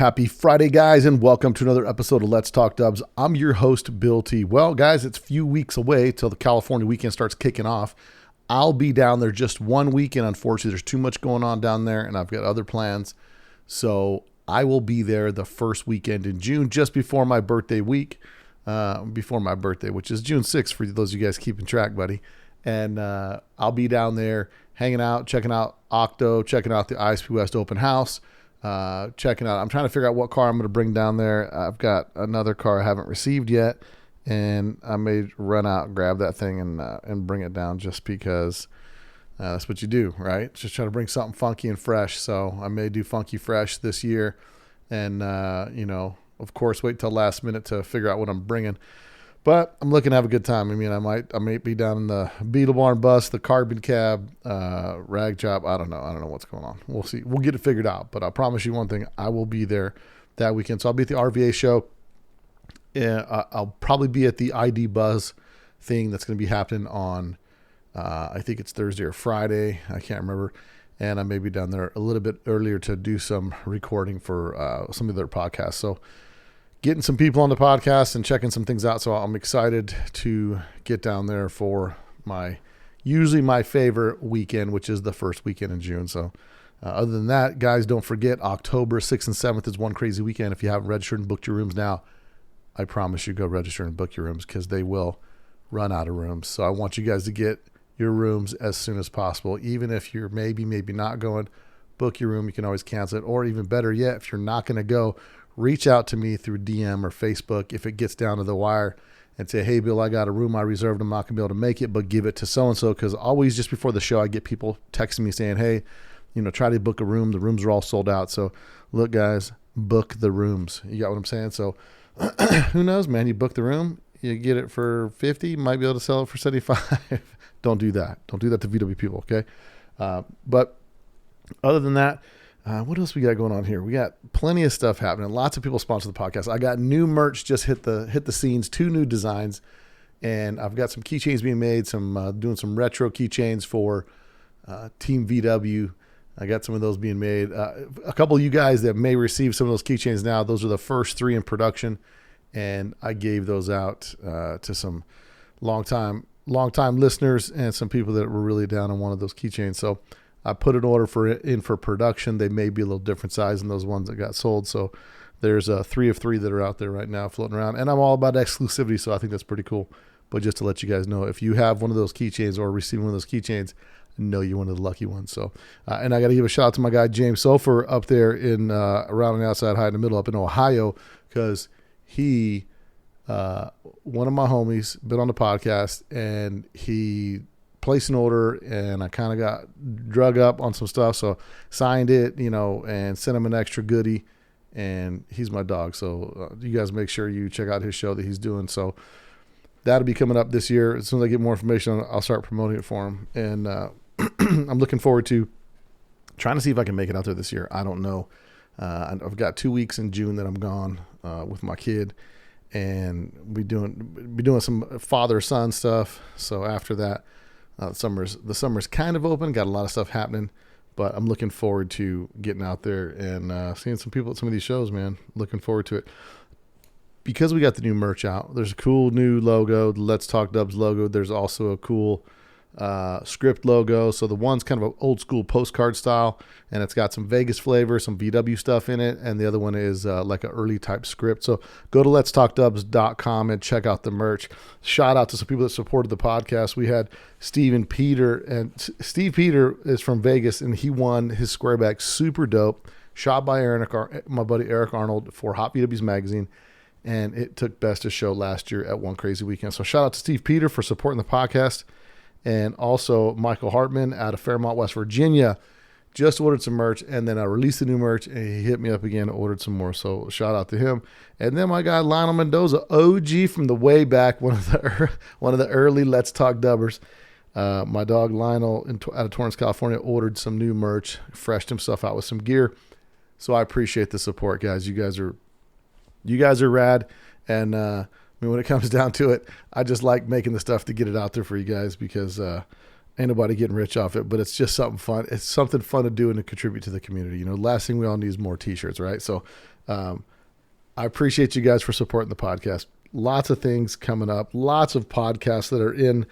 Happy Friday, guys, and welcome to another episode of Let's Talk Dubs. I'm your host, Bill T. Well, guys, it's a few weeks away till the California weekend starts kicking off. I'll be down there just one weekend. Unfortunately, there's too much going on down there, and I've got other plans. So I will be there the first weekend in June, just before my birthday week, which is June 6th for those of you guys keeping track, buddy. And I'll be down there hanging out, checking out Octo, checking out the ISP West open house. Checking out. I'm trying to figure out what car I'm going to bring down there. I've got another car I haven't received yet, and I may run out and grab that thing and bring it down just because that's what you do, right? Just try to bring something funky and fresh. So I may do funky fresh this year, and of course, wait till last minute to figure out what I'm bringing. But I'm looking to have a good time. I mean, I might be down in the Beetle Barn bus, the carbon cab, rag job. I don't know what's going on. We'll see. We'll get it figured out. But I'll promise you one thing: I will be there that weekend. So I'll be at the RVA show. I'll probably be at the ID Buzz thing that's going to be happening on, I think it's Thursday or Friday. I can't remember. And I may be down there a little bit earlier to do some recording for some of their podcasts. So getting some people on the podcast and checking some things out. So I'm excited to get down there for usually my favorite weekend, which is the first weekend in June. So other than that, guys, don't forget October 6th and 7th is one crazy weekend. If you haven't registered and booked your rooms now, I promise you go register and book your rooms because they will run out of rooms. So I want you guys to get your rooms as soon as possible. Even if you're maybe not going, book your room. You can always cancel it. Or even better yet, if you're not going to go, reach out to me through DM or Facebook if it gets down to the wire and say, hey, Bill, I got a room I reserved. I'm not going to be able to make it, but give it to so-and-so. Because always just before the show, I get people texting me saying, hey, try to book a room. The rooms are all sold out. So look, guys, book the rooms. You got what I'm saying? So who knows, man? You book the room, you get it for 50, you might be able to sell it for 75. Don't do that. Don't do that to VW people, okay? But other than that, what else we got going on here? We got plenty of stuff happening. Lots of people sponsor the podcast. I got new merch just hit the scenes, 2 new designs, and I've got some keychains being made. Doing some retro keychains for Team VW. I got some of those being made. A couple of you guys that may receive some of those keychains now. Those are the first 3 in production, and I gave those out to some longtime listeners and some people that were really down on one of those keychains. So I put an order in for production. They may be a little different size than those ones that got sold. So there's 3 of 3 that are out there right now floating around. And I'm all about exclusivity, so I think that's pretty cool. But just to let you guys know, if you have one of those keychains or receive one of those keychains, know you're one of the lucky ones. So, and I got to give a shout out to my guy James Sofer up there in around the outside high in the middle up in Ohio, because he, one of my homies, been on the podcast, and he placed an order, and I kind of got drug up on some stuff, so signed it, and sent him an extra goodie, and he's my dog. So you guys make sure you check out his show that he's doing. So that'll be coming up this year. As soon as I get more information, I'll start promoting it for him. And I'm looking forward to trying to see if I can make it out there this year. I don't know. I've got 2 weeks in June that I'm gone with my kid, and be doing some father-son stuff. So after that, the summer's kind of open. Got a lot of stuff happening, but I'm looking forward to getting out there and seeing some people at some of these shows, man. Looking forward to it. Because we got the new merch out, there's a cool new logo, the Let's Talk Dubs logo. There's also a cool script logo. So the one's kind of an old school postcard style, and it's got some Vegas flavor, some VW stuff in it. And the other one is like an early type script. So go to letstalkdubs.com and check out the merch. Shout out to some people that supported the podcast. We had Steve Peter, and Steve Peter is from Vegas, and he won his squareback, super dope, shot by my buddy Eric Arnold for Hot VW's magazine. And it took best of show last year at One Crazy Weekend. So shout out to Steve Peter for supporting the podcast. And also Michael Hartman out of Fairmont, West Virginia, just ordered some merch. And then I released the new merch, and he hit me up again and ordered some more. So shout out to him. And then my guy Lionel Mendoza, OG from the way back, one of the early Let's Talk Dubbers. My dog Lionel out of Torrance, California, ordered some new merch, freshed himself out with some gear. So I appreciate the support, guys. You guys are rad, and when it comes down to it, I just like making the stuff to get it out there for you guys, because Ain't nobody getting rich off it, but it's just something fun. It's something fun to do and to contribute to the community. You know, last thing we all need is more t-shirts, right? So I appreciate you guys for supporting the podcast. Lots of things coming up, lots of podcasts that are in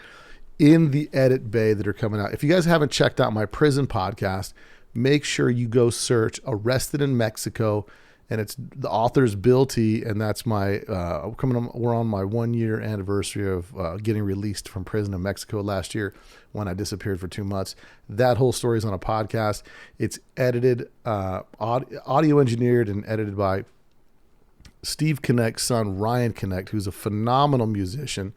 the edit bay that are coming out. If you guys haven't checked out my prison podcast, make sure you go search Arrested in Mexico. And it's the author's Bill T, and that's my we're on my 1 year anniversary of getting released from prison in Mexico last year when I disappeared for 2 months. That whole story is on a podcast. It's edited, audio engineered and edited by Steve Connect's son, Ryan Connect, who's a phenomenal musician.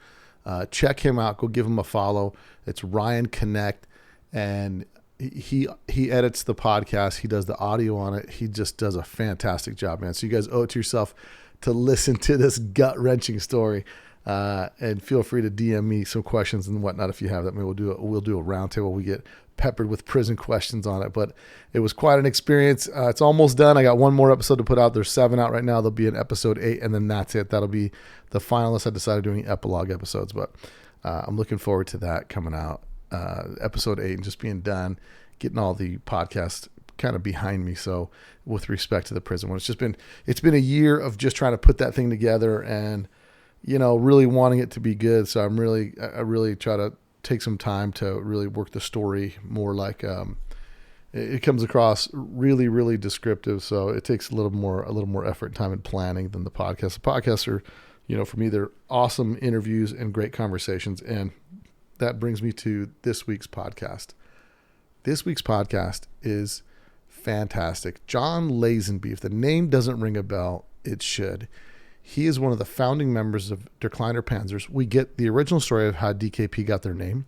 Check him out. Go give him a follow. It's Ryan Connect, and he edits the podcast. He does the audio on it. He just does a fantastic job, man. So you guys owe it to yourself to listen to this gut-wrenching story. And feel free to DM me some questions and whatnot if you have that. Maybe we'll do a roundtable. We get peppered with prison questions on it, but it was quite an experience. It's almost done. I got one more episode to put out. There's 7 out right now. There'll be an episode 8, and then that's it. That'll be the final unless I decided doing epilogue episodes, but I'm looking forward to that coming out. Episode 8 and just being done, getting all the podcast kind of behind me. So with respect to the prison one, it's been a year of just trying to put that thing together and, you know, really wanting it to be good. So I really try to take some time to really work the story more like, it comes across really, really descriptive. So it takes a little more effort, time and planning than the podcast. The podcasts are, you know, for me, they're awesome interviews and great conversations. And that brings me to this week's podcast. This week's podcast is fantastic. John Lazenby. If the name doesn't ring a bell, it should. He is one of the founding members of Kliner Panzers. We get the original story of how DKP got their name.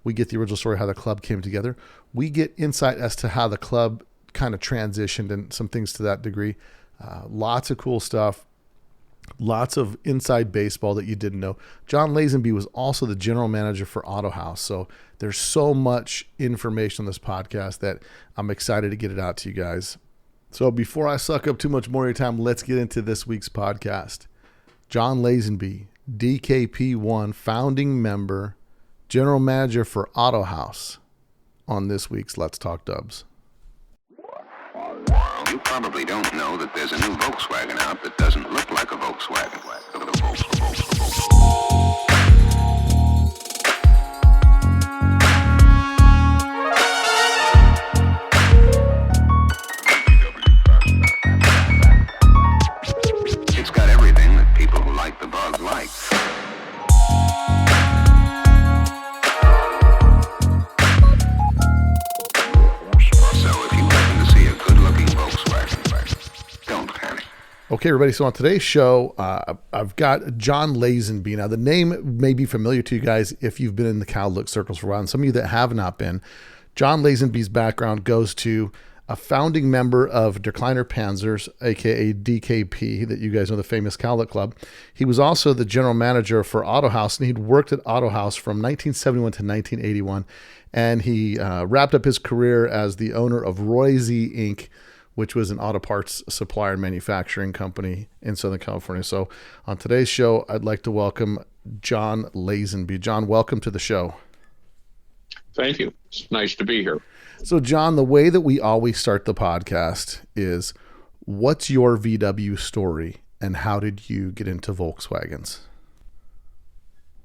We get the original story of how the club came together. We get insight as to how the club kind of transitioned and some things to that degree. Lots of cool stuff. Lots of inside baseball that you didn't know. John Lazenby was also the general manager for Autohaus. So there's so much information on this podcast that I'm excited to get it out to you guys. So before I suck up too much more of your time, let's get into this week's podcast. John Lazenby, DKP1 founding member, general manager for Autohaus on this week's Let's Talk Dubs. You probably don't know that there's a new Volkswagen out that doesn't look like a Volkswagen. It's got everything that people who like the bug like. Okay, everybody. So on today's show, I've got John Lazenby. Now, the name may be familiar to you guys if you've been in the Cowlick circles for a while. And some of you that have not been, John Lazenby's background goes to a founding member of Der Kliner Panzers, a.k.a. DKP, that you guys know, the famous Cowlick Club. He was also the general manager for Autohaus, and he'd worked at Autohaus from 1971 to 1981. And he wrapped up his career as the owner of Royce Inc., which was an auto parts supplier and manufacturing company in Southern California. So on today's show, I'd like to welcome John Lazenby. John, welcome to the show. Thank you. It's nice to be here. So John, the way that we always start the podcast is, what's your VW story and how did you get into Volkswagens?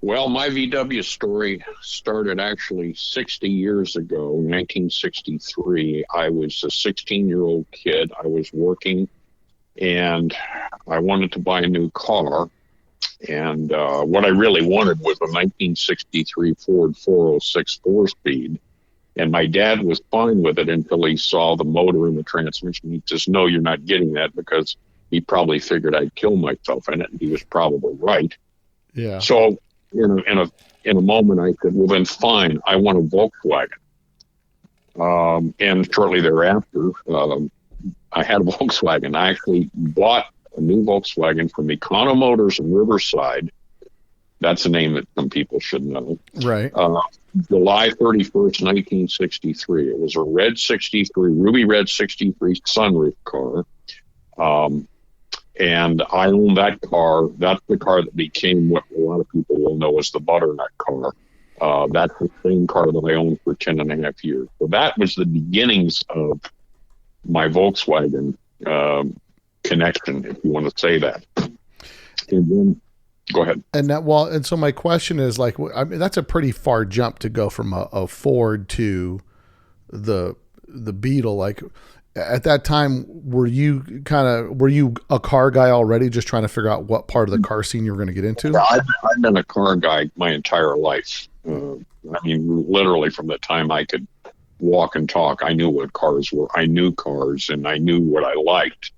Well, my VW story started actually 60 years ago, 1963. I was a 16-year-old kid. I was working, and I wanted to buy a new car. And what I really wanted was a 1963 Ford 406 4-speed. And my dad was fine with it until he saw the motor and the transmission. He says, "No, you're not getting that," because he probably figured I'd kill myself in it. And he was probably right. Yeah. So in a moment, I said, "Well, then fine, I want a Volkswagen." And shortly thereafter, I had a Volkswagen. I actually bought a new Volkswagen from Econo Motors in Riverside. That's a name that some people should know. Right. July 31st, 1963. It was a red 63, ruby red 63 sunroof car. And I own that car. That's the car that became what a lot of people will know as the Butternut car. That's the same car that I owned for 10.5 years. So that was the beginnings of my Volkswagen connection, if you want to say that. And then, go ahead. And so my question is, like, I mean, that's a pretty far jump to go from a Ford to the Beetle. Like, at that time, were you a car guy already, just trying to figure out what part of the car scene you were going to get into? Yeah, I've been a car guy my entire life. I mean, literally from the time I could walk and talk, I knew what cars were. I knew cars, and I knew what I liked.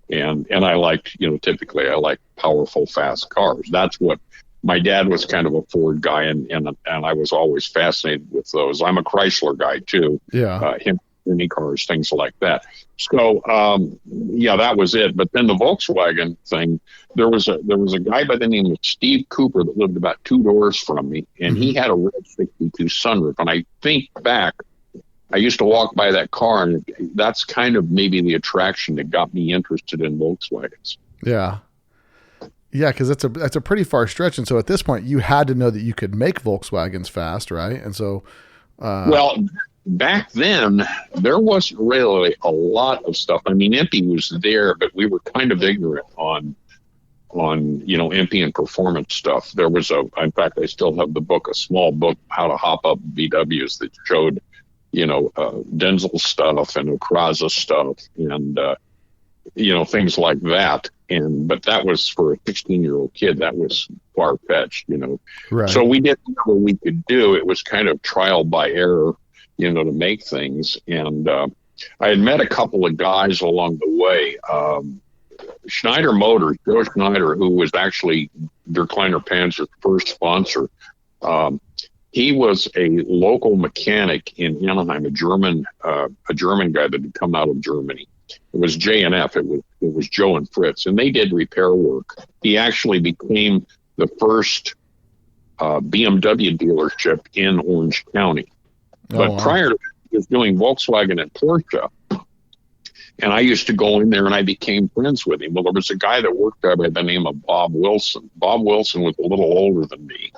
And I liked, typically I like powerful, fast cars. That's what my dad was, kind of a Ford guy, and I was always fascinated with those. I'm a Chrysler guy too. Yeah. Mini cars, things like that. So, that was it. But then the Volkswagen thing, there was a guy by the name of Steve Cooper that lived about 2 doors from me, and he had a red 62 sunroof. And I think back, I used to walk by that car, and that's kind of maybe the attraction that got me interested in Volkswagens. Yeah. Yeah, because that's a pretty far stretch. And so at this point, you had to know that you could make Volkswagens fast, right? And so... well, back then, there wasn't really a lot of stuff. I mean, Impy was there, but we were kind of ignorant on Impy and performance stuff. There was in fact, I still have the book, a small book, How to Hop Up VWs, that showed, Denzel stuff and Okraza stuff and, things like that. But that was for a 16-year-old kid. That was far-fetched, Right. So we did whatever we could do. It was kind of trial by error, to make things. And I had met a couple of guys along the way. Schneider Motors, Joe Schneider, who was actually their Kliner Panzers' first sponsor. He was a local mechanic in Anaheim, a German guy that had come out of Germany. It was J&F. It was Joe and Fritz, and they did repair work. He actually became the first BMW dealership in Orange County. But prior to that, he was doing Volkswagen and Porsche. And I used to go in there, and I became friends with him. Well, there was a guy that worked there by the name of Bob Wilson. Bob Wilson was a little older than me.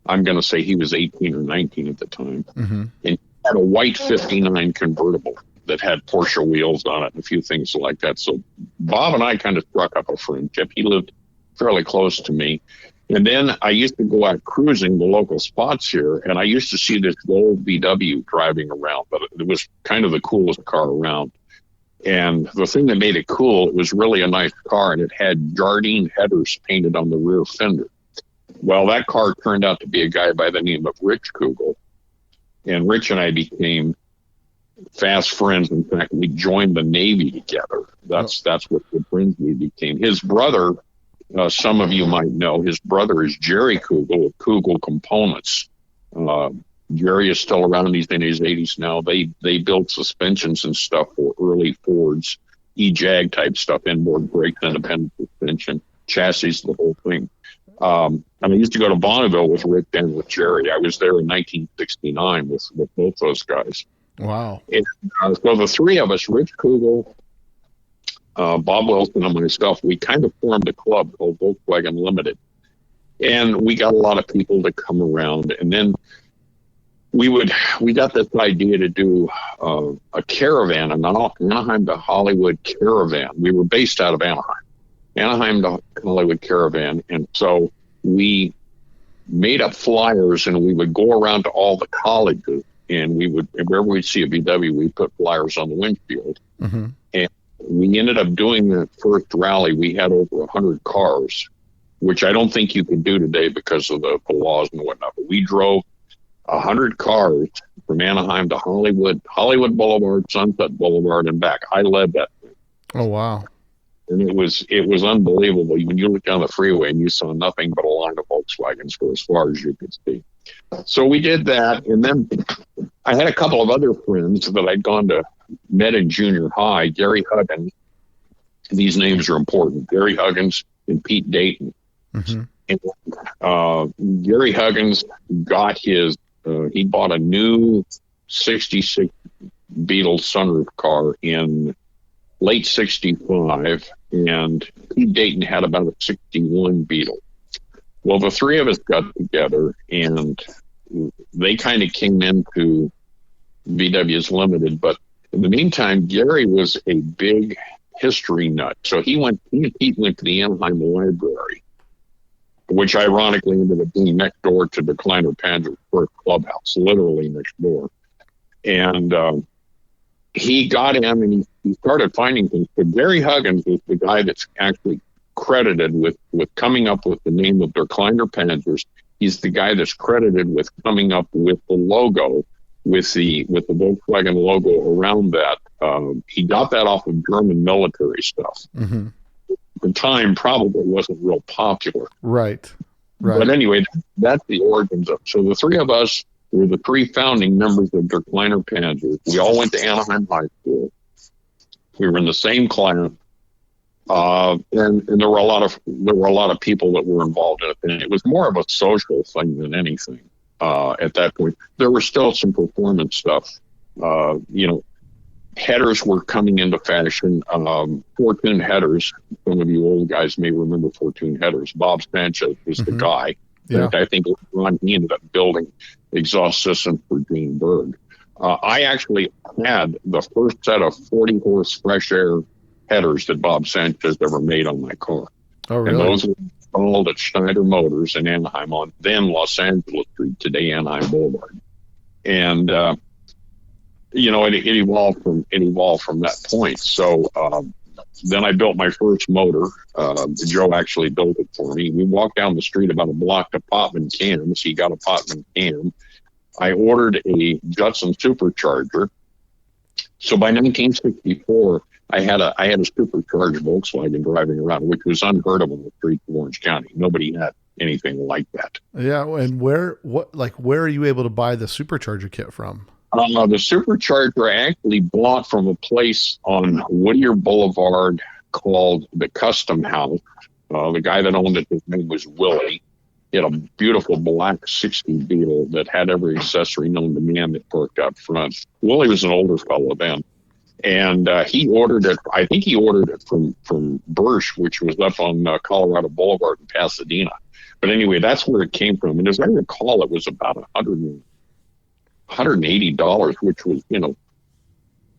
I'm going to say he was 18 or 19 at the time. Mm-hmm. And he had a white 59 convertible that had Porsche wheels on it and a few things like that. So Bob and I kind of struck up a friendship. He lived fairly close to me. And then I used to go out cruising the local spots here, and I used to see this gold VW driving around, but it was kind of the coolest car around. And the thing that made it cool, it was really a nice car, and it had Jardine headers painted on the rear fender. Well, that car turned out to be a guy by the name of Rich Kugel, and Rich and I became fast friends. In fact, we joined the Navy together. That's what the friends we became. His brother, some of you might know, his brother is Jerry Kugel of Kugel Components. Jerry is still around. He's in his 80s now. They build suspensions and stuff for early Fords, E-Jag type stuff, inboard brakes, independent suspension, chassis, the whole thing. And I used to go to Bonneville with Rick and with Jerry. I was there in 1969 with both those guys. Wow. And, so the three of us, Rich Kugel, Bob Wilson, and myself, we kind of formed a club called Volkswagen Limited. And we got a lot of people to come around. And then we got this idea to do a caravan, an Anaheim to Hollywood caravan. We were based out of Anaheim to Hollywood caravan. And so we made up flyers, and we would go around to all the colleges, and we would, wherever we'd see a VW, we'd put flyers on the windshield. Mm-hmm. And we ended up doing the first rally. We had over 100 cars, which I don't think you could do today because of the laws and whatnot. But we drove 100 cars from Anaheim to Hollywood Boulevard, Sunset Boulevard, and back. I led that thing. Oh, wow. And it was unbelievable. When you looked down the freeway and you saw nothing but a line of Volkswagens for as far as you could see. So we did that, and then I had a couple of other friends that I'd met in junior high. Gary Huggins, these names are important. Gary Huggins and Pete Dayton. Mm-hmm. And Gary Huggins got he bought a new 66 Beetle sunroof car in late 65, and Pete Dayton had about a 61 Beetle. Well, the three of us got together, and they kind of came into VW's Limited. But in the meantime, Gary was a big history nut. So he went to the Anaheim Library, which ironically ended up being next door to the Kliner Panzers Volkswagen clubhouse, literally next door. And he got in and he started finding things. But Gary Huggins is the guy that's actually credited with coming up with the name of their Kliner Panzers. He's the guy that's credited with coming up with the logo, with the Volkswagen logo around that. He got that off of German military stuff. Mm-hmm. At the time, probably wasn't real popular. Right. But anyway, that's the origins of it. So the three of us were the three founding members of the Kliner Panzers. We all went to Anaheim High School. We were in the same class. And there were a lot of people that were involved in it. And it was more of a social thing than anything. At that point, there was still some performance stuff. Headers were coming into fashion. Fortune headers. Some of you old guys may remember Fortune headers. Bob Sanchez was the guy. Yeah. I think he ended up building exhaust systems for Gene Berg. I actually had the first set of 40-horse fresh air headers that Bob Sanchez ever made on my car. Oh, really? And those were installed at Schneider Motors in Anaheim on then Los Angeles Street, today Anaheim Boulevard. And it evolved from that point. So then I built my first motor. Joe actually built it for me. We walked down the street about a block to Potman Cams. He got a Potman Cam. I ordered a Judson supercharger. So by 1964, I had a supercharged Volkswagen driving around, which was unheard of on the streets of Orange County. Nobody had anything like that. Yeah, and where are you able to buy the supercharger kit from? The supercharger I actually bought from a place on Whittier Boulevard called the Custom House. The guy that owned it, his name was Willie. He had a beautiful black 60 Beetle that had every accessory known to man that parked out front. Willie was an older fellow then. And he ordered it. I think he ordered it from Birch, which was up on Colorado Boulevard in Pasadena. But anyway, that's where it came from. And as I recall, it was about $180, which was, an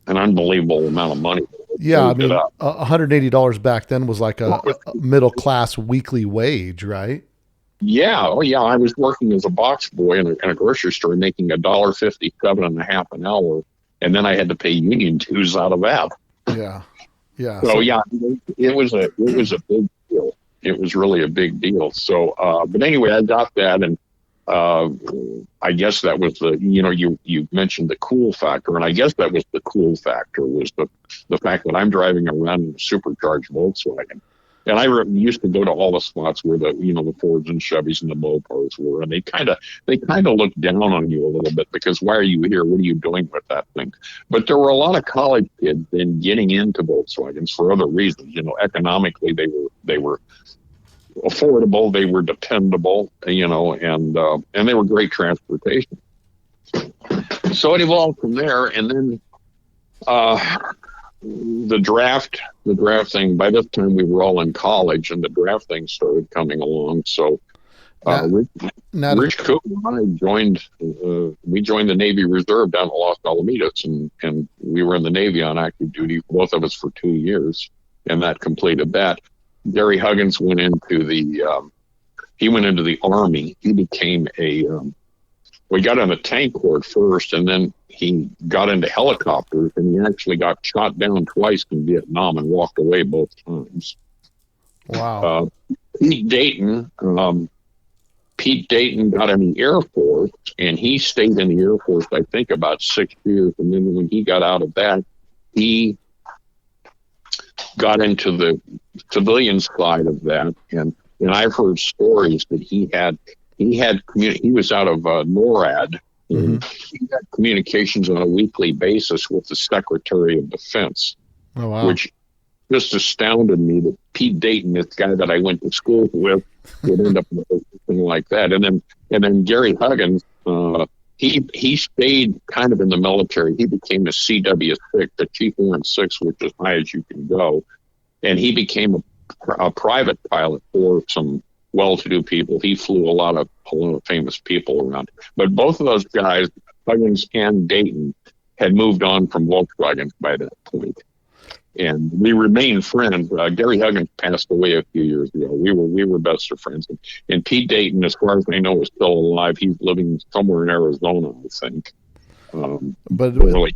unbelievable amount of money. Yeah, I mean, $180 back then was like a middle class weekly wage, right? Yeah. Oh, yeah. I was working as a box boy in a grocery store, making $1.57.5 an hour. And then I had to pay union dues out of that. Yeah. Yeah. So yeah, it was a big deal. It was really a big deal. So, but anyway, I got that. And I guess that was you mentioned the cool factor. And I guess that was the cool factor was the fact that I'm driving around in a supercharged Volkswagen. And I used to go to all the spots where the Fords and Chevys and the Mopars were, and they kind of looked down on you a little bit because why are you here? What are you doing with that thing? But there were a lot of college kids then getting into Volkswagens for other reasons. Economically they were affordable, they were dependable, and they were great transportation. So it evolved from there, and then the draft thing, by this time we were all in college and the draft thing started coming along. So Rich Cook and I joined the Navy Reserve down at Los Alamitos, and we were in the Navy on active duty, both of us for 2 years, and that completed that. Gary Huggins went into the Army. He became we got on a tank corps first, and then he got into helicopters, and he actually got shot down twice in Vietnam and walked away both times. Wow. Pete Dayton got in the Air Force, and he stayed in the Air Force, I think, about 6 years. And then when he got out of that, he got into the civilian side of that. And I've heard stories that he was out of NORAD. Mm-hmm. He had communications on a weekly basis with the Secretary of Defense, which just astounded me that Pete Dayton, this guy that I went to school with, would end up with something like that. And then Gary Huggins, he stayed kind of in the military. He became a CW6, the Chief Warrant 6, which is high as you can go. And he became a private pilot for some well-to-do people. He flew a lot of famous people around. But both of those guys, Huggins and Dayton, had moved on from Volkswagen by that point. And we remained friends. Gary Huggins passed away a few years ago. We were best of friends. And Pete Dayton, as far as I know, is still alive. He's living somewhere in Arizona, I think. But really,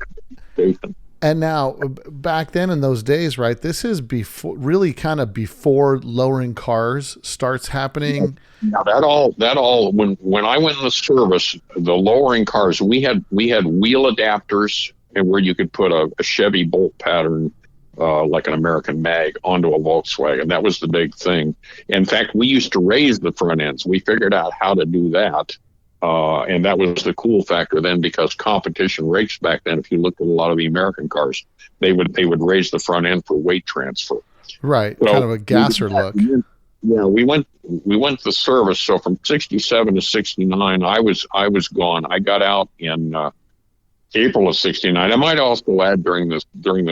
Dayton. And now, back then in those days, right? This is really kind of before lowering cars starts happening. Now that all when I went in the service, the lowering cars, we had wheel adapters, and where you could put a Chevy bolt pattern, like an American mag, onto a Volkswagen. That was the big thing. In fact, we used to raise the front ends. We figured out how to do that. And that was the cool factor then, because competition rakes back then, if you looked at a lot of the American cars, they would raise the front end for weight transfer. Right. So kind of a gasser look. Yeah, we went to service. So from 67 to 69, I was gone. I got out in April of 69. I might also add during this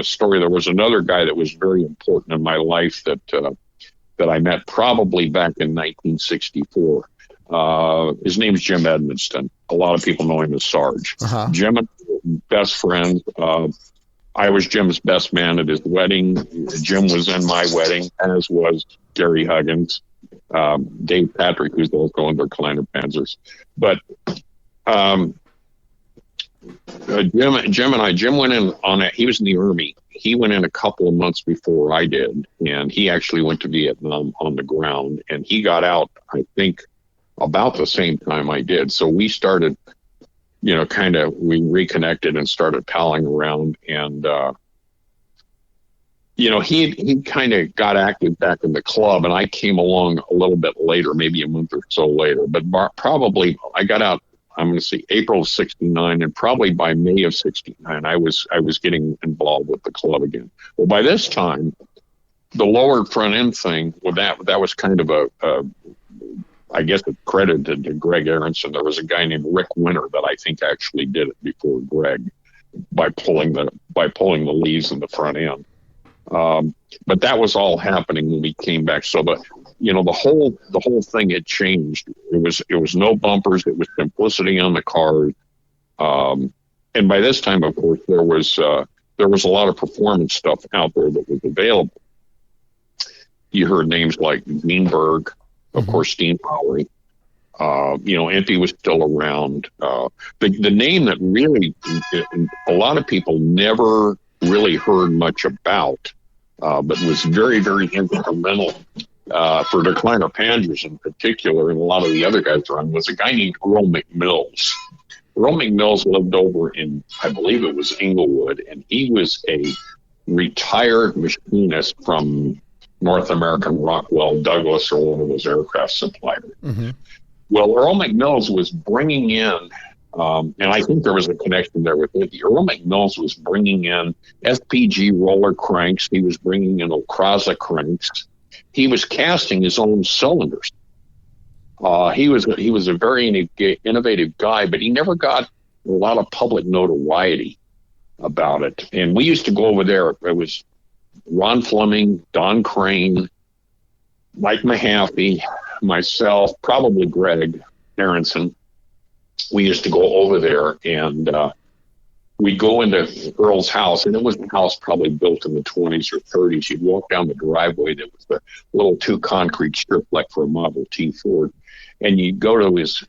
story, there was another guy that was very important in my life that I met probably back in 1964. His name's Jim Edmonston. A lot of people know him as Sarge. Jim and best friends. I was Jim's best man at his wedding. Jim was in my wedding, as was Gary Huggins, Dave Patrick, who's also under Kliner Panzers. But Jim went in on it. He was in the Army. He went in a couple of months before I did, and he actually went to Vietnam on the ground, and he got out, I think, about the same time I did. So we started, we reconnected and started palling around, and he kind of got active back in the club, and I came along a little bit later, maybe a month or so later. But probably I got out, I'm going to say April of 69, and probably by May of 69, I was getting involved with the club again. Well, by this time, the lower front end thing, well, that was kind of I guess it's credited to Greg Aronson. There was a guy named Rick Winter that I think actually did it before Greg by pulling the leaves in the front end. But that was all happening when we came back. So the whole thing had changed. It was no bumpers. It was simplicity on the cars. And by this time, of course, there was a lot of performance stuff out there that was available. You heard names like Greenberg, of course, Steve Bowery. Empty was still around. The name that really a lot of people never really heard much about, but was very, very instrumental for the Kliner Panzers in particular, and a lot of the other guys around, was a guy named Earl McMills. Earl McMills lived over in, I believe it was Inglewood, and he was a retired machinist from North American Rockwell Douglas, or one of those aircraft suppliers. Mm-hmm. Well, Earl McMills was bringing in, and I think there was a connection there with it. Earl McMills was bringing in FPG roller cranks. He was bringing in Okrasa cranks. He was casting his own cylinders. He was a very innovative guy, but he never got a lot of public notoriety about it. And we used to go over there. It was Ron Fleming, Don Crane, Mike Mahaffey, myself, probably Greg Aronson. We used to go over there, and we'd go into Earl's house, and it was a house probably built in the 20s or 30s. You'd walk down the driveway that was a little two concrete strip like for a Model T Ford, and you'd go to his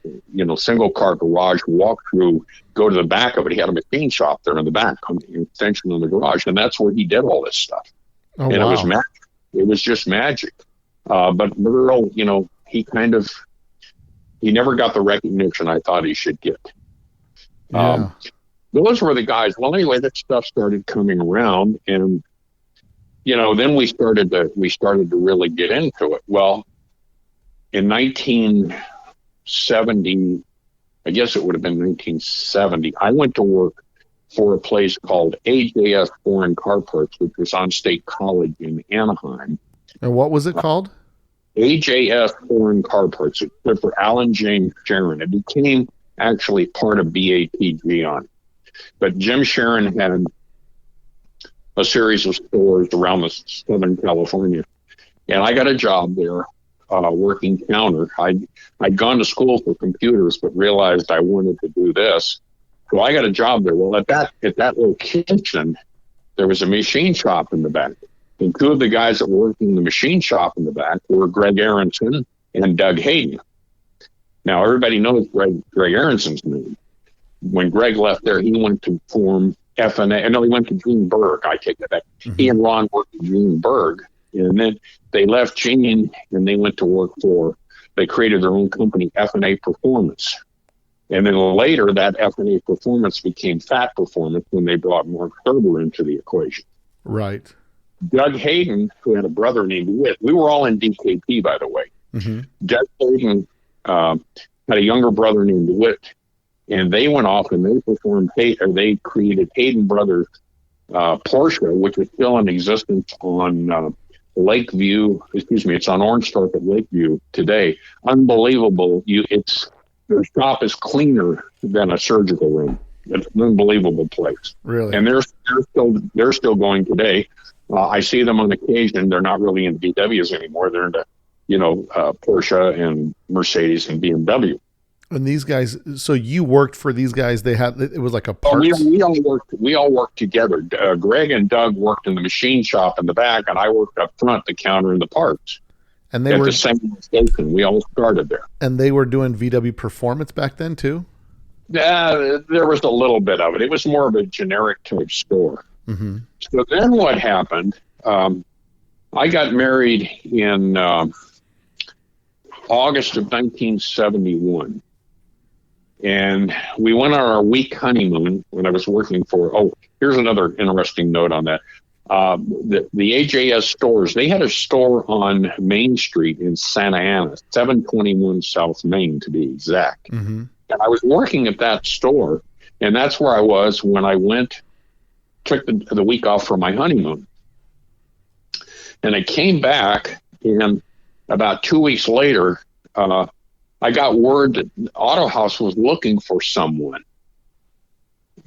single car garage, walk through, go to the back of it. He had a machine shop there in the back, an extension of the garage, and that's where he did all this stuff. Oh, and wow. It was magic. It was just magic. But Earl, he never got the recognition I thought he should get. Yeah. Those were the guys. Well, anyway, that stuff started coming around, and then we started to really get into it. Well, in 1970, I guess it would have been 1970, I went to work for a place called AJS Foreign Car Parts, which was on State College in Anaheim. And what was it called? AJS Foreign Car Parts. It stood for Alan James Sharon. It became actually part of BATG on. But Jim Sharon had a series of stores around Southern California. And I got a job there working counter. I'd gone to school for computers, but realized I wanted to do this. So I got a job there. Well, at that location, there was a machine shop in the back. And two of the guys that were working in the machine shop in the back were Greg Aronson and Doug Hayden. Now, everybody knows Greg Aronson's name. When Greg left there, he went to form F&A. No, he went to Gene Berg. I take that back. Mm-hmm. He and Ron worked at Gene Berg. And then they left Gene and they went to work they created their own company, F&A Performance. And then later, that F&A Performance became Fat Performance when they brought Mark Thurber into the equation. Right. Doug Hayden, who had a brother named Whit, we were all in DKP, by the way. Mm-hmm. Doug Hayden had a younger brother named Whit, and they went off and they created Hayden Brothers Porsche, which is still in existence on Lakeview. It's on Orange Park at Lakeview today. Unbelievable. Their shop is cleaner than a surgical room. It's an unbelievable place. Really? And they're still going today. I see them on occasion. They're not really in VWs anymore. They're into, Porsche and Mercedes and BMW. And these guys, so you worked for these guys. It was like a parts. We all worked together. Greg and Doug worked in the machine shop in the back, and I worked up front, the counter and the parts. And they at were the same station. We all started there. And they were doing VW Performance back then too? There was a little bit of it. It was more of a generic type store. Mm-hmm. So then what happened, I got married in August of 1971. And we went on our week honeymoon when I was working here's another interesting note on that. The AJS stores, they had a store on Main Street in Santa Ana, 721 South Main to be exact. Mm-hmm. And I was working at that store, and that's where I was when I took the week off for my honeymoon. And I came back, and about 2 weeks later, I got word that Autohaus was looking for someone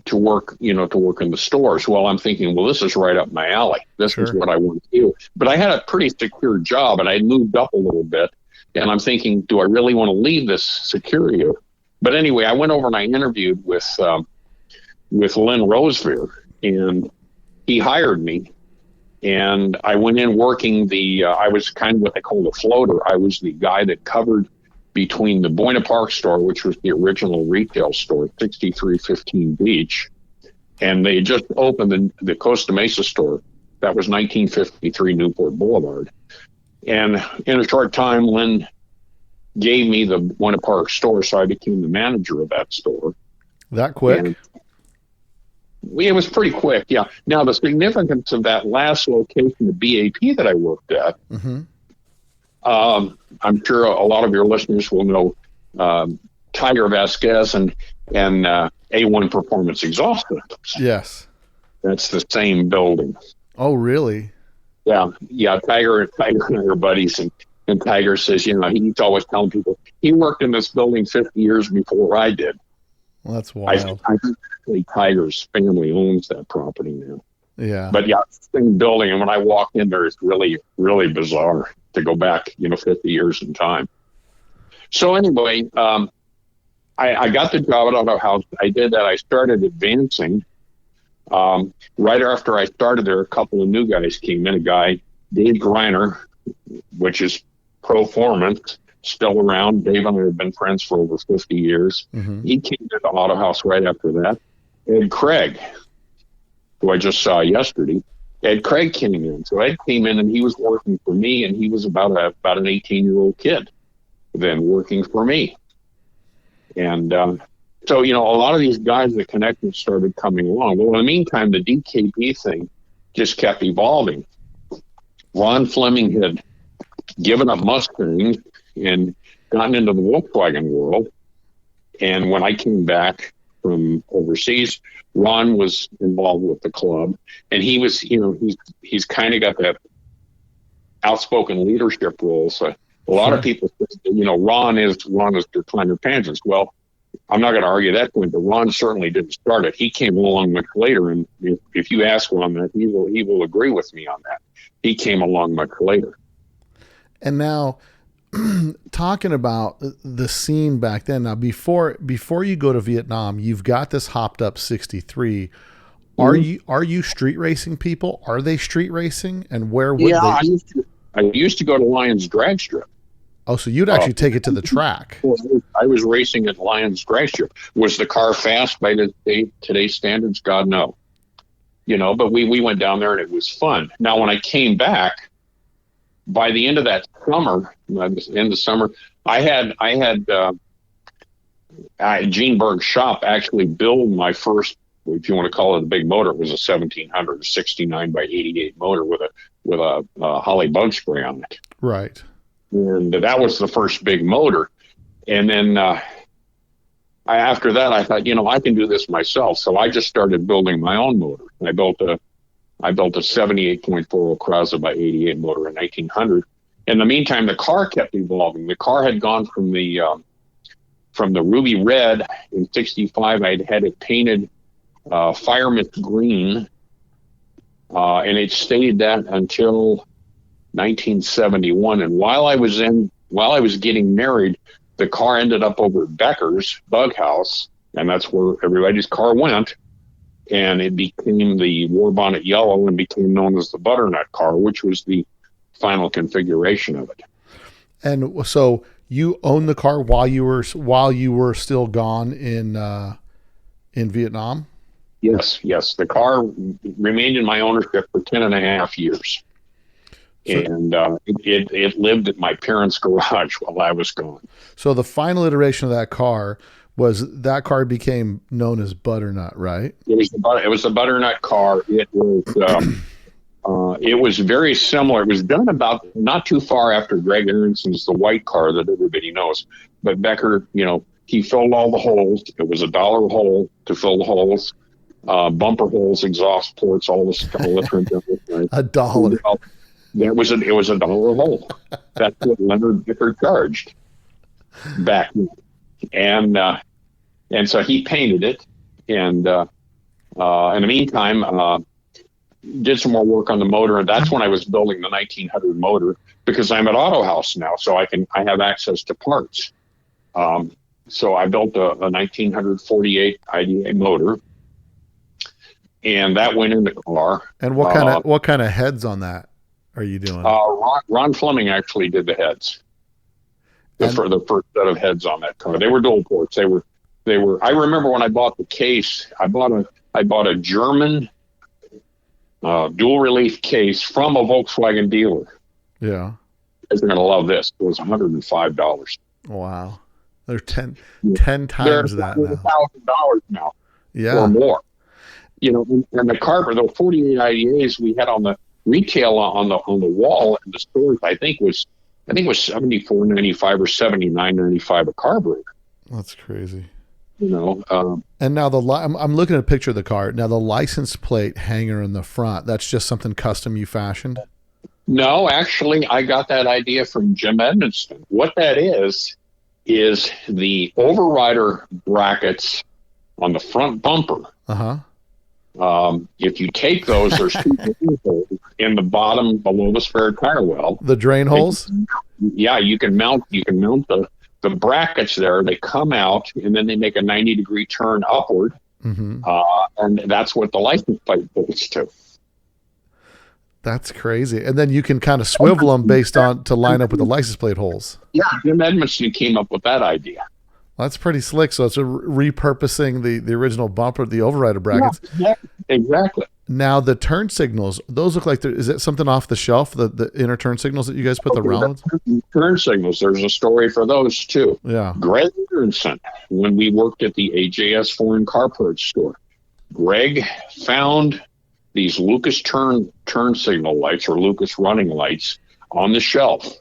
to work in the stores. Well, I'm thinking, this is right up my alley. This is what I want to do. But I had a pretty secure job, and I had moved up a little bit. And I'm thinking, do I really want to leave this security? But anyway, I went over and I interviewed with Lynn Rosevear, and he hired me. And I went in working I was kind of what they call the floater. I was the guy that covered between the Buena Park store, which was the original retail store, 6315 Beach, and they just opened the Costa Mesa store. That was 1953 Newport Boulevard. And in a short time, Lynn gave me the Buena Park store, so I became the manager of that store. That quick? And it was pretty quick, yeah. Now, the significance of that last location, the BAP that I worked at, mm-hmm. I'm sure a lot of your listeners will know Tiger Vasquez and A1 Performance Exhaust Systems. Yes. That's the same building. Oh, really? Yeah. Tiger and I are buddies, and Tiger says, he's always telling people he worked in this building 50 years before I did. Well, that's wild. I think Tiger's family owns that property now. Yeah. But yeah, same building, and when I walk in there, it's really, really bizarre to go back, 50 years in time. So anyway, I got the job at Autohaus. I did that. I started advancing. Right after I started there, a couple of new guys came in. A guy, Dave Greiner, which is Proformance, still around. Dave and I have been friends for over 50 years. Mm-hmm. He came into Autohaus right after that. Ed Craig, who I just saw yesterday, Ed Craig came in. So Ed came in and he was working for me, and he was about an 18-year-old kid then working for me. And so, a lot of these guys, the connections started coming along. Well, in the meantime, the DKP thing just kept evolving. Ron Fleming had given up Mustangs and gotten into the Volkswagen world. And when I came back from overseas, Ron was involved with the club, and he was, he's kind of got that outspoken leadership role. So a lot of people, Ron is the Kliner Panzers. Well, I'm not going to argue that point, but Ron certainly didn't start it. He came along much later, and if you ask Ron that, he will agree with me on that. He came along much later. And now, talking about the scene back then. Now, before you go to Vietnam, you've got this hopped up 63. Are you street racing people? Are they street racing? And where would Yeah, they? I used to go to Lions Drag Strip. Oh, so you'd actually take it to the track. Well, I was racing at Lions Drag Strip. Was the car fast by today's standards? God, no. But we went down there and it was fun. Now, when I came back, by the end of that summer, I had Gene Berg's shop actually build my first, if you want to call it a big motor. It was a 1700 69 by 88 motor with a Holly bug spray on it. Right. And that was the first big motor. And then after that, I thought, I can do this myself. So I just started building my own motor. I built a 78.40 Krauser by 88 motor in 1900. In the meantime, the car kept evolving. The car had gone from the ruby red in 65. I'd had it painted fire mist green, and it stayed that until 1971. And while I was getting married, the car ended up over at Becker's Bug House, and that's where everybody's car went. And it became the war bonnet yellow and became known as the Butternut car, which was the final configuration of it. And so you owned the car while you were still gone in Vietnam? Yes. The car remained in my ownership for 10 and a half years. And it lived at my parents' garage while I was gone. So the final iteration of that car became known as Butternut, right? It was the Butternut car. It was very similar. It was done about not too far after Greg Aronson's the white car that everybody knows. But Becker, he filled all the holes. It was $1 a hole to fill the holes, bumper holes, exhaust ports, all the stuff. $1. It was $1 a hole. That's what Leonard Becker charged back then. And so he painted it, and in the meantime, did some more work on the motor, and that's when I was building the 1900 motor, because I'm at Autohaus now, so I have access to parts. So I built a 1948 IDA motor, and that went in the car. And what kind of heads on that are you doing? Ron Fleming actually did the heads. For the first set of heads on that car, they were dual ports. They were. I remember when I bought the case. I bought a German dual relief case from a Volkswagen dealer. Yeah, you guys are gonna love this. It was $105. Wow, they're 10 times that now. $1,000 now. Yeah, or more. And the car, the 48 IDAs we had on the retail on the wall in the stores, I think was $74.95 or $79.95 a carburetor. That's crazy. And now I'm looking at a picture of the car. Now the license plate hanger in the front, that's just something custom you fashioned? No, actually, I got that idea from Jim Edmonston. What that is the overrider brackets on the front bumper. Uh-huh. If you take those, there's two drain holes in the bottom below the spare tire well. The drain holes? Yeah, you can mount the brackets there. They come out and then they make a 90-degree turn upward. Mm-hmm. And that's what the license plate bolts to. That's crazy. And then you can kind of swivel them to line up with the license plate holes. Yeah, Jim Edmonston came up with that idea. That's pretty slick. So it's repurposing the original bumper, the overrider brackets. Yeah, exactly. Now the turn signals, those look like is it something off the shelf? The inner turn signals that you guys put the rounds? Turn signals. There's a story for those too. Yeah. Greg Aronson, when we worked at the AJS Foreign Car Parts store, Greg found these Lucas turn signal lights or Lucas running lights on the shelf.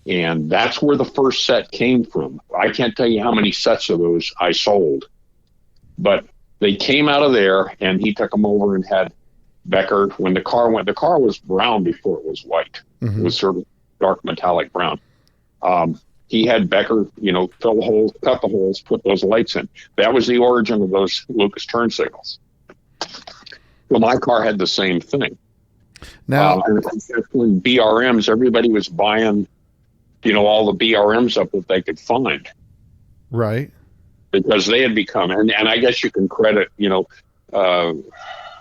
And that's where the first set came from. I can't tell you how many sets of those I sold, but they came out of there, and he took them over and had Becker, when the car was brown before it was white. Mm-hmm. It was sort of dark metallic brown. He had Becker, fill the holes, cut the holes, put those lights in. That was the origin of those Lucas turn signals. Well, my car had the same thing. Now, BRMs, everybody was buying all the BRMs up that they could find. Right. Because they had become, and I guess you can credit, the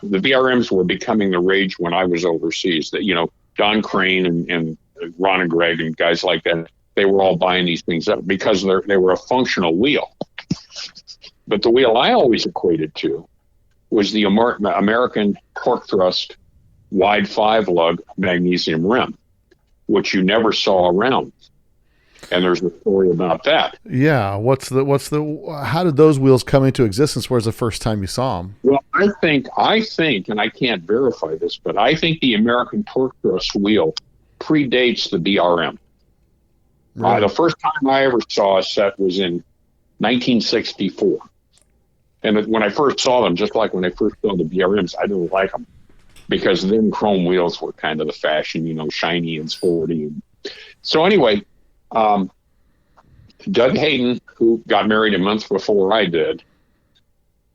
BRMs were becoming the rage when I was overseas. That, Don Crane and Ron and Greg and guys like that, they were all buying these things up because they were a functional wheel. But the wheel I always equated to was the American torque thrust wide 5-lug magnesium rim, which you never saw around. And there's a story about that. Yeah. How did those wheels come into existence? Where's the first time you saw them? Well, I think, and I can't verify this, but I think the American torque thrust wheel predates the BRM. Right. The first time I ever saw a set was in 1964. And when I first saw them, just like when I first saw the BRMs, I didn't like them because then chrome wheels were kind of the fashion, shiny and sporty. So anyway, Doug Hayden, who got married a month before I did,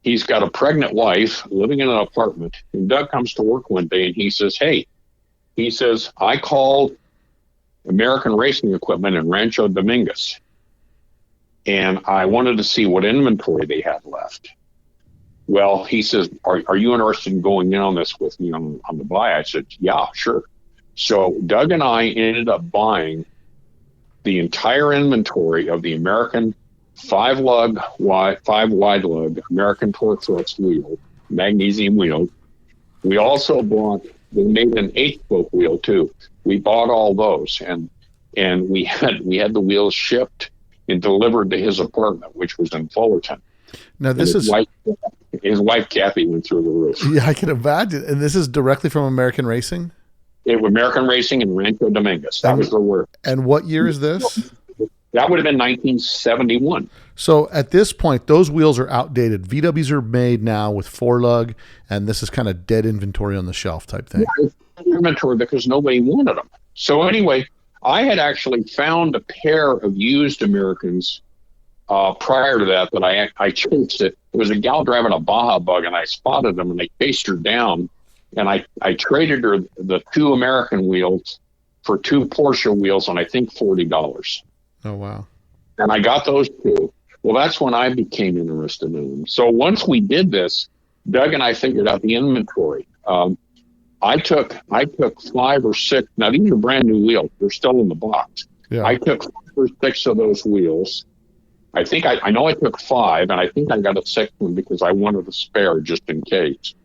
he's got a pregnant wife living in an apartment. And Doug comes to work one day and he says, I called American Racing Equipment in Rancho Dominguez, and I wanted to see what inventory they had left. Well, he says, are you interested in going in on this with me on the buy? I said, yeah, sure. So Doug and I ended up buying the entire inventory of the American 5 wide lug American torque thrust wheel, magnesium wheel. We also they made an 8-spoke wheel too. We bought all those, and we had the wheels shipped and delivered to his apartment, which was in Fullerton. Now his wife Kathy went through the roof. Yeah, I can imagine. And this is directly from American Racing? It was American Racing in Rancho Dominguez. That was the word. And what year is this? That would have been 1971. So at this point, those wheels are outdated. VWs are made now with 4-lug, and this is kind of dead inventory on the shelf type thing. Yeah, it's inventory because nobody wanted them. So anyway, I had actually found a pair of used Americans prior to that I chased it. It was a gal driving a Baja Bug, and I spotted them, and they chased her down. And I traded her the 2 American wheels for 2 Porsche wheels on, I think, $40. Oh, wow. And I got those 2. Well, that's when I became interested in them. So once we did this, Doug and I figured out the inventory. I took 5 or 6. Now, these are brand new wheels. They're still in the box. Yeah. I took 5 or 6 of those wheels. I think I know I took 5, and I think I got a 6th one because I wanted a spare just in case.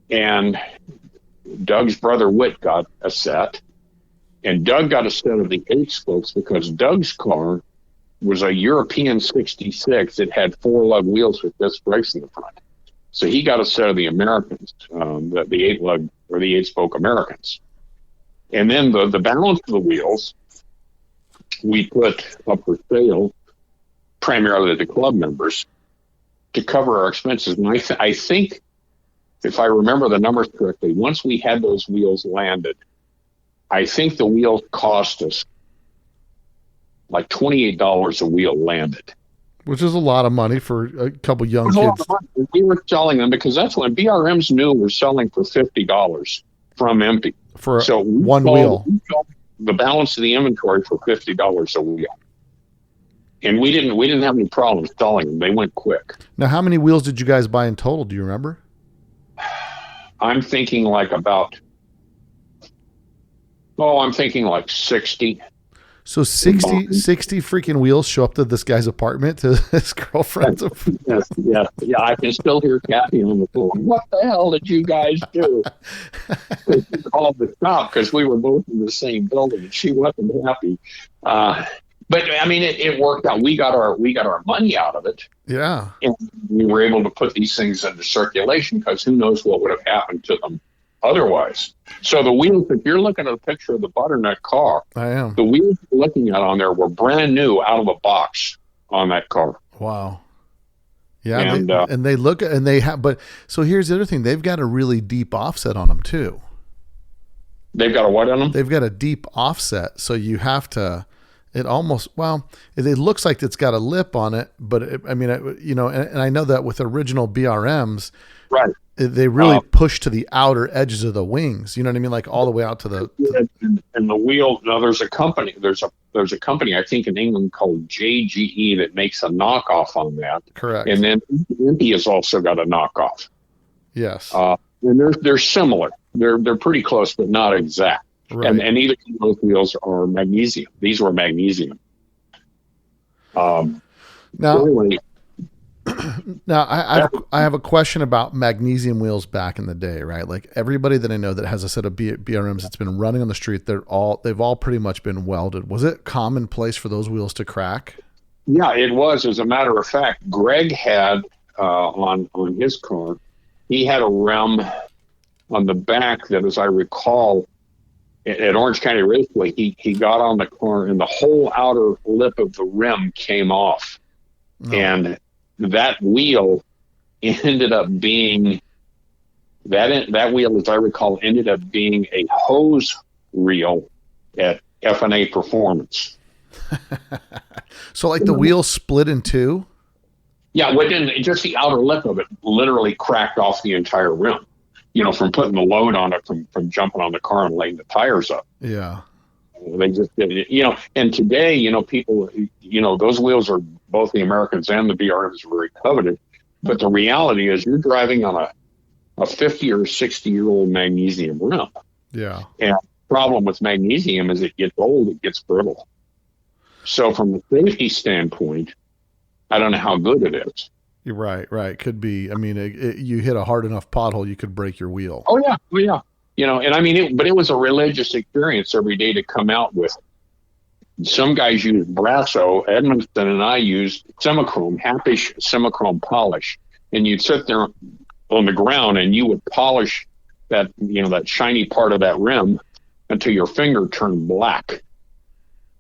And Doug's brother Whit got a set, and Doug got a set of the 8 spokes because Doug's car was a European 66. It had 4-lug wheels with disc brakes in the front. So he got a set of the Americans, the 8-lug or the 8-spoke Americans. And then the balance of the wheels we put up for sale primarily to club members to cover our expenses. And I think, if I remember the numbers correctly, once we had those wheels landed, I think the wheels cost us like $28 a wheel landed. Which is a lot of money for a couple young kids. We were selling them because that's when BRMs knew we're selling for $50 from empty. For one wheel. We sold the balance of the inventory for $50 a wheel. And we didn't have any problems selling them. They went quick. Now, how many wheels did you guys buy in total? Do you remember? I'm thinking like 60. So 60 freaking wheels show up to this guy's apartment, to his girlfriend's apartment. Yes. Yeah, I can still hear Kathy on the phone. What the hell did you guys do? She called the shop because we were both in the same building, and she wasn't happy. But I mean, it worked out. We got our money out of it. Yeah, and we were able to put these things into circulation because who knows what would have happened to them otherwise. So the wheels, if you're looking at a picture of the Butternut car, I am. The wheels you're looking at on there were brand new out of a box on that car. Wow. Yeah, and they look, and they have, but so here's the other thing: they've got a really deep offset on them too. They've got a what on them? They've got a deep offset, so you have to. It almost, well, it looks like it's got a lip on it, but and I know that with original BRMs, Right. they really push to the outer edges of the wings. You know what I mean? Like all the way out to the. And the wheel. Now there's a company. There's a company I think in England called JGE that makes a knockoff on that. Correct. And then India's also got a knockoff. Yes. And they're similar. They're pretty close, but not exact. Right. And either of those wheels are magnesium. These were magnesium. Now, anyway, I have a question about magnesium wheels back in the day, right? Like everybody that I know that has a set of BRMs that's been running on the street, they've all pretty much been welded. Was it commonplace for those wheels to crack? Yeah, it was. As a matter of fact, Greg had on his car, he had a rim on the back that, as I recall, at Orange County Raceway, he got on the car and the whole outer lip of the rim came off. Oh. And that wheel ended up being, that wheel, as I recall, ended up being a hose reel at F&A Performance. So like the wheel split in two? Yeah, just the outer lip of it literally cracked off the entire rim. From putting the load on it, from jumping on the car and laying the tires up. Yeah. They just did it, and today, people, those wheels are, both the Americans and the BRMs are very coveted. But the reality is you're driving on a 50 or 60-year-old magnesium rim. Yeah. And the problem with magnesium is it gets old, it gets brittle. So from a safety standpoint, I don't know how good it is. You're right. Could be. I mean, you hit a hard enough pothole, you could break your wheel. Oh yeah. And I mean, but it was a religious experience every day to come out with. Some guys used Brasso. Edmondson and I used Simichrome, half-ish Simichrome polish. And you'd sit there on the ground and you would polish that, that shiny part of that rim until your finger turned black.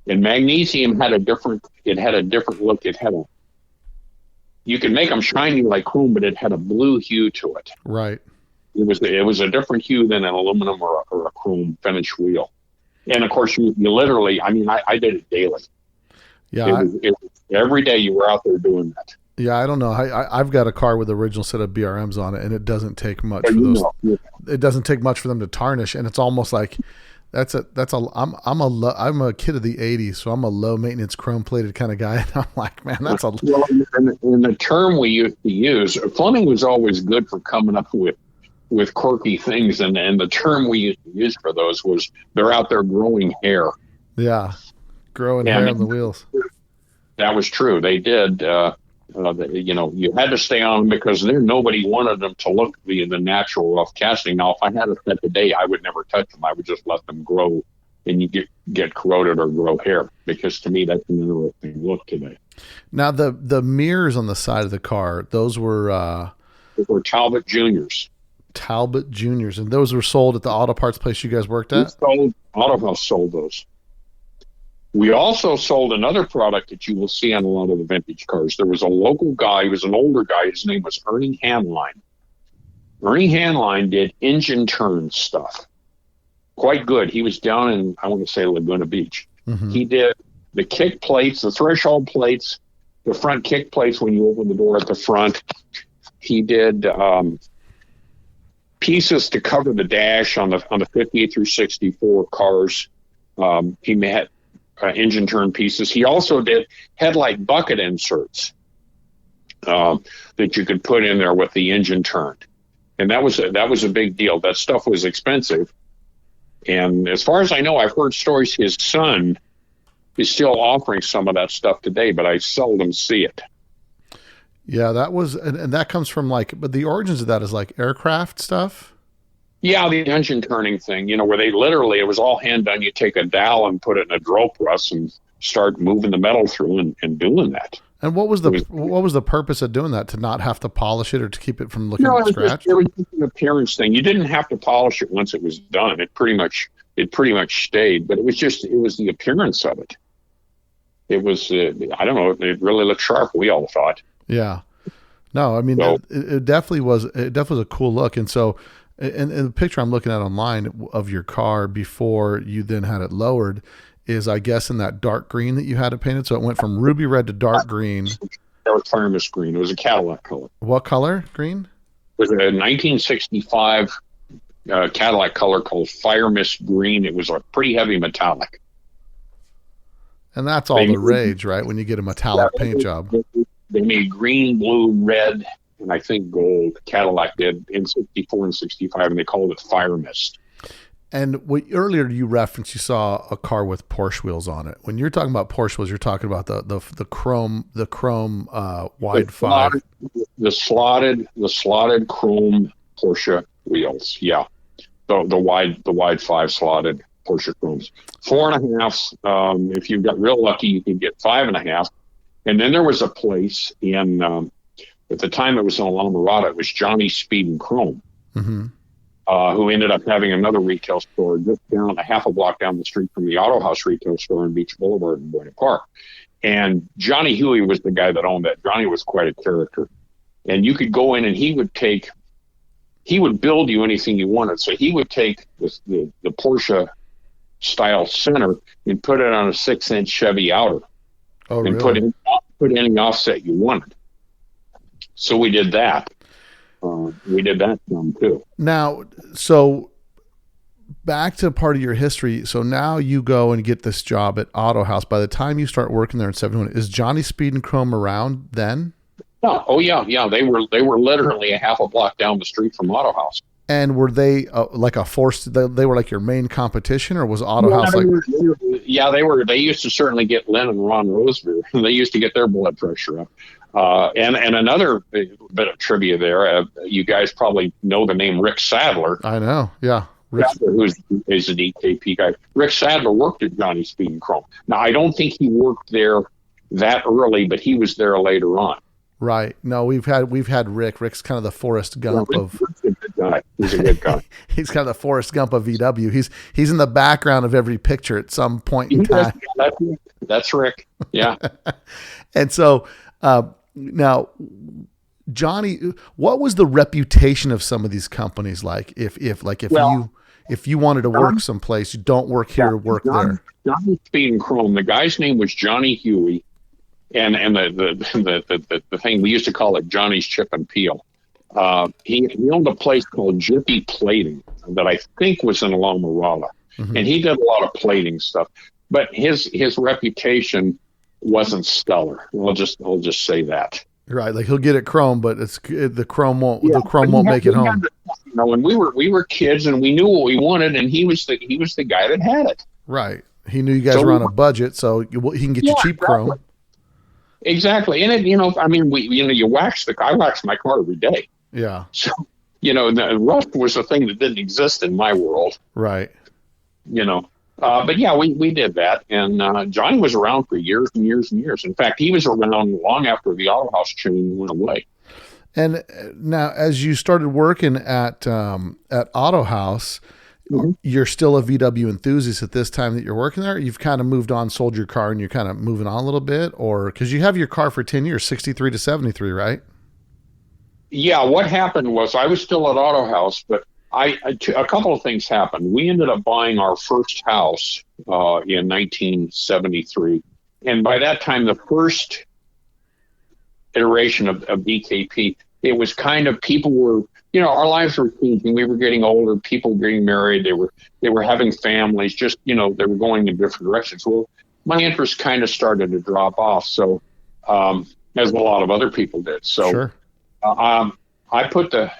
And magnesium had a different look. You could make them shiny like chrome, but it had a blue hue to it. Right. It was a different hue than an aluminum or a chrome finish wheel. And of course, you literally, I mean, I did it daily. Yeah. Every day you were out there doing that. Yeah, I don't know. I've got a car with the original set of BRMs on it, and it doesn't take much for those. It doesn't take much for them to tarnish, and it's almost like I'm a kid of the '80s, so I'm a low maintenance chrome plated kind of guy, and I'm like, man, that's a. Well, and the term we used to use, Fleming was always good for coming up with quirky things, and the term we used to use for those was they're out there growing hair. Yeah, growing hair on the wheels. That was true. They did. You had to stay on them because nobody wanted them to look the natural rough casting. Now, if I had a set today, I would never touch them. I would just let them grow, and you get corroded or grow hair, because to me that's an interesting look today. Now, the mirrors on the side of the car, those were Talbot Juniors. Talbot Juniors, and those were sold at the auto parts place you guys worked at? Autohaus sold those. We also sold another product that you will see on a lot of the vintage cars. There was a local guy, he was an older guy, his name was Ernie Hanline. Ernie Hanline did engine turn stuff. Quite good. He was down in, I want to say, Laguna Beach. Mm-hmm. He did the kick plates, the threshold plates, the front kick plates when you open the door at the front. He did pieces to cover the dash on the 58 through 64 cars. He had engine turn pieces. He also did headlight bucket inserts that you could put in there with the engine turned, and that was a big deal. That stuff was expensive, and as far as I know, I've heard stories his son is still offering some of that stuff today, but I seldom see it. Yeah, that was, and that comes from but the origins of that is like aircraft stuff. Yeah, the engine turning thing, where they literally, it was all hand done. You take a dowel and put it in a drill press and start moving the metal through and doing that. And what was the purpose of doing that? To not have to polish it or to keep it from looking scratched? It was just an appearance thing. You didn't have to polish it once it was done. It pretty much stayed, but it was the appearance of it. It was, I don't know, it really looked sharp, we all thought. Yeah. No, I mean, so, it definitely was a cool look. And so, and the picture I'm looking at online of your car before you then had it lowered, is, I guess, in that dark green that you had it painted. So it went from ruby red to dark green. That was fire mist green. It was a Cadillac color. What color? Green? It was a 1965 Cadillac color called fire mist green. It was a pretty heavy metallic. And that's all the rage, right? When you get a metallic paint job. They made green, blue, red, and I think gold. Cadillac did in 64 and 65, and they called it fire mist. And earlier you referenced you saw a car with Porsche wheels on it. When you're talking about Porsche wheels, you're talking about the chrome wide five. The slotted chrome Porsche wheels. Yeah, the wide five slotted Porsche chromes. 4.5. If you got real lucky, you can get 5.5. And then there was a place in at the time it was in La Mirada. It was Johnny Speed and Chrome. Mm-hmm. Who ended up having another retail store just down a half a block down the street from the Autohaus retail store in Beach Boulevard in Buena Park. And Johnny Huey was the guy that owned that. Johnny was quite a character. And you could go in and he would build you anything you wanted. So he would take the Porsche style center and put it on a 6-inch Chevy outer. Oh, and really? put any offset you wanted. So we did that. We did that too. Now, so back to part of your history. So now you go and get this job at Autohaus. By the time you start working there in 71, is Johnny Speed and Chrome around then? Oh yeah. They were literally a half a block down the street from Autohaus. And were they like a force? They were like your main competition, or was Autohaus They were. They used to certainly get Lynn and Ron Rosebeer. They used to get their blood pressure up. And another bit of trivia there. You guys probably know the name Rick Sadler. I know. Yeah. Rick Sadler, who's a DKP guy. Rick Sadler worked at Johnny Speed and Chrome. Now, I don't think he worked there that early, but he was there later on. Right. No, we've had Rick. Rick's kind of the Forrest Gump of. Rick's a good guy. He's a good guy. He's kind of the Forrest Gump of VW. He's in the background of every picture at some point in time. That's Rick. Yeah. And so now, Johnny, what was the reputation of some of these companies like? If you wanted to work someplace, you don't work here, work there. Johnny Speed and Chrome. The guy's name was Johnny Huey. And the thing we used to call it Johnny's Chip and Peel. He owned a place called Jiffy Plating that I think was in La Mirada, and he did a lot of plating stuff. But his reputation wasn't stellar. I'll just say that. Right, like he'll get it chrome, but the chrome won't make it home. When we were kids and we knew what we wanted, and he was the guy that had it. Right, he knew you guys were on a budget, so he can get you cheap chrome. Exactly. And you wax I wax my car every day. Yeah. So, the rust was a thing that didn't exist in my world. Right. But yeah, we did that. And Johnny was around for years and years and years. In fact, he was around long after the Autohaus chain went away. And now as you started working at Autohaus, you're still a VW enthusiast at this time that you're working there? You've kind of moved on, sold your car, and you're kind of moving on a little bit? Or because you have your car for 10 years, 63 to 73, right? Yeah, what happened was I was still at Autohaus, but a couple of things happened. We ended up buying our first house in 1973. And by that time, the first iteration of DKP, it was kind of people were, our lives were changing. We were getting older, people were getting married. They were having families, just, they were going in different directions. Well, my interest kind of started to drop off. So, as a lot of other people did. So, sure. I put I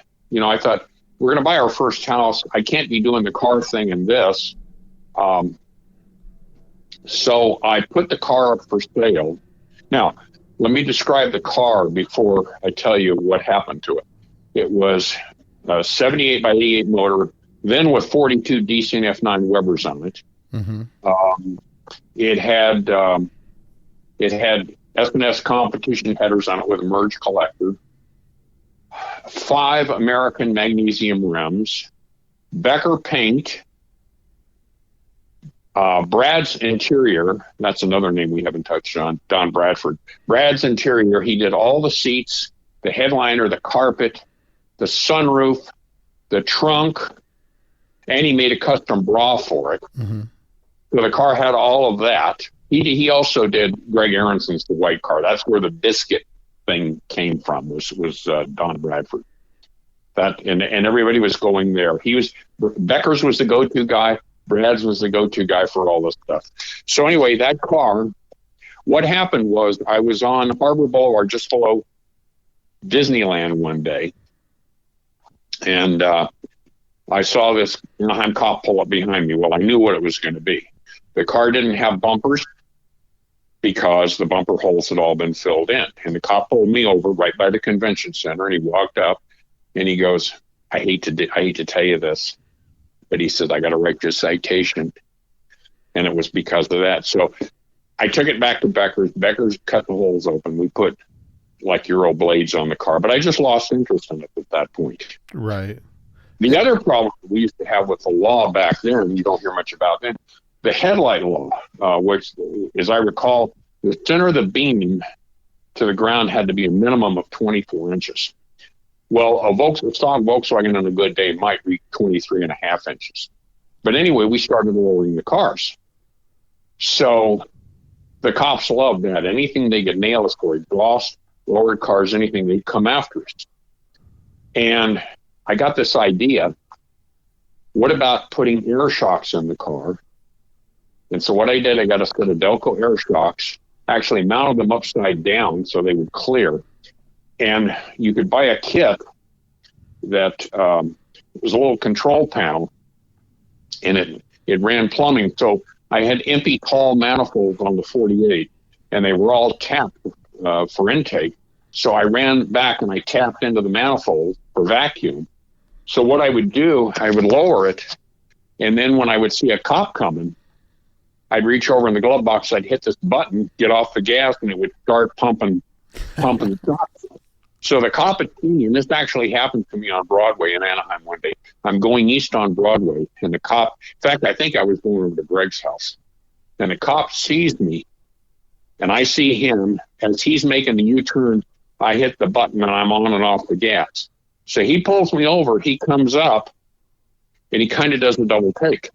thought we're going to buy our first house. I can't be doing the car thing and this. So I put the car up for sale. Now, let me describe the car before I tell you what happened to it. It was a 78 by 88 motor, then with 42 DC F9 Webers on it. Mm-hmm. It had S&S competition headers on it with a merge collector, 5 American magnesium rims, Becker paint, Brad's Interior. That's another name we haven't touched on, Don Bradford. Brad's Interior. He did all the seats, the headliner, the carpet, the sunroof, the trunk, and he made a custom bra for it. Mm-hmm. So the car had all of that. He also did Greg Aronson's The White Car. That's where the biscuit thing came from. Was Don Bradford. That and everybody was going there. Becker's was the go-to guy. Brad's was the go-to guy for all this stuff. So anyway, that car. What happened was I was on Harbor Boulevard just below Disneyland one day, and I saw this Anaheim cop pull up behind me. Well, I knew what it was going to be. The car didn't have bumpers because the bumper holes had all been filled in. And the cop pulled me over right by the convention center, and he walked up and he goes, I hate to tell you this, but he said, I got to write you a citation. And it was because of that. So I took it back to Becker's. Becker's cut the holes open. We put like Euro blades on the car, but I just lost interest in it at that point. Right. The other problem we used to have with the law back then, and you don't hear much about then, the headlight law, which, as I recall, the center of the beam to the ground had to be a minimum of 24 inches. Well, a stock Volkswagen on a good day might reach 23 and a half inches. But anyway, we started lowering the cars. So the cops loved that. Anything they could nail us for, exhaust, lowered cars, anything, they'd come after us. And I got this idea. What about putting air shocks in the car? And so what I did, I got a set of Delco air shocks, actually mounted them upside down so they would clear. And you could buy a kit that was a little control panel, and it ran plumbing. So I had empty tall manifolds on the 48, and they were all tapped for intake. So I ran back and I tapped into the manifold for vacuum. So what I would do, I would lower it, and then when I would see a cop coming, I'd reach over in the glove box, I'd hit this button, get off the gas, and it would start pumping the shocks. So the cop had seen me, and this actually happened to me on Broadway in Anaheim one day. I'm going east on Broadway, and the cop, in fact, I think I was going over to Greg's house, and the cop sees me, and I see him. As he's making the U-turn, I hit the button, and I'm on and off the gas. So he pulls me over, he comes up, and he kind of does a double take.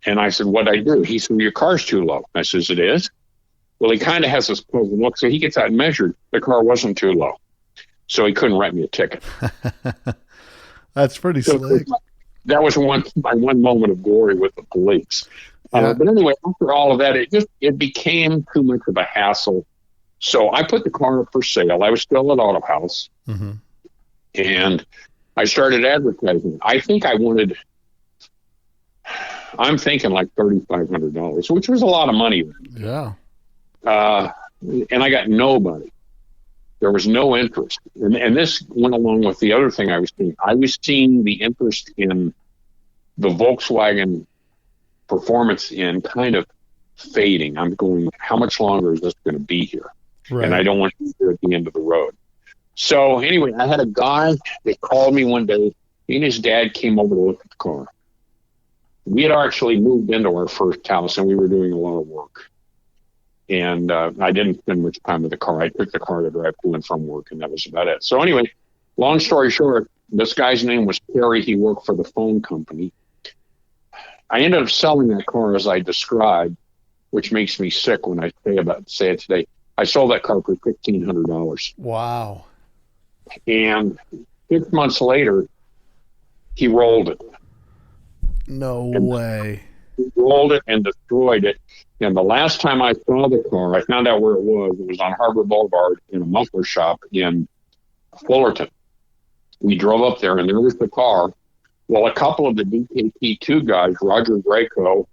And I said, what'd I do? He said, your car's too low. I says, it is? Well, he kind of has this puzzled look. So he gets out and measured. The car wasn't too low. So he couldn't write me a ticket. That's pretty slick. That was my one moment of glory with the police. Yeah. But anyway, after all of that, it became too much of a hassle. So I put the car up for sale. I was still at Autohaus. Mm-hmm. And I started advertising. I think I'm thinking like $3,500, which was a lot of money then. Yeah. And I got nobody. There was no interest. And this went along with the other thing I was seeing. I was seeing the interest in the Volkswagen performance in kind of fading. I'm going, how much longer is this going to be here? Right. And I don't want to be at the end of the road. So anyway, I had a guy that called me one day. He and his dad came over to look at the car. We had actually moved into our first house, and we were doing a lot of work. And I didn't spend much time with the car. I took the car to drive to and from work, and that was about it. So anyway, long story short, this guy's name was Terry. He worked for the phone company. I ended up selling that car as I described, which makes me sick when I say it today. I sold that car for $1,500. Wow. And 6 months later, he rolled it. No way. He rolled it and destroyed it. And the last time I saw the car, I found out where it was. It was on Harbor Boulevard in a muffler shop in Fullerton. We drove up there, and there was the car. Well, a couple of the DKP2 guys, Roger Draco,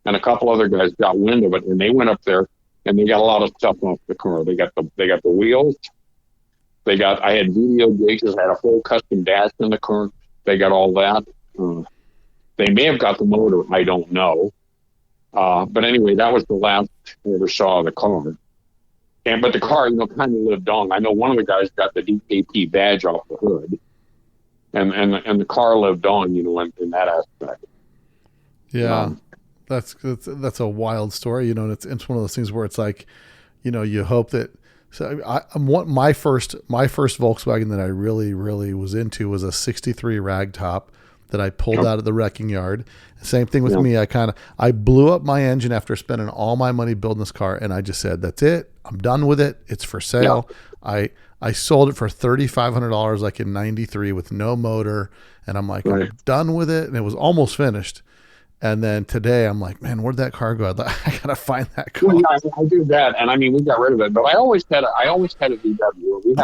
and a couple other guys got wind of it, and they went up there, and they got a lot of stuff off the car. They got the wheels. I had video gauges. I had a full custom dash in the car. They got all that. They may have got the motor. I don't know. But anyway, that was the last I ever saw of the car. But the car, kind of lived on. I know one of the guys got the DKP badge off the hood, and the car lived on, in that aspect. Yeah, that's a wild story, and it's one of those things where it's like, you hope that. So my first Volkswagen that I really, really was into was a '63 ragtop. that I pulled out of the wrecking yard. Same thing with me. I blew up my engine after spending all my money building this car, and I just said, that's it. I'm done with it. It's for sale. I sold it for $3,500 like in 93 with no motor. And I'm like, I'm done with it. And it was almost finished. And then today I'm like, man, where'd that car go? I got to find that car. Well, yeah, I do that. And I mean, we got rid of it, but I always had a VW.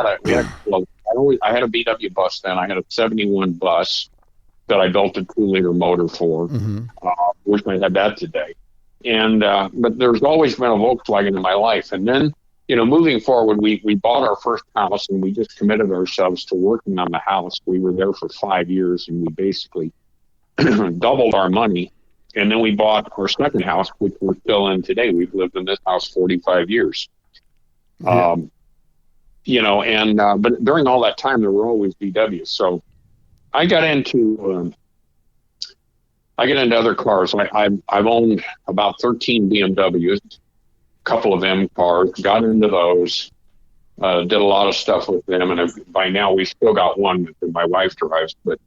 I had a VW bus then. I had a 71 bus that I built a 2-liter motor for. Wish I had that today. And, but there's always been a Volkswagen in my life. And then, moving forward, we bought our first house and we just committed ourselves to working on the house. We were there for 5 years and we basically doubled our money. And then we bought our second house, which we're still in today. We've lived in this house 45 years. Yeah. But during all that time, there were always VWs. So I got into other cars. I've owned about 13 BMWs, a couple of M cars, got into those, did a lot of stuff with them. And by now we still got one that my wife drives, but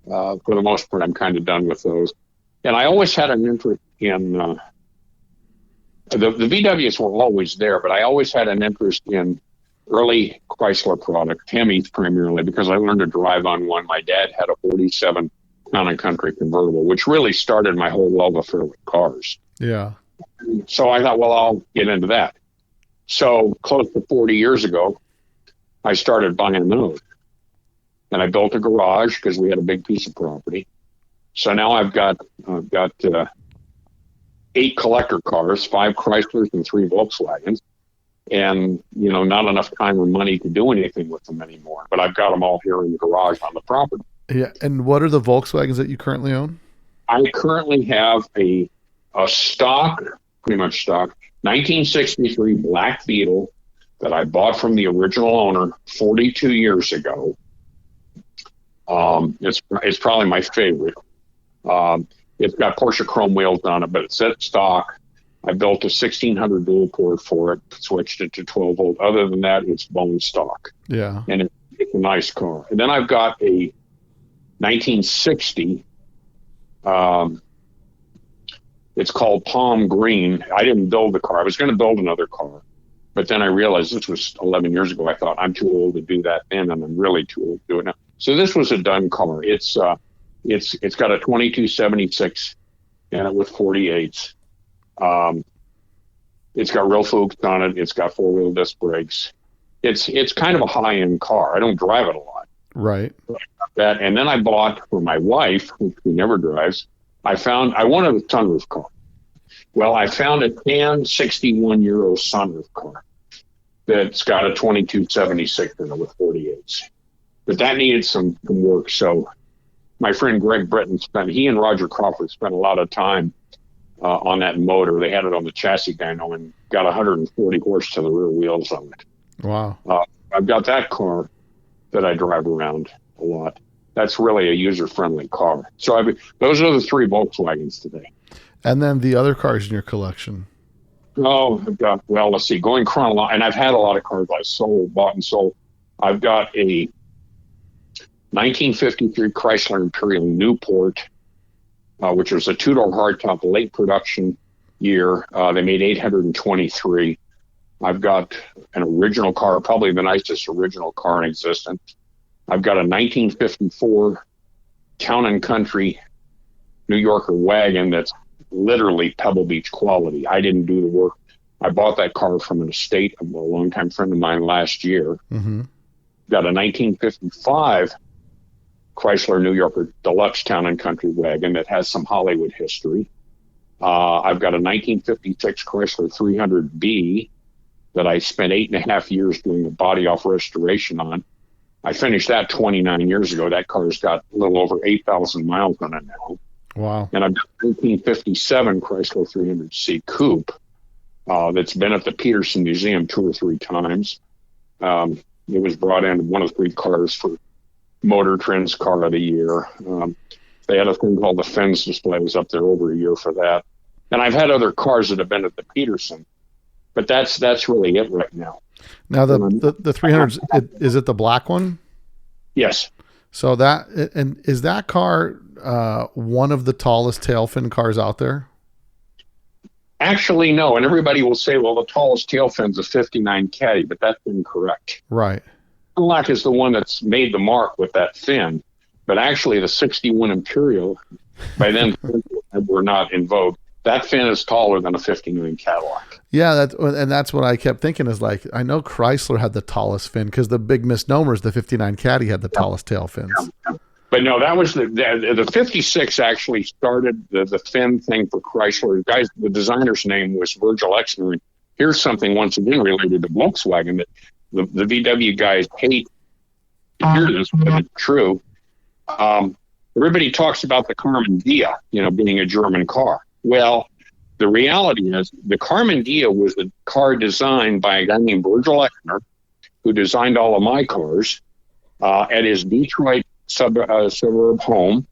for the most part, I'm kind of done with those. And I always had an interest in the VWs were always there, but I always had an interest in early Chrysler product, Hemis primarily, because I learned to drive on one. My dad had a 47 Town & Country convertible, which really started my whole love affair with cars. Yeah. So I thought, well, I'll get into that. So close to 40 years ago, I started buying those. And I built a garage because we had a big piece of property. So now I've got 8 collector cars, 5 Chryslers and 3 Volkswagens, and not enough time or money to do anything with them anymore. But I've got them all here in the garage on the property. Yeah. And what are the Volkswagens that you currently own? I currently have a stock, pretty much stock, 1963 Black Beetle that I bought from the original owner 42 years ago. It's probably my favorite. It's got Porsche chrome wheels on it, but it's at stock. I built a 1600 dual port for it, switched it to 12 volt. Other than that, it's bone stock. Yeah. And it's a nice car. And then I've got a 1960. It's called Palm Green. I didn't build the car. I was going to build another car, but then I realized this was 11 years ago. I thought I'm too old to do that then, and I'm really too old to do it now. So this was a done car. It's got a 2276 in it with 48s. It's got real Fuchs on it. It's got 4-wheel disc brakes. It's kind of a high-end car. I don't drive it a lot. Right. That, and then I bought for my wife, who never drives. I wanted a sunroof car. Well, I found a tan 61 Euro sunroof car that's got a 2276 in it with 48s. But that needed some work. So my friend Greg Britton he and Roger Crawford spent a lot of time on that motor. They had it on the chassis dyno and got 140 horse to the rear wheels on it. Wow. I've got that car that I drive around a lot. That's really a user-friendly car. So those are the 3 Volkswagens today. And then the other cars in your collection. Oh, well, let's see. Going chronological, and I've had a lot of cars I bought and sold. I've got a 1953 Chrysler Imperial Newport, which was a 2-door hardtop, late production year. They made 823. I've got an original car, probably the nicest original car in existence. I've got a 1954 Town & Country New Yorker wagon that's literally Pebble Beach quality. I didn't do the work. I bought that car from an estate of a longtime friend of mine last year. Mm-hmm. Got a 1955 Chrysler New Yorker Deluxe Town & Country wagon that has some Hollywood history. I've got a 1956 Chrysler 300B that I spent 8.5 years doing a body off restoration on. I finished that 29 years ago. That car's got a little over 8,000 miles on it now. Wow. And I've got a 1957 Chrysler 300C Coupe that's been at the Peterson Museum 2 or 3 times. It was brought in one of 3 cars for Motor Trend's Car of the Year. They had a thing called the Fens display. I was up there over a year for that. And I've had other cars that have been at the Peterson, but that's really it right now. Now the 300, is it the black one? Yes. So is that car one of the tallest tail fin cars out there? Actually, no. And everybody will say, well, the tallest tail fin's a 59 Caddy, but that's incorrect. Right. Cadillac is the one that's made the mark with that fin, but actually the 61 Imperial, by then, were not in vogue. That fin is taller than a 59 Cadillac. Yeah, that's what I kept thinking is like, I know Chrysler had the tallest fin because the big misnomer is the 59 Caddy had the tallest tail fins. But no, that was the 56 actually started the fin thing for Chrysler. The designer's name was Virgil Exner. And here's something once again related to Volkswagen that the VW guys hate to hear this, but it's true. Everybody talks about the Karmann Ghia, being a German car. Well, the reality is the Karmann Ghia was a car designed by a guy named Virgil Exner, who designed all of my cars at his Detroit suburb home,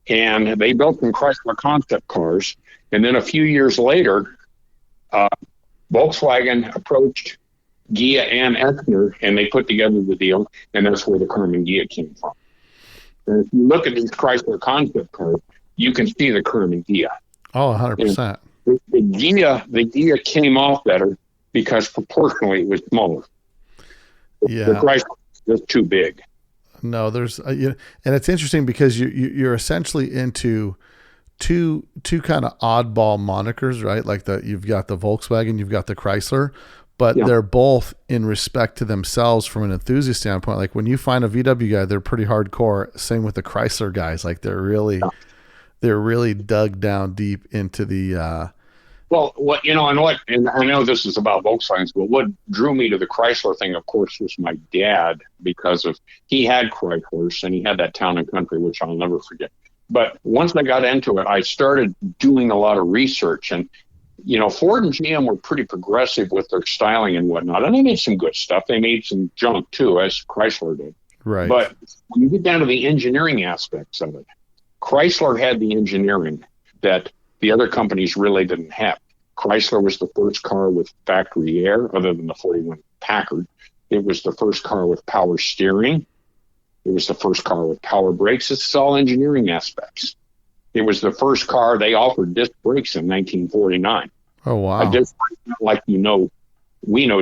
and they built some Chrysler concept cars. And then a few years later, Volkswagen approached Ghia and Exner, and they put together the deal, and that's where the Karmann Ghia came from. And if you look at these Chrysler concept cars, you can see the Karmann Ghia. Oh, 100%. The Ghia came off better because proportionally it was smaller. Yeah. The Chrysler was too big. No, there's and it's interesting because you're essentially into two kind of oddball monikers, right? Like you've got the Volkswagen, you've got the Chrysler, but they're both in respect to themselves from an enthusiast standpoint. Like when you find a VW guy, they're pretty hardcore. Same with the Chrysler guys. Like they're really dug down deep into the. And I know this is about Volkswagens, but what drew me to the Chrysler thing, of course, was my dad, because he had Chryslers and he had that Town and Country, which I'll never forget. But once I got into it, I started doing a lot of research, and Ford and GM were pretty progressive with their styling and whatnot, and they made some good stuff. They made some junk too, as Chrysler did. Right. But when you get down to the engineering aspects of it, Chrysler had the engineering that the other companies really didn't have. Chrysler was the first car with factory air, other than the 41 Packard. It was the first car with power steering. It was the first car with power brakes. It's all engineering aspects. It was the first car they offered disc brakes in 1949. Oh, wow. A disc brake, like we know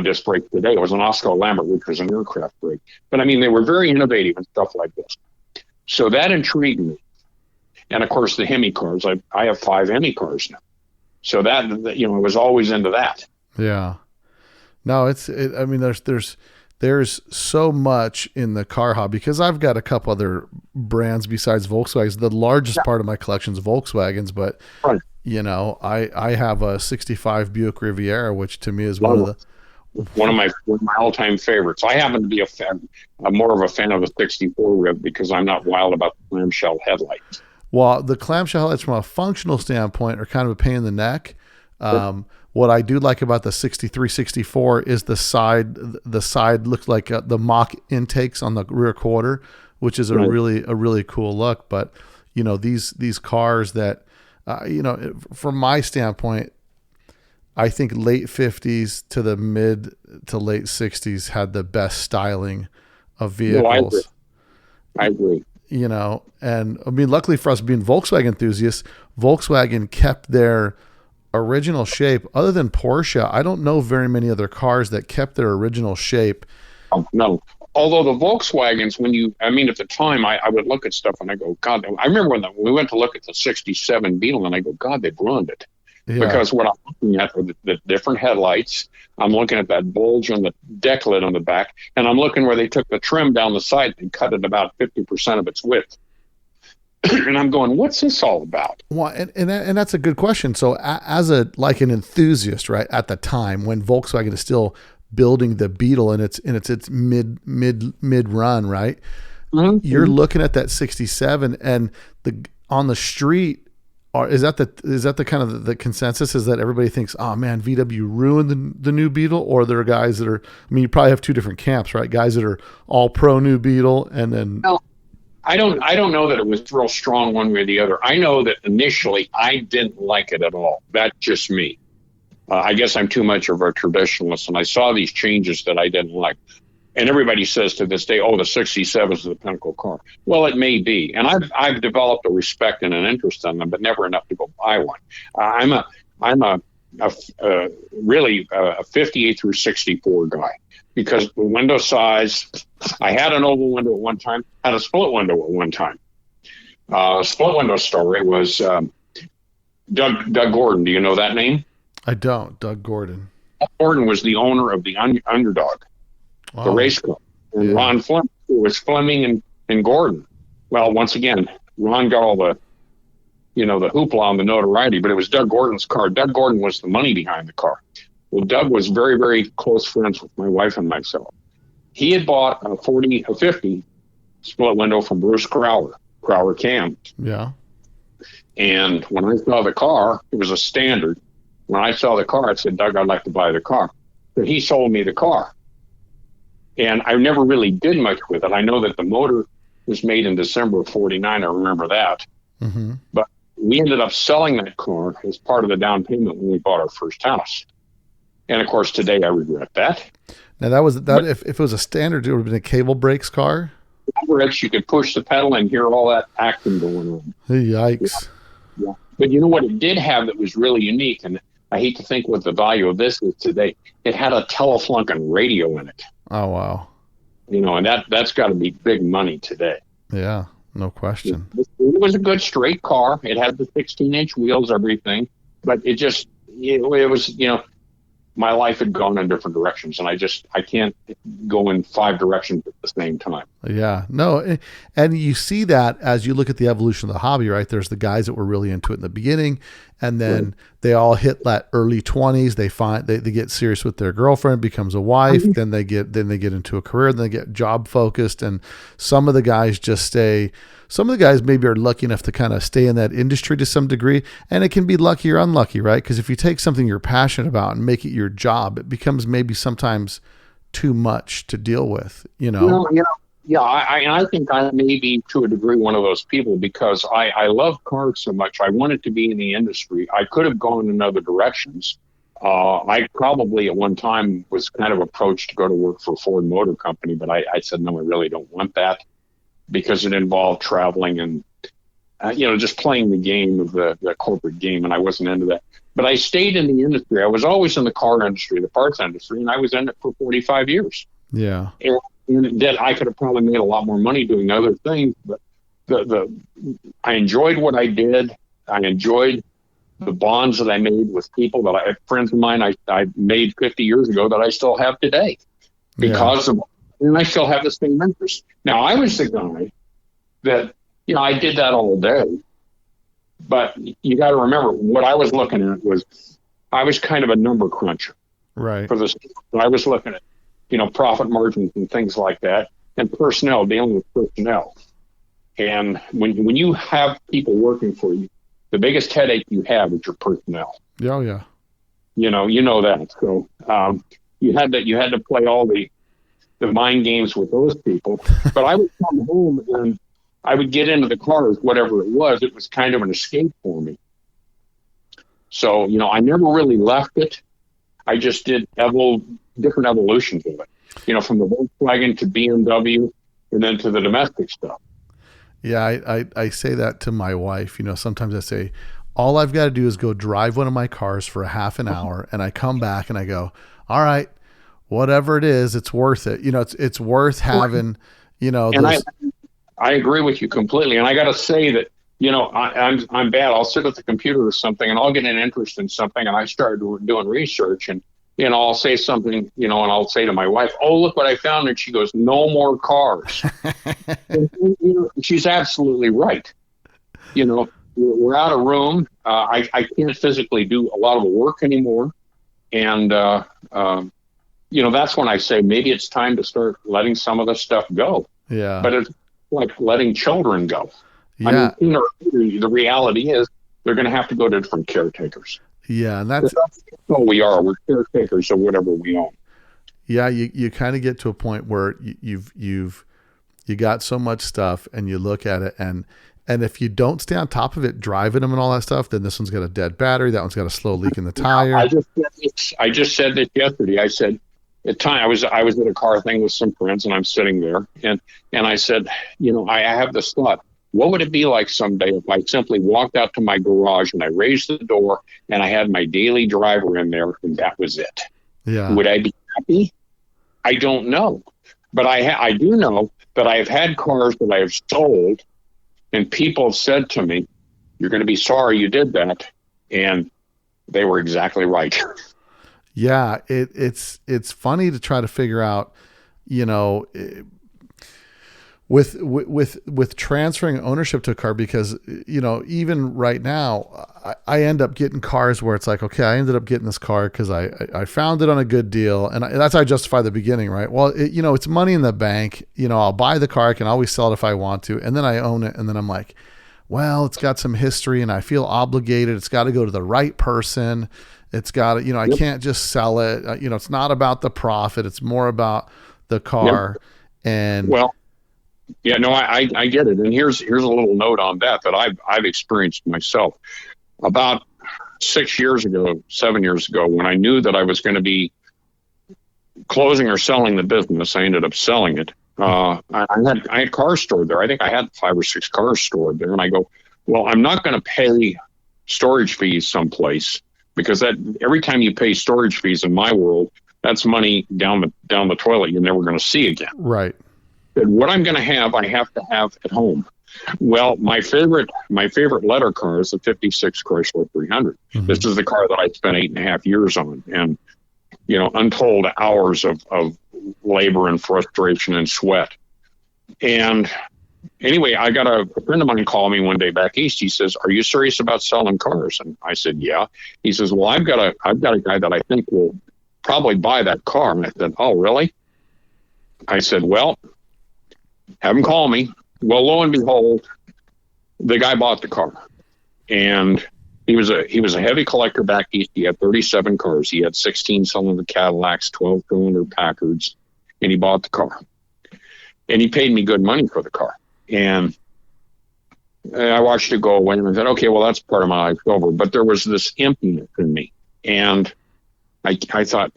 disc brakes today. It was an Oscar Lambert, which was an aircraft brake. But, they were very innovative and stuff like this. So that intrigued me. And, of course, the Hemi cars. I have 5 Hemi cars now. So that, I was always into that. Yeah. No, there's so much in the car hobby, because I've got a couple other brands besides Volkswagens. The largest part of my collection is Volkswagens, but right. I have a 65 Buick Riviera, which to me is one of my all-time favorites. I happen to be I'm more of a fan of the 64 Riv because I'm not wild about the clamshell headlights. Well, the clamshell headlights from a functional standpoint are kind of a pain in the neck. What I do like about the 63, 64 is the side looks like the mock intakes on the rear quarter, which is a really cool look. But, these cars that, from my standpoint, I think late 50s to the mid to late 60s had the best styling of vehicles. No, I agree. And luckily for us being Volkswagen enthusiasts, Volkswagen kept their original shape. Other than Porsche, I don't know very many other cars that kept their original shape. No. Although the Volkswagens, at the time, I would look at stuff and I go, God, I remember when we went to look at the 67 Beetle and I go, God, they've ruined it. Yeah. Because what I'm looking at are the different headlights. I'm looking at that bulge on the deck lid on the back, and I'm looking where they took the trim down the side and cut it about 50% of its width. And I'm going, what's this all about? Well, and that's a good question. So as an enthusiast, right, at the time when Volkswagen is still building the Beetle and it's mid run, right? Mm-hmm. You're looking at that 67 and on the street. Is that the kind of the consensus, is that everybody thinks, oh man, VW ruined the new Beetle? Or there are guys that are, you probably have two different camps, right? Guys that are all pro new Beetle and then. No, I don't know that it was real strong one way or the other. I know that initially I didn't like it at all. That's just me. I guess I'm too much of a traditionalist, and I saw these changes that I didn't like. And everybody says to this day, "Oh, the '67 is the pinnacle car." Well, it may be, and I've developed a respect and an interest in them, but never enough to go buy one. I'm really a 58 through 64 guy, because the window size. I had an oval window at one time, had a split window at one time. Split window story was Doug Gordon. Do you know that name? I don't. Doug Gordon. Doug Gordon was the owner of the Underdog, the race car. And Ron Fleming, it was Fleming and Gordon. Well, once again, Ron got all the hoopla and the notoriety, but it was Doug Gordon's car. Doug Gordon was the money behind the car. Well, Doug was very, very close friends with my wife and myself. He had bought a 50 split window from Bruce Crowler Cam. Yeah. And when I saw the car, it was a standard. When I saw the car, I said, "Doug, I'd like to buy the car." But he sold me the car. And I never really did much with it. I know that the motor was made in December of 49. I remember that. Mm-hmm. But we ended up selling that car as part of the down payment when we bought our first house. And of course, today I regret that. Now if it was a standard, it would have been a cable brakes car. You could push the pedal and hear all that action going on. Yikes. Yeah. But you know what it did have that was really unique, and I hate to think what the value of this is today. It had a Teleflunken radio in it. Oh, wow. And that's got to be big money today. Yeah, no question. It was a good straight car. It had the 16-inch wheels, everything. But it was, my life had gone in different directions, and I can't go in 5 directions at the same time. Yeah, no. And you see that as you look at the evolution of the hobby, right? There's the guys that were really into it in the beginning, and then they all hit that early 20s. They get serious with their girlfriend, becomes a wife, then they get into a career, then they get job focused, and some of the guys just stay. Some of the guys maybe are lucky enough to kind of stay in that industry to some degree, and it can be lucky or unlucky, right? Because if you take something you're passionate about and make it your job, it becomes maybe sometimes too much to deal with, Yeah, I think I may be, to a degree, one of those people, because I love cars so much. I wanted to be in the industry. I could have gone in other directions. I probably at one time was kind of approached to go to work for Ford Motor Company, but I said, no, I really don't want that, because it involved traveling and, just playing the game of the corporate game, and I wasn't into that. But I stayed in the industry. I was always in the car industry, the parts industry, and I was in it for 45 years. Yeah. And that I could have probably made a lot more money doing other things, but I enjoyed what I did. I enjoyed the bonds that I made with people friends of mine I made 50 years ago that I still have today and I still have the same interest. Now, I was the guy that, I did that all day, but you got to remember what I was looking at was I was kind of a number cruncher. Right. For this, I was looking at, profit margins and things like that, and personnel, dealing with personnel. And when you have people working for you, the biggest headache you have is your personnel. Oh, yeah. You know that. So you had to play all the mind games with those people. But I would come home and I would get into the cars, whatever it was. It was kind of an escape for me. So, I never really left it. I just did different evolutions of it, from the Volkswagen to BMW and then to the domestic stuff. Yeah, I say that to my wife. Sometimes I say, all I've got to do is go drive one of my cars for a half an hour, and I come back and I go, all right, whatever it is, it's worth it. It's worth having, And I agree with you completely. And I got to say that, I'm bad. I'll sit at the computer or something, and I'll get an interest in something, and I start doing research, and I'll say something, and I'll say to my wife, "Oh, look what I found," and she goes, "No more cars." And, she's absolutely right. We're out of room. I can't physically do a lot of the work anymore, and that's when I say maybe it's time to start letting some of the stuff go. Yeah. But it's like letting children go. Yeah. The reality is they're going to have to go to different caretakers. Yeah, and that's all we are. We're caretakers of whatever we own. Yeah, you kind of get to a point where you've got so much stuff, and you look at it, and if you don't stay on top of it, driving them and all that stuff, then this one's got a dead battery. That one's got a slow leak in the tire. I just said this yesterday. I said, at time I was at a car thing with some friends, and I'm sitting there, and I said, I have this thought. What would it be like someday if I simply walked out to my garage and I raised the door and I had my daily driver in there and that was it? Yeah. Would I be happy? I don't know. But I do know that I have had cars that I have sold and people have said to me, you're going to be sorry you did that. And they were exactly right. Yeah. It's funny to try to figure out, with transferring ownership to a car, because even right now I end up getting cars where it's like, okay, I ended up getting this car because I found it on a good deal, and that's how I justify the beginning, right? Well, it's money in the bank. I'll buy the car, I can always sell it if I want to, and then I own it, and then I'm like, well, it's got some history and I feel obligated. It's got to go to the right person. It's got to, I can't just sell it. It's not about the profit. It's more about the car. Yep. And well, yeah, no, I get it. And here's a little note on that I've experienced myself. About 7 years ago, when I knew that I was going to be closing or selling the business, I ended up selling it. I had cars stored there. I think I had 5 or 6 cars stored there. And I go, well, I'm not going to pay storage fees someplace, because that every time you pay storage fees in my world, that's money down the toilet you're never going to see again. Right. But what I'm going to have, I have to have at home. Well, my favorite letter car is the 56 Chrysler 300. Mm-hmm. This is the car that I spent 8.5 years on, and untold hours of labor and frustration and sweat. And anyway, I got a friend of mine call me one day back east. He says, "Are you serious about selling cars?" And I said, "Yeah." He says, "Well, I've got a guy that I think will probably buy that car." And I said, "Oh, really?" I said, "Well, have him call me." Well, lo and behold, the guy bought the car, and he was a heavy collector back east. He had 37 cars. He had 16-cylinder Cadillacs, 12-cylinder Packards, and he bought the car. And he paid me good money for the car. And I watched it go away, and I said, okay, well, that's part of my life over. But there was this emptiness in me, and I thought,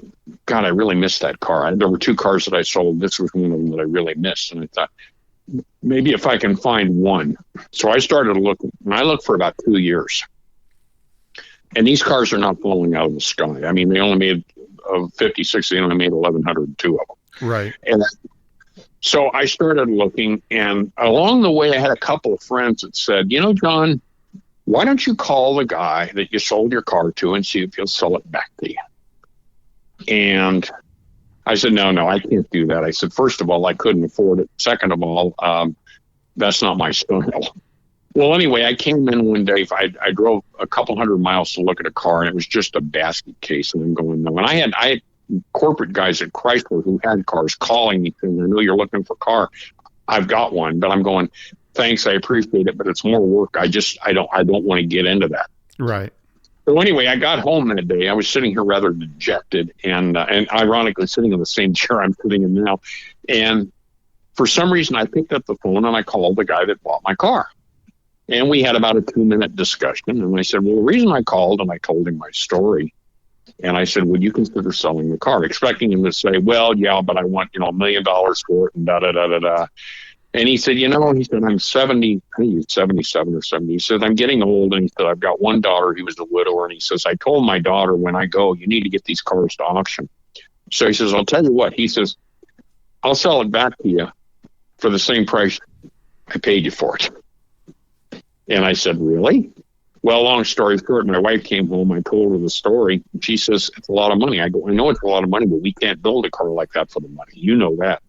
God, I really missed that car. There were 2 cars that I sold. This was one of them that I really missed. And I thought, maybe if I can find one. So I started looking, and I looked for about 2 years. And these cars are not falling out of the sky. I mean, they only made, of 56, they only made 1,102 of them. Right. And so I started looking, and along the way, I had a couple of friends that said, John, why don't you call the guy that you sold your car to and see if he'll sell it back to you? And I said, no, I can't do that. I said, first of all, I couldn't afford it. Second of all, that's not my style. Well, anyway, I came in one day. I drove a couple hundred miles to look at a car, and it was just a basket case. And I'm going, no. And I had corporate guys at Chrysler who had cars calling me saying, I know you're looking for a car. I've got one. But I'm going, thanks, I appreciate it, but it's more work. I don't want to get into that. Right. So anyway, I got home that day. I was sitting here rather dejected, and ironically sitting in the same chair I'm sitting in now. And for some reason, I picked up the phone and I called the guy that bought my car. And we had about a 2-minute discussion. And I said, well, the reason I called, and I told him my story. And I said, would you consider selling the car? Expecting him to say, well, yeah, but I want, $1 million for it and da-da-da-da-da. And he said, I'm 70, I think he was 77 or 70. He said, I'm getting old. And he said, I've got one daughter. He was a widower. And he says, I told my daughter when I go, you need to get these cars to auction. So he says, I'll tell you what. He says, I'll sell it back to you for the same price I paid you for it. And I said, really? Well, long story short, my wife came home. I told her the story. She says, it's a lot of money. I go, I know it's a lot of money, but we can't build a car like that for the money. You know that.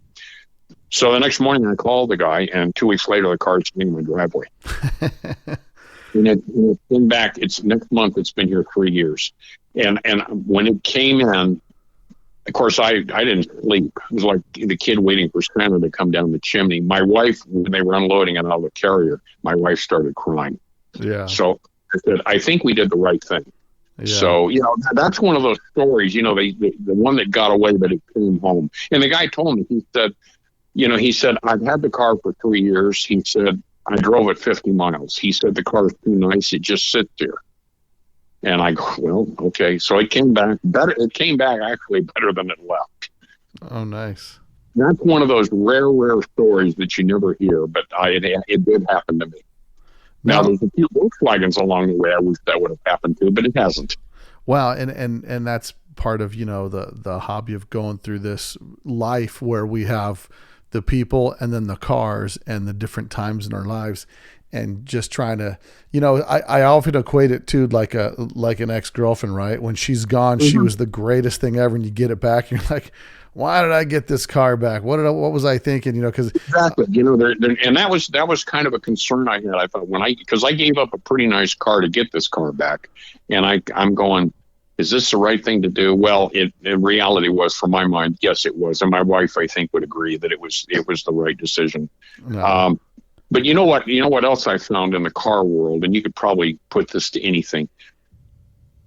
So the next morning I called the guy, and 2 weeks later the car's in my driveway. And it came back. It's next month. It's been here 3 years. And when it came in, of course, I didn't sleep. It was like the kid waiting for Santa to come down the chimney. My wife, when they were unloading it out of the carrier, my wife started crying. Yeah. So I said, I think we did the right thing. Yeah. So, that's one of those stories, the one that got away, but it came home. And the guy told me, he said, I've had the car for 3 years. He said, I drove it 50 miles. He said, the car's too nice. It just sits there. And I go, well, okay. So it came back better. It came back actually better than it left. Oh, nice. That's one of those rare stories that you never hear, but it did happen to me. Now, there's a few Volkswagens along the way I wish that would have happened to, but it hasn't. Wow, and that's part of, the hobby of going through this life where we have the people and then the cars and the different times in our lives, and just trying to, I often equate it to like an ex-girlfriend, right? When she's gone, she was the greatest thing ever, and you get it back, and you're like, why did I get this car back? What was I thinking? Because exactly, and that was kind of a concern I had. I thought because I gave up a pretty nice car to get this car back, and I'm going, is this the right thing to do? Well, in reality was, for my mind, yes, it was, and my wife, I think, would agree that it was the right decision. No. But you know what else I found in the car world, and you could probably put this to anything.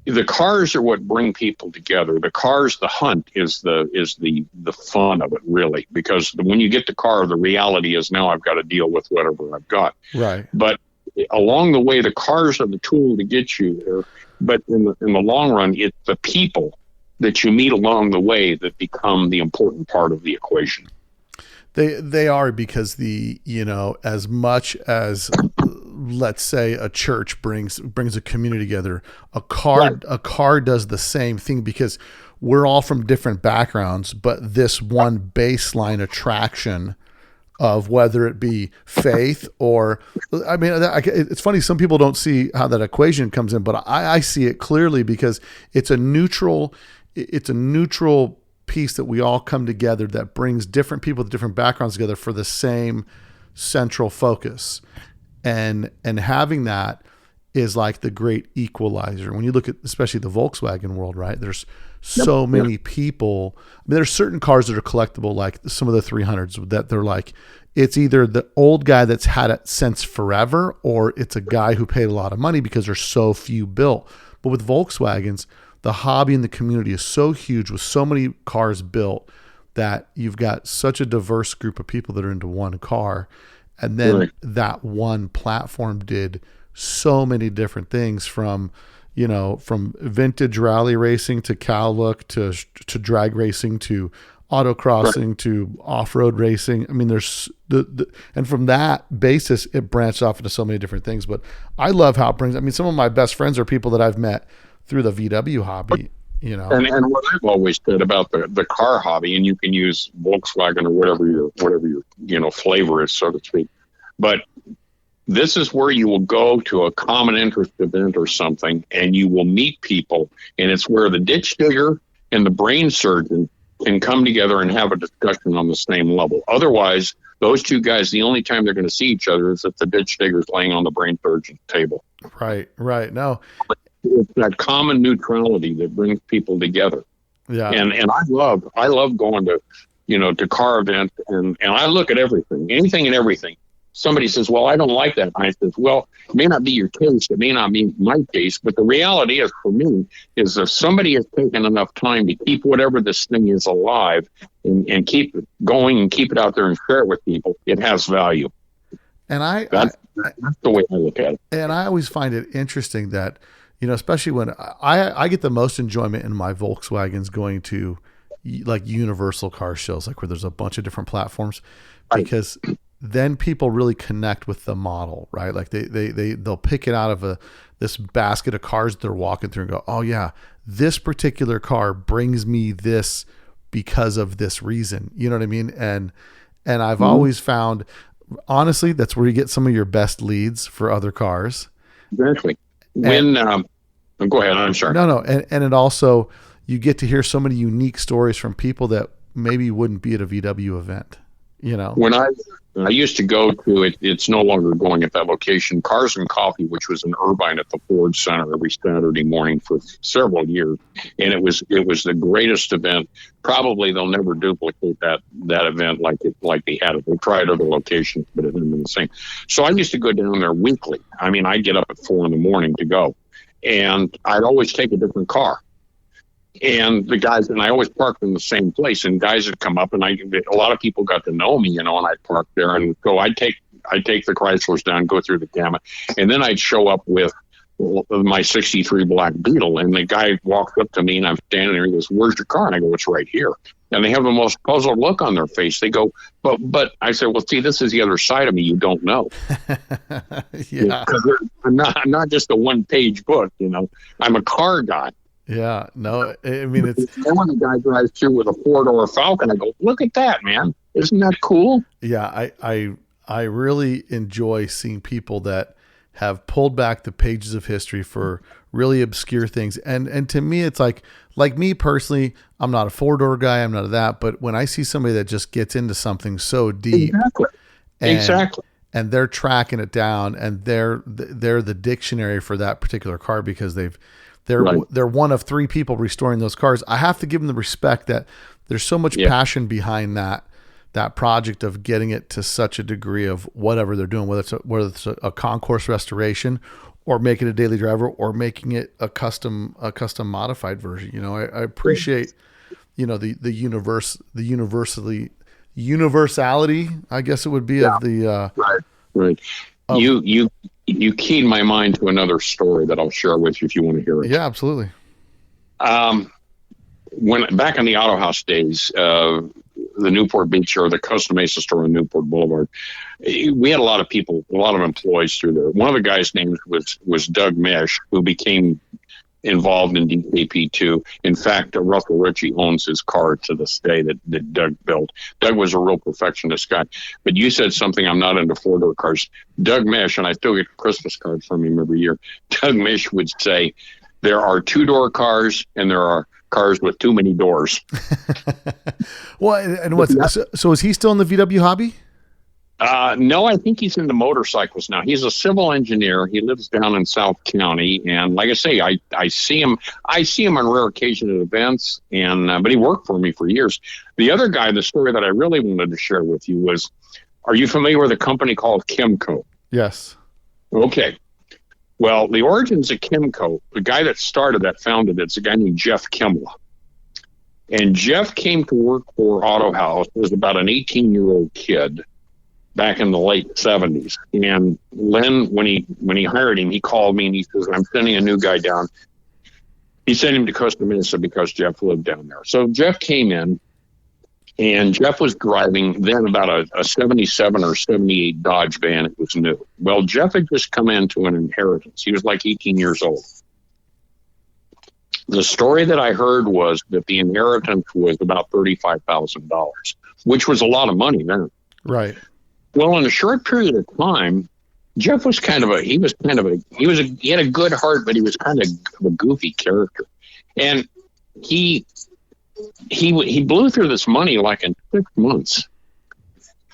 The cars are what bring people together. The cars, the hunt is the fun of it, really, because when you get the car, the reality is now I've got to deal with whatever I've got. Right. But along the way, the cars are the tool to get you there. But in the long run, it's the people that you meet along the way that become the important part of the equation. They are, because as much as, let's say, a church brings a community together, a car does the same thing, because we're all from different backgrounds, but this one baseline attraction of whether it be faith or, it's funny, some people don't see how that equation comes in, but I see it clearly, because it's a neutral piece that we all come together, that brings different people with different backgrounds together for the same central focus. And having that is like the great equalizer. When you look at especially the Volkswagen world, right? There's so many people. There's certain cars that are collectible, like some of the 300s, that they're like, it's either the old guy that's had it since forever, or it's a guy who paid a lot of money, because there's so few built. But with Volkswagens, the hobby and the community is so huge, with so many cars built, that you've got such a diverse group of people that are into one car. And then that one platform did so many different things, from vintage rally racing to cow look to drag racing to autocrossing to off-road racing. There's and from that basis, it branched off into so many different things. But I love how it brings, some of my best friends are people that I've met through the VW hobby, And what I've always said about the car hobby, and you can use Volkswagen or whatever your flavor is, so to speak, but this is where you will go to a common interest event or something, and you will meet people, and it's where the ditch digger and the brain surgeon can come together and have a discussion on the same level. Otherwise, those two guys, the only time they're going to see each other is if the ditch digger's laying on the brain surgeon's table. Right. No. It's that common neutrality that brings people together. Yeah. And I love going to car events, and I look at anything and everything. Somebody says, well, I don't like that. I says, well, it may not be your taste. It may not be my taste. But the reality is, for me, is if somebody has taken enough time to keep whatever this thing is alive and keep it going and keep it out there and share it with people, it has value. And that's the way I look at it. And I always find it interesting that, especially when I get the most enjoyment in my Volkswagens going to like universal car shows, like where there's a bunch of different platforms, because then people really connect with the model, right? Like they'll pick it out of this basket of cars that they're walking through and go, oh yeah, this particular car brings me this because of this reason. You know what I mean? And I've always found, honestly, that's where you get some of your best leads for other cars. Exactly. When go ahead, I'm sorry. No, and it also, you get to hear so many unique stories from people that maybe wouldn't be at a VW event. When I used to go to it, it's no longer going at that location, Cars and Coffee, which was in Irvine at the Ford Center every Saturday morning for several years, and it was the greatest event. Probably they'll never duplicate that event like they had it. They tried other locations, but it hadn't been the same. So I used to go down there weekly. I'd get up at 4 a.m. to go, and I'd always take a different car. And the guys, and I always parked in the same place, and guys would come up, and a lot of people got to know me, and I'd park there and go, I'd take the Chryslers down, go through the gamut, and then I'd show up with my 63 Black Beetle, and the guy walks up to me, and I'm standing there, he goes, where's your car? And I go, it's right here. And they have the most puzzled look on their face. They go, but I said, well, see, this is the other side of me you don't know. Yeah. Because I'm not just a one-page book, I'm a car guy. Yeah. No, I mean, it's... And when the guy drives through with a four-door Falcon, I go, look at that, man. Isn't that cool? Yeah, I really enjoy seeing people that have pulled back the pages of history for really obscure things. And to me, it's like me personally, I'm not a four-door guy. I'm not of that. But when I see somebody that just gets into something so deep, Exactly. And they're tracking it down, and they're the dictionary for that particular car because they're one of three people restoring those cars. I have to give them the respect that there's so much passion behind that project of getting it to such a degree of whatever they're doing, whether it's a concourse restoration or making it a daily driver or making it a custom modified version. I appreciate, the universality, I guess it would be, of the, right. You keyed my mind to another story that I'll share with you if you want to hear it. Yeah, absolutely. When back in the Autohaus days, the Newport Beach or the Costa Mesa store on Newport Boulevard, we had a lot of people, a lot of employees through there. One of the guys' names was Doug Mesh, who became involved in DKP too. In fact, Russell Ritchie owns his car to this day that Doug built. Doug was a real perfectionist guy. But you said something, I'm not into four-door cars. Doug Mesh, and I still get Christmas cards from him every year, Doug Mesh would say, there are two-door cars and there are cars with too many doors. Well, and so is he still in the VW hobby? No, I think he's into motorcycles now. He's a civil engineer. He lives down in South County, and like I say, I see him on rare occasion at events, and but he worked for me for years. The other guy, the story that I really wanted to share with you was, are you familiar with a company called Kimco? Yes. Okay. Well, the origins of Kimco, the guy that founded it's a guy named Jeff Kimla. And Jeff came to work for Autohaus as about an 18-year-old kid back in the late 70s. And Len, when he hired him, he called me and he says, I'm sending a new guy down. He sent him to Costa Mesa because Jeff lived down there. So Jeff came in, and Jeff was driving then about a 77 or 78 Dodge van. It was new. Well, Jeff had just come into an inheritance. He was like 18 years old. The story that I heard was that the inheritance was about $35,000, which was a lot of money then. Right. Well, in a short period of time, Jeff was he had a good heart, but he was kind of a goofy character. And he blew through this money like in 6 months.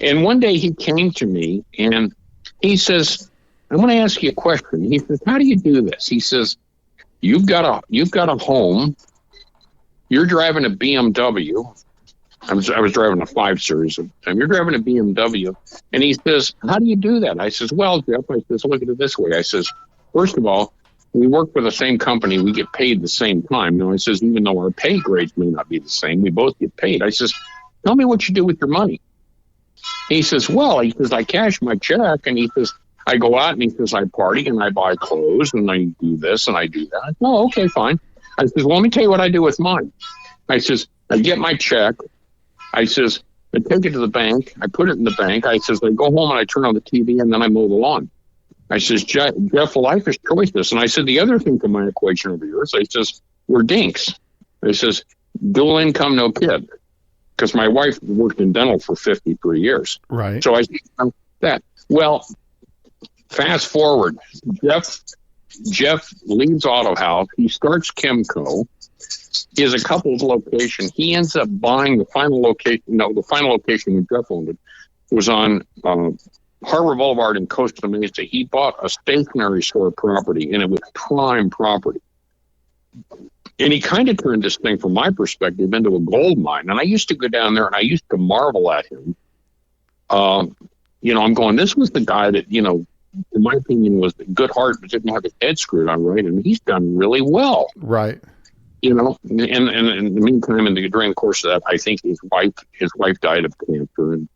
And one day he came to me and he says, I'm going to ask you a question. He says, how do you do this? He says, you've got a home. You're driving a BMW. I was driving a 5 Series at the time. You're driving a BMW. And he says, how do you do that? I says, well, Jeff, I says, look at it this way. I says, first of all, we work for the same company. We get paid the same time. I says, even though our pay grades may not be the same, we both get paid. I says, tell me what you do with your money. He says, well, I cash my check. And he says, I go out and he says, I party and I buy clothes and I do this and I do that. I said, oh, okay, fine. I says, well, let me tell you what I do with mine. I says, I get my check. I says, I take it to the bank. I put it in the bank. I says, I go home and I turn on the TV and then I mow the lawn. I says, Jeff, life is choices. And I said, the other thing to my equation over here is I says, we're dinks. I says, dual income, no kid. Because my wife worked in dental for 53 years. Right. So I said that. Well, fast forward, Jeff leaves Autohaus. He starts Kimco. He has a couple of locations. He ends up buying the final location. No, the final location when Jeff owned it was on Harbor Boulevard in Costa Mesa. He bought a stationery store property, and it was prime property. And he kind of turned this thing, from my perspective, into a gold mine. And I used to go down there, and I used to marvel at him. I'm going, this was the guy that, in my opinion, was a good heart, but didn't have his head screwed on right. And he's done really well. Right. And in the meantime, during the course of that, I think his wife died of cancer. And,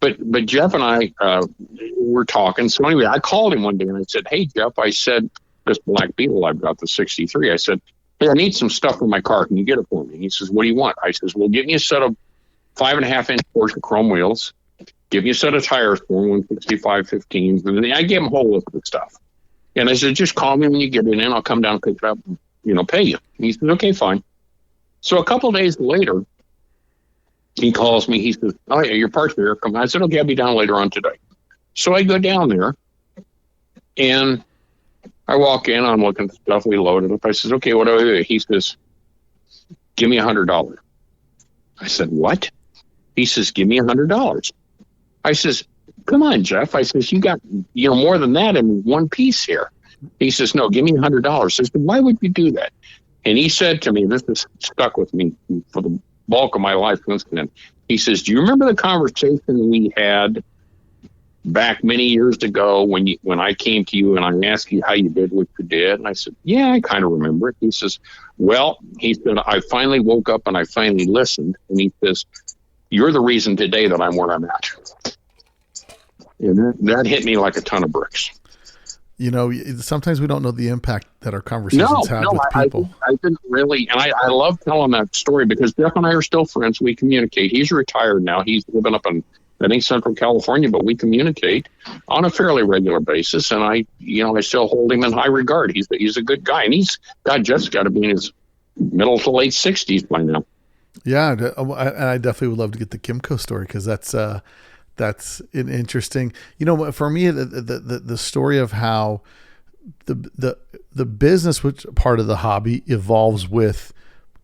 but Jeff and I were talking. So anyway, I called him one day and I said, hey, Jeff, I said, this Black Beetle I've got, the 63. I said, hey, I need some stuff for my car. Can you get it for me? He says, what do you want? I says, well, give me a set of 5.5-inch Porsche chrome wheels. Give me a set of tires for 165 15s. And I gave him a whole list of stuff. And I said, just call me when you get it in. I'll come down and pick it up and, pay you. And he said, okay, fine. So a couple of days later, he calls me. He says, oh, yeah, your parts are here. Come on. I said, okay, I'll be down later on today. So I go down there, and I walk in. I'm looking at stuff. We loaded up. I says, okay, what do I do? He says, give me $100. I said, what? He says, give me $100. I says, come on, Jeff. I says, you got, more than that in one piece here. He says, no, give me $100. I says, why would you do that? And he said to me, this has stuck with me for the bulk of my life since then. He says, do you remember the conversation we had back many years ago when I came to you and I asked you how you did what you did? And I said, yeah, I kind of remember it. He says, well, he said, I finally woke up and I finally listened. And he says, you're the reason today that I'm where I'm at. And that hit me like a ton of bricks. Sometimes we don't know the impact that our conversations have with people. I didn't really, and I love telling that story because Jeff and I are still friends. We communicate. He's retired now. He's living up in Central California, but we communicate on a fairly regular basis. And I still hold him in high regard. He's a good guy, and Jeff's got to be in his middle to late 60s by now. Yeah, and I definitely would love to get the Kimco story because that's an interesting. For me, the story of how the business, which part of the hobby, evolves with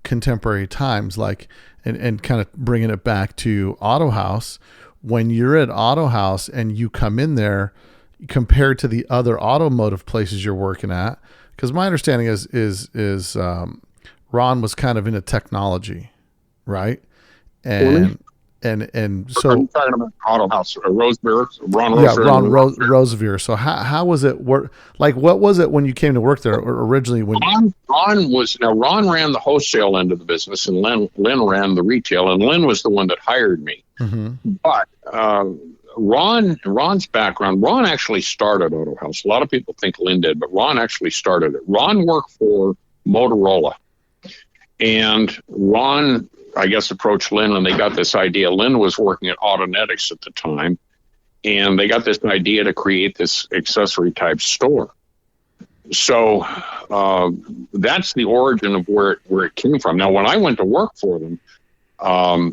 contemporary times, like and kind of bringing it back to Autohaus. When you're at Autohaus and you come in there, compared to the other automotive places you're working at, because my understanding is Ron was kind of into technology. Right. And so I'm talking about Autohaus, Rosebeer, Ron Rosebeer. So how was it work? Like, what was it when you came to work there originally? Ron ran the wholesale end of the business and Lynn ran the retail, and Lynn was the one that hired me. Mm-hmm. But, Ron's background, Ron actually started Autohaus. A lot of people think Lynn did, but Ron actually started it. Ron worked for Motorola, and Ron, I guess, approached Lynn and they got this idea. Lynn was working at Autonetics at the time, and they got this idea to create this accessory type store. So that's the origin of where it came from. Now, when I went to work for them, I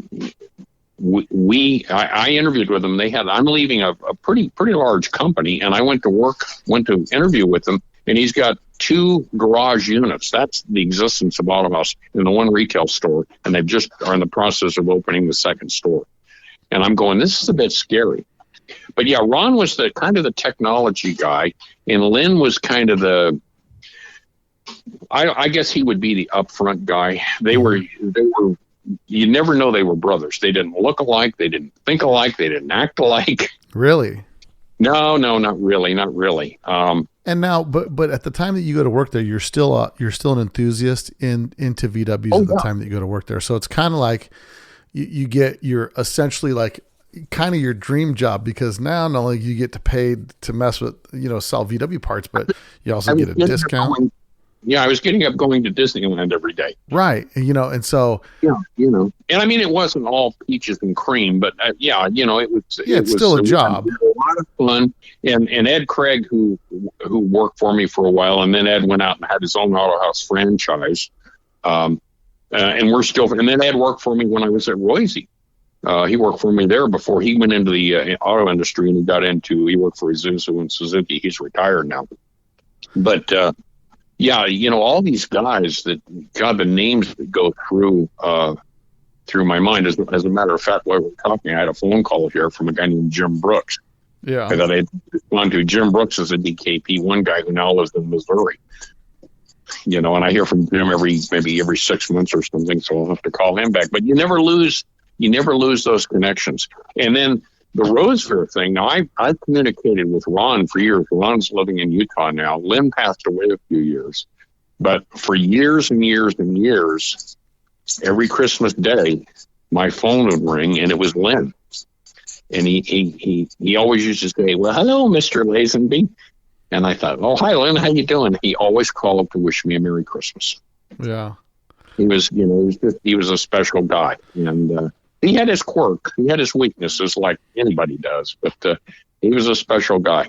interviewed with them. I'm leaving a pretty large company, and I went to interview with them, and he's got 2 garage units. That's the existence of Autohaus in the one retail store, and they just are in the process of opening the second store. And I'm going, this is a bit scary. But yeah, Ron was the kind of the technology guy, and Lynn was kind of the, I guess he would be the upfront guy. They were, you never know they were brothers. They didn't look alike. They didn't think alike. They didn't act alike. Really? No, not really. And now, but at the time that you go to work there, you're still an enthusiast into VWs at the time that you go to work there. So it's kind of like you get your essentially like kind of your dream job, because now not only you get to pay to mess with, sell VW parts, but you also get a discount. I was getting up going to Disneyland every day. Right. And so. Yeah, and I mean, it wasn't all peaches and cream, but it was. It's still a job. A lot of fun. And Ed Craig, who worked for me for a while, and then Ed went out and had his own Autohaus franchise. And we're still, and then Ed worked for me when I was at Royce. He worked for me there before he went into the auto industry, and he worked for Isuzu and Suzuki. He's retired now. But, all these guys that, God, the names that go through my mind. As a matter of fact, while we're talking, I had a phone call here from a guy named Jim Brooks. Yeah. That I had gone to. Jim Brooks is a DKP, one guy who now lives in Missouri. And I hear from Jim maybe every 6 months or something, so I'll have to call him back. But you never lose those connections. And then the Rosefair thing. Now, I've communicated with Ron for years. Ron's living in Utah now. Lynn passed away a few years. But for years and years and years, every Christmas day, my phone would ring, and it was Lynn. And he always used to say, well, hello, Mr. Lazenby. And I thought, oh, hi, Lynn, how you doing? He always called to wish me a Merry Christmas. Yeah. He was, he was a special guy, and he had his quirk, he had his weaknesses, like anybody does, but he was a special guy.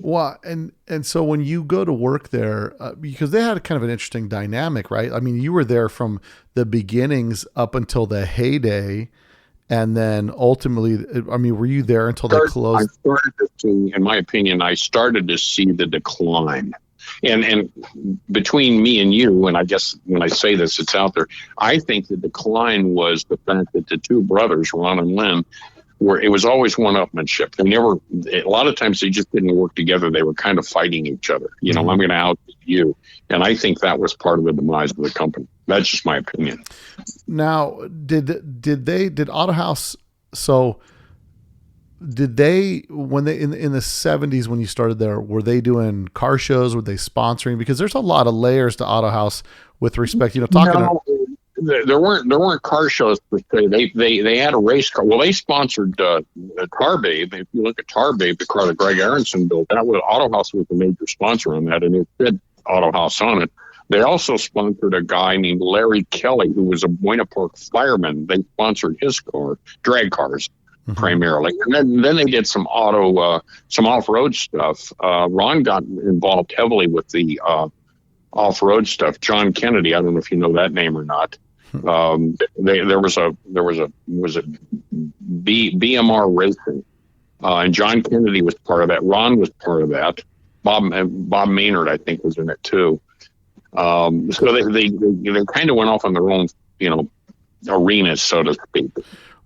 Well, and so when you go to work there, because they had kind of an interesting dynamic, right? I mean, you were there from the beginnings up until the heyday, and then ultimately, I mean, were you there until they closed? In my opinion, I started to see the decline. And between me and you, and I guess when I say this, it's out there, I think the decline was the fact that the two brothers, Ron and Lynn, it was always one-upmanship. They never, a lot of times they just didn't work together. They were kind of fighting each other. I'm going to out you. And I think that was part of the demise of the company. That's just my opinion. Now, did Autohaus, so did they, when they, in the 70s, when you started there, were they doing car shows? Were they sponsoring? Because there's a lot of layers to Autohaus with respect, talking no. There weren't car shows per se. They had a race car. Well, they sponsored Tar Babe. If you look at Tar Babe, the car that Greg Aronson built, that was Autohaus was the major sponsor on that, and it said Autohaus on it. They also sponsored a guy named Larry Kelly, who was a Buena Park fireman. They sponsored his car, drag cars primarily, and then they did some off-road stuff. Ron got involved heavily with the off-road stuff. John Kennedy, I don't know if you know that name or not. There was a BMR Racing, and John Kennedy was part of that. Ron was part of that. Bob Maynard, I think, was in it too. So they kind of went off on their own, arenas, so to speak.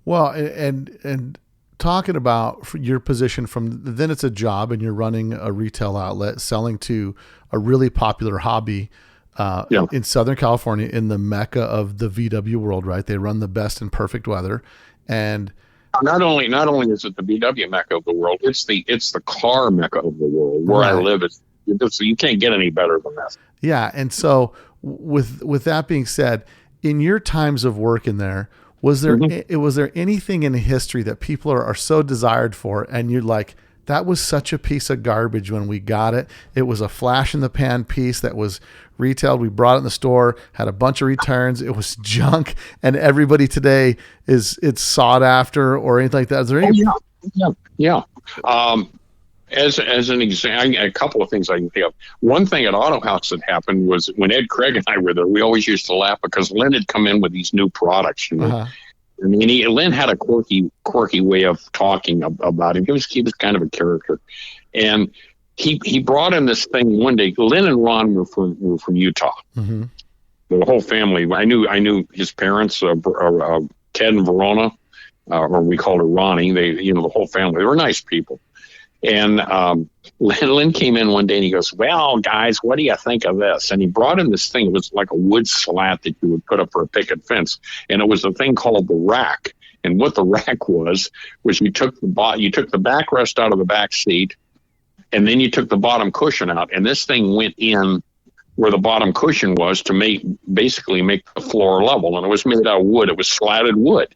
Well, and talking about your position from then, it's a job, and you're running a retail outlet, selling to a really popular hobby. In Southern California, in the mecca of the VW world, right? They run the best in perfect weather, and not only is it the VW mecca of the world, it's the car mecca of the world. Where I live, you can't get any better than that. Yeah, and so with that being said, in your times of work in there, was there anything in history that people are so desired for, and you're like, that was such a piece of garbage when we got it. It was a flash in the pan piece that was retailed. We brought it in the store, had a bunch of returns. It was junk, and everybody today it's sought after or anything like that. Is there any? Yeah. As an example, a couple of things I can think of. One thing at Autohaus that happened was when Ed Craig and I were there, we always used to laugh because Lynn had come in with these new products, I mean, Lynn had a quirky way of talking about him. He was kind of a character, and he brought in this thing one day. Lynn and Ron were from Utah. The whole family. I knew his parents, Ted and Verona, or we called her Ronnie. They, the whole family. They were nice people. And Lynn came in one day and he goes, "Well, guys, what do you think of this?" And he brought in this thing. It was like a wood slat that you would put up for a picket fence. And it was a thing called the rack. And what the rack was you took the backrest out of the back seat, and then you took the bottom cushion out. And this thing went in where the bottom cushion was to basically make the floor level. And it was made out of wood. It was slatted wood.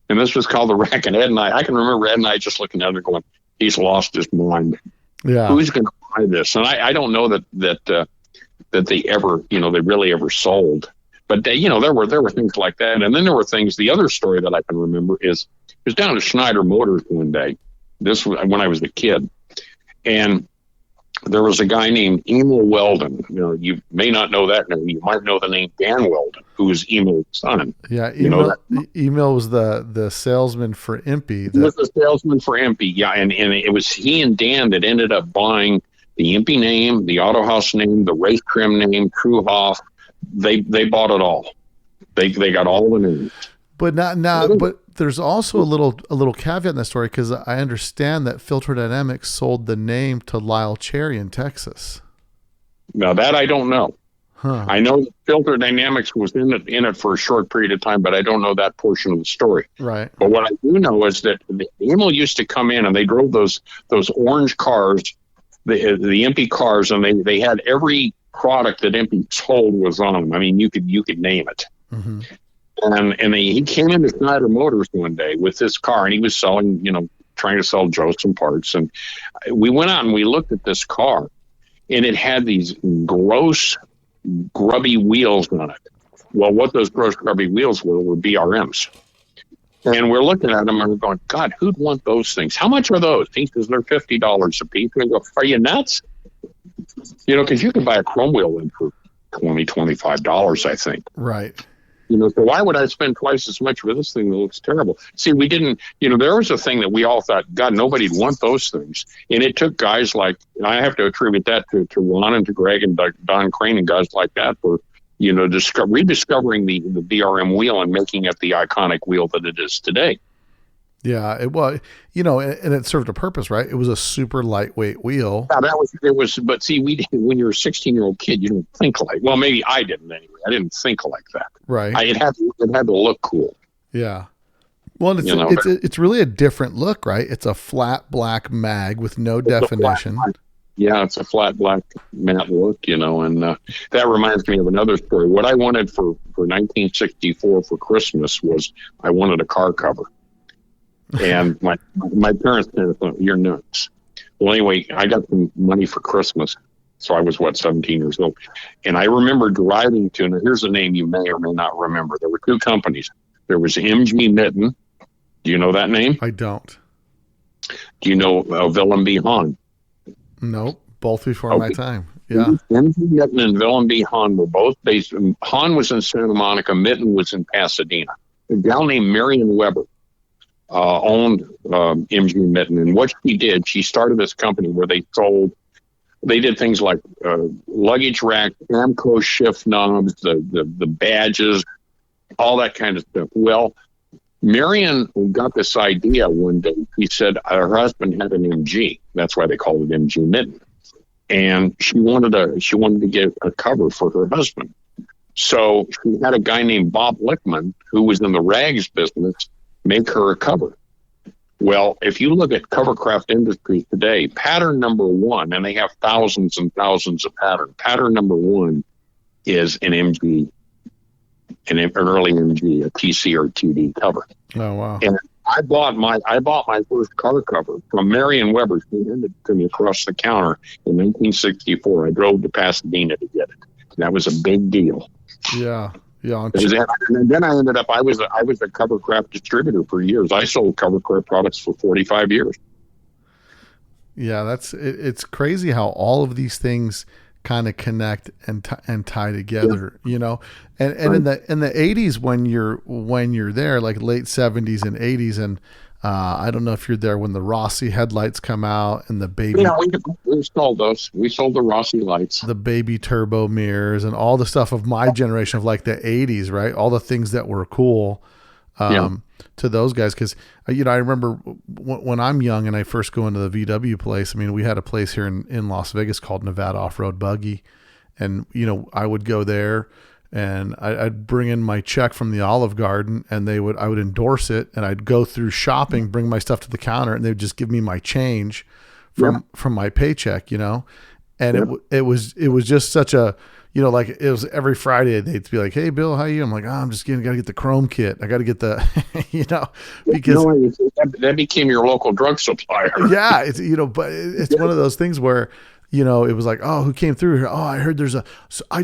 And this was called the rack. And Ed and I can remember Ed and I just looking at it going, he's lost his mind. Yeah. Who's going to buy this? And I don't know that they ever, they really ever sold. But there were things like that. And then there were things. The other story that I can remember is I was down at Schneider Motors one day. This was when I was a kid, and there was a guy named Emil Weldon. You may not know that name. You might know the name Dan Weldon, who was Emil's son. Yeah, Emil was the salesman for Impey. He was the salesman for Impey, yeah. And it was he and Dan that ended up buying the Impey name, the Autohaus name, the race trim name, Truhoff. They bought it all. They got all the names. But but there's also a little caveat in that story, because I understand that Filter Dynamics sold the name to Lyle Cherry in Texas. Now that I don't know. I know Filter Dynamics was in it for a short period of time, but I don't know that portion of the story. Right. But what I do know is that the Emil used to come in and they drove those orange cars, the Impey cars, and they had every product that Impey sold was on them. I mean, you could name it. Mm-hmm. And he came into Schneider Motors one day with this car, and he was selling, trying to sell Joe some parts. And we went out and we looked at this car, and it had these gross grubby wheels on it. Well, what those gross grubby wheels were BRMs. And we're looking at them and we're going, God, who'd want those things? How much are those? He says they're $50 a piece. We go, are you nuts? Because you can buy a chrome wheel in for $20, $25, I think. Right. So why would I spend twice as much for this thing that looks terrible? See, we didn't, there was a thing that we all thought, God, nobody'd want those things. And it took guys like, and I have to attribute that to Ron and to Greg and Don Crane and guys like that for, rediscovering the BRM wheel and making it the iconic wheel that it is today. Yeah, it was, and it served a purpose, right? It was a super lightweight wheel. Yeah, but see, when you're a 16-year-old kid, you don't think like, well, maybe I didn't anyway. I didn't think like that. Right. It had to look cool. Yeah. Well, it's really a different look, right? It's a flat black mag with no definition. It's a flat black matte look, and that reminds me of another story. What I wanted for 1964 for Christmas was I wanted a car cover. And my parents said, you're nuts. Well, anyway, I got some money for Christmas. So I was, 17 years old. And I remember driving to, and here's a name you may or may not remember. There were two companies. There was MG Mitten. Do you know that name? I don't. Do you know Lazenby Hahn? Nope. Both before my time. Yeah. MG Mitten and Lazenby Hahn were both based. Hahn was in Santa Monica. Mitten was in Pasadena. A gal named Marion Weber owned MG Mitten. And what she did, she started this company where they did things like luggage rack, Amco shift knobs, the badges, all that kind of stuff. Well, Marion got this idea one day. He said her husband had an MG. That's why they called it MG Mitten. And she wanted to get a cover for her husband. So she had a guy named Bob Lickman, who was in the rags business, make her a cover. Well, if you look at Covercraft Industries today, pattern number one, and they have thousands and thousands of patterns. Pattern number one is an MG, an early MG, a TC or TD cover. Oh wow! And I bought my first car cover from Marion Weber. She handed it to me across the counter in 1964. I drove to Pasadena to get it. That was a big deal. Yeah. Yeah. And then I ended up, I was a Covercraft distributor for years. I sold Covercraft products for 45 years. Yeah, it's crazy how all of these things kind of connect and tie together, And right. in the 80s when you're there, like late 70s and 80s, and I don't know if you're there when the Rossi headlights come out and the baby. Yeah, we sold those. We sold the Rossi lights, the baby turbo mirrors, and all the stuff of my generation of like the 80s, right? All the things that were cool to those guys. Because I remember when I'm young and I first go into the VW place. I mean, we had a place here in Las Vegas called Nevada Off-Road Buggy, and I would go there. And I'd bring in my check from the Olive Garden, and I would endorse it, and I'd go through shopping, bring my stuff to the counter, and they'd just give me my change from my paycheck, And it was just such a, like it was every Friday they'd be like, "Hey Bill, how are you?" I'm like, "Oh, I'm just got to get the chrome kit. I got to get the, because that became your local drug supplier." Yeah, it's but it's one of those things where. It was like, oh, who came through here? Oh, I heard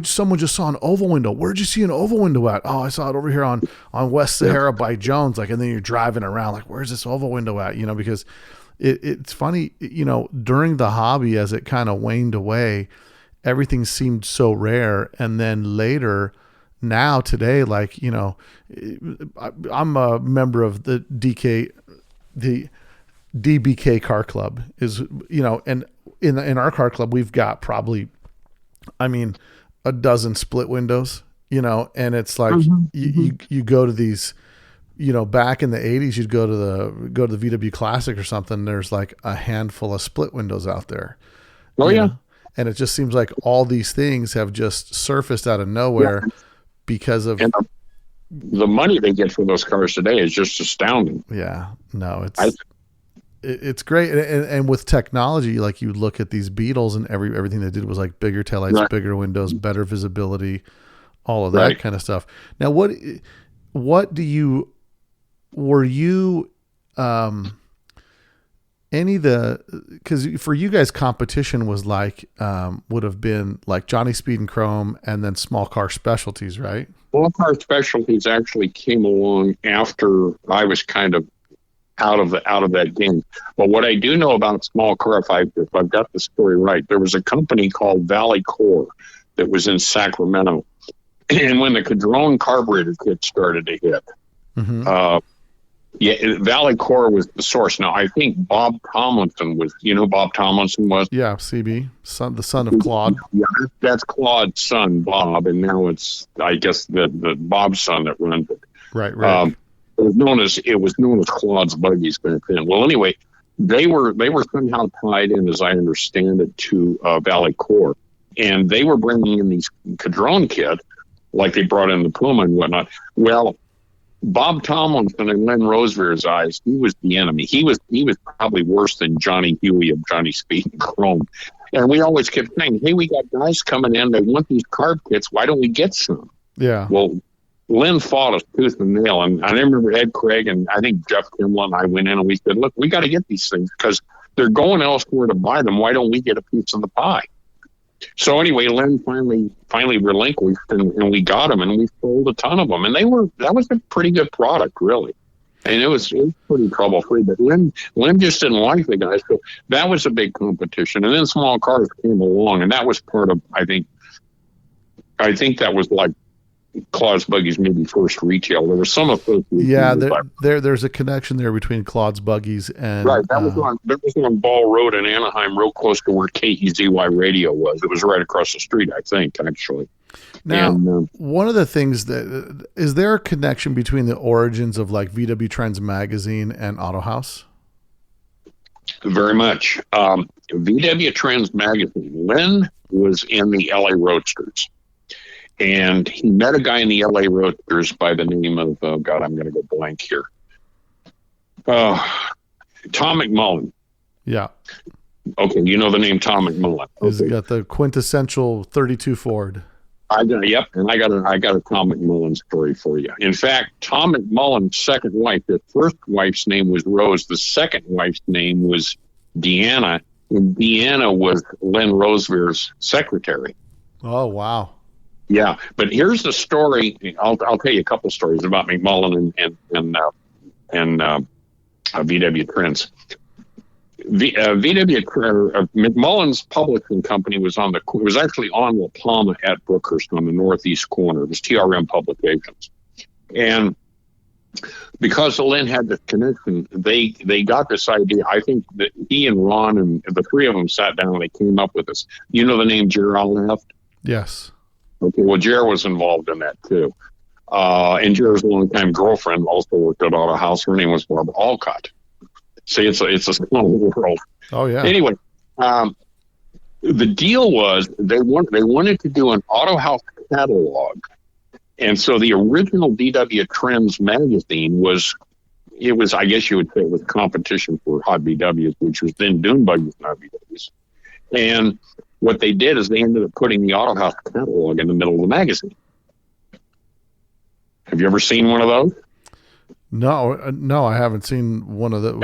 someone just saw an oval window. Where'd you see an oval window at? Oh, I saw it over here on West Sahara by Jones. Like, and then you're driving around like, where's this oval window at? Because it's funny, during the hobby, as it kind of waned away, everything seemed so rare. And then later, now today, like, I'm a member of the DBK car club is, and in our car club, we've got probably, a dozen split windows, and it's like you go to these, back in the 80s, you'd go to the VW Classic or something. There's like a handful of split windows out there. Oh yeah. And it just seems like all these things have just surfaced out of nowhere because of the money they get for those cars today is just astounding. Yeah, no, it's great. And with technology, like you look at these Beetles and everything they did was like bigger taillights, right. Bigger windows, better visibility, all of that right. Kind of stuff. Now, were you because for you guys, competition was like, would have been like Johnny Speed and Chrome and then small car specialties, right? Small car specialties actually came along after I was kind of out of that game. But what I do know about small car, if I've got the story right, there was a company called Valley Core that was in Sacramento. And when the Cadron carburetor kit started to hit, Valley Core was the source. Now, I think Bob Tomlinson was, Bob Tomlinson was? Yeah, CB, the son of Claude. Yeah, that's Claude's son, Bob, and now it's, I guess, the Bob's son that runs it. Right. It was known as Claude's Buggies back then. Well, anyway, they were somehow tied in, as I understand it, to Valley Core, and they were bringing in these Cadron kit, like they brought in the Puma and whatnot. Well, Bob Tomlinson, in Len Rosevere's eyes, he was the enemy. He was probably worse than Johnny Huey of Johnny Speed and Chrome. And we always kept saying, hey, we got guys coming in. They want these carb kits. Why don't we get some? Yeah. Well, Len fought us tooth and nail. And I remember Ed Craig and I think Jeff Kimball and I went in and we said, look, we got to get these things because they're going elsewhere to buy them. Why don't we get a piece of the pie? So anyway, Len finally relinquished, and we got them, and we sold a ton of them, and that was a pretty good product, really, and it was pretty trouble free. But Len just didn't like the guys, so that was a big competition. And then small cars came along, and that was part of I think that was like Claude's Buggies maybe first retail. There was some association. Yeah, there's a connection there between Claude's Buggies and right. That was on Ball Road in Anaheim, real close to where KEZY Radio was. It was right across the street, I think, actually. Now, one of the things is there a connection between the origins of like VW Trends magazine and Autohaus? Very much. VW Trends magazine. Len was in the LA Roadsters. And he met a guy in the LA Roadsters by the name of, I'm going to go blank here. Tom McMullen. Yeah. Okay, you know the name Tom McMullen. He's got the quintessential 32 Ford. Yep, and I got a Tom McMullen story for you. In fact, Tom McMullen's second wife, the first wife's name was Rose. The second wife's name was Deanna, and Deanna was Len Rosevere's secretary. Oh, wow. Yeah, but here's the story. I'll tell you a couple stories about McMullen and VW Trends. McMullen's publishing company was actually on La Palma at Brookhurst on the northeast corner. It was TRM Publications, and because Len had this connection, they got this idea. I think that he and Ron and the three of them sat down and they came up with this. You know the name Jer Left? Yes. Okay, well, Jer was involved in that too. And Jer's longtime girlfriend also worked at Autohaus. Her name was Barbara Alcott. See, it's a small world. Oh yeah. Anyway, the deal was they wanted to do an Autohaus catalog, and so the original VW Trends magazine was I guess you would say it was competition for Hot VWs, which was then Dune Buggies and Hot VWs. And what they did is they ended up putting the Autohaus catalog in the middle of the magazine. Have you ever seen one of those? No, I haven't seen one of those.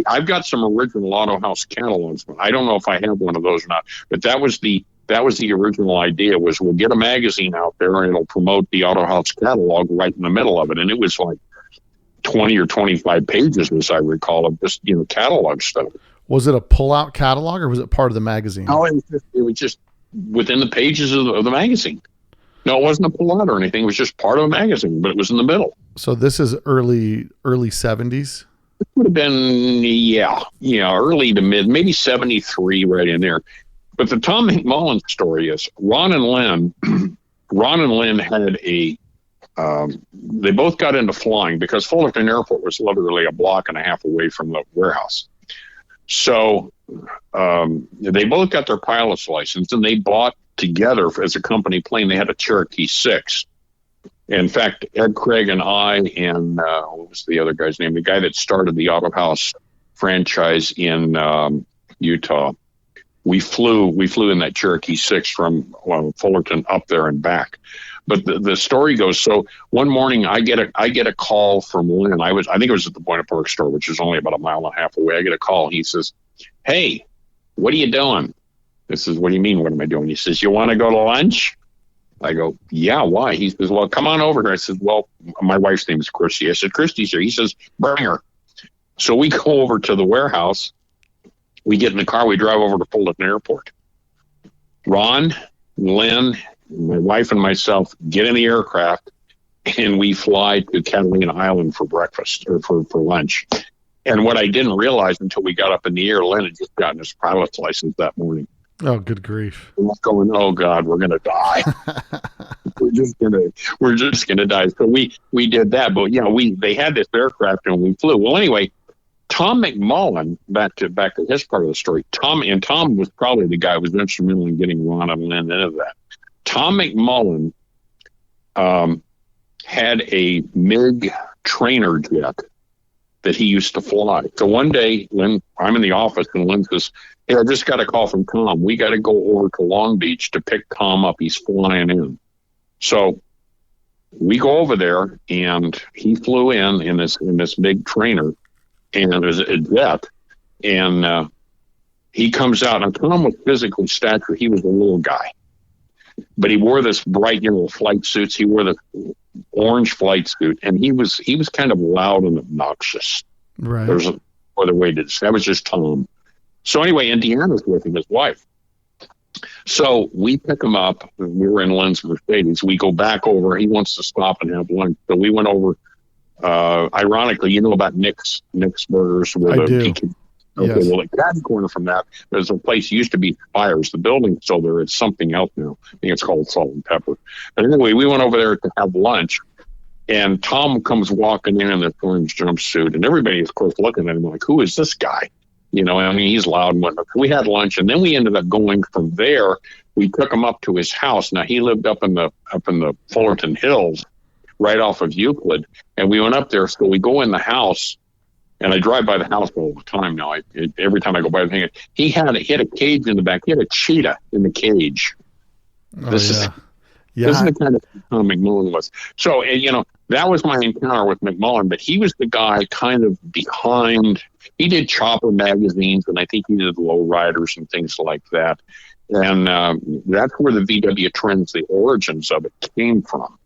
I've got some original Autohaus catalogs, but I don't know if I have one of those or not. But that was the original idea, was we'll get a magazine out there and it'll promote the Autohaus catalog right in the middle of it. And it was like 20 or 25 pages, as I recall, of just catalog stuff. Was it a pull-out catalog or was it part of the magazine? No, it was just within the pages of the magazine. No, it wasn't a pull-out or anything. It was just part of a magazine, but it was in the middle. So this is early 70s? It would have been, early to mid, maybe 73, right in there. But the Tom McMullen story is Ron and Len had they both got into flying because Fullerton Airport was literally a block and a half away from the warehouse. So they both got their pilot's license, and they bought together as a company plane. They had a Cherokee 6. In fact, Ed Craig and I and what was the other guy's name? The guy that started the Autohaus franchise in Utah. We flew in that Cherokee 6 from Fullerton up there and back. But the story goes, so one morning I get a call from Lynn. I think it was at the Point of Park store, which is only about a mile and a half away. I get a call. He says, "Hey, what are you doing?" This is, "What do you mean, what am I doing?" He says, "You want to go to lunch?" I go, "Yeah, why?" He says, "Well, come on over here." I said, "Well, my wife's name is Christy." I said, "Christy's here." He says, "Bring her." So we go over to the warehouse. We get in the car. We drive over to Fulton Airport. Ron, Lynn, my wife, and myself get in the aircraft, and we fly to Catalina Island for breakfast or for lunch. And what I didn't realize until we got up in the air, Lynn had just gotten his pilot's license that morning. Oh, good grief! I'm going, "Oh God, we're gonna die. we're just gonna die." So we did that, but they had this aircraft and we flew. Well, anyway, Tom McMullen, back to his part of the story. Tom was probably the guy who was instrumental in getting Ron and Lynn into that. Tom McMullen had a MiG trainer jet that he used to fly. So one day, I'm in the office, and Lynn says, "Hey, I just got a call from Tom. We got to go over to Long Beach to pick Tom up. He's flying in." So we go over there, and he flew in this MiG trainer, and it was a jet, and he comes out, and Tom was physically stature. He was a little guy, but he wore this bright yellow flight suits. He wore the orange flight suit, and he was kind of loud and obnoxious. Right. There's no other way to describe. That was just Tom. So anyway, Indiana's with him, his wife. So we pick him up. We were in Lynn's Mercedes. We go back over. He wants to stop and have lunch. So we went over. Ironically, you know about Nick's Burgers. I do. Okay, yes. Well, at that corner from that, there's a place used to be Fires. The building's still there. It's something else now. I think it's called Salt and Pepper. But anyway, we went over there to have lunch, and Tom comes walking in this orange jumpsuit, and everybody is, of course, looking at him like, "Who is this guy?" I mean, he's loud and whatnot. We had lunch, and then we ended up going from there. We took him up to his house. Now, he lived up in the Fullerton Hills, right off of Euclid, and we went up there. So we go in the house. And I drive by the house all the time now. Every time I go by the thing, he had a cage in the back. He had a cheetah in the cage. This is the kind of Tom McMullen was. So, that was my encounter with McMullen, but he was the guy kind of behind. He did Chopper magazines, and I think he did Lowriders and things like that. And that's where the VW trends, the origins of it came from.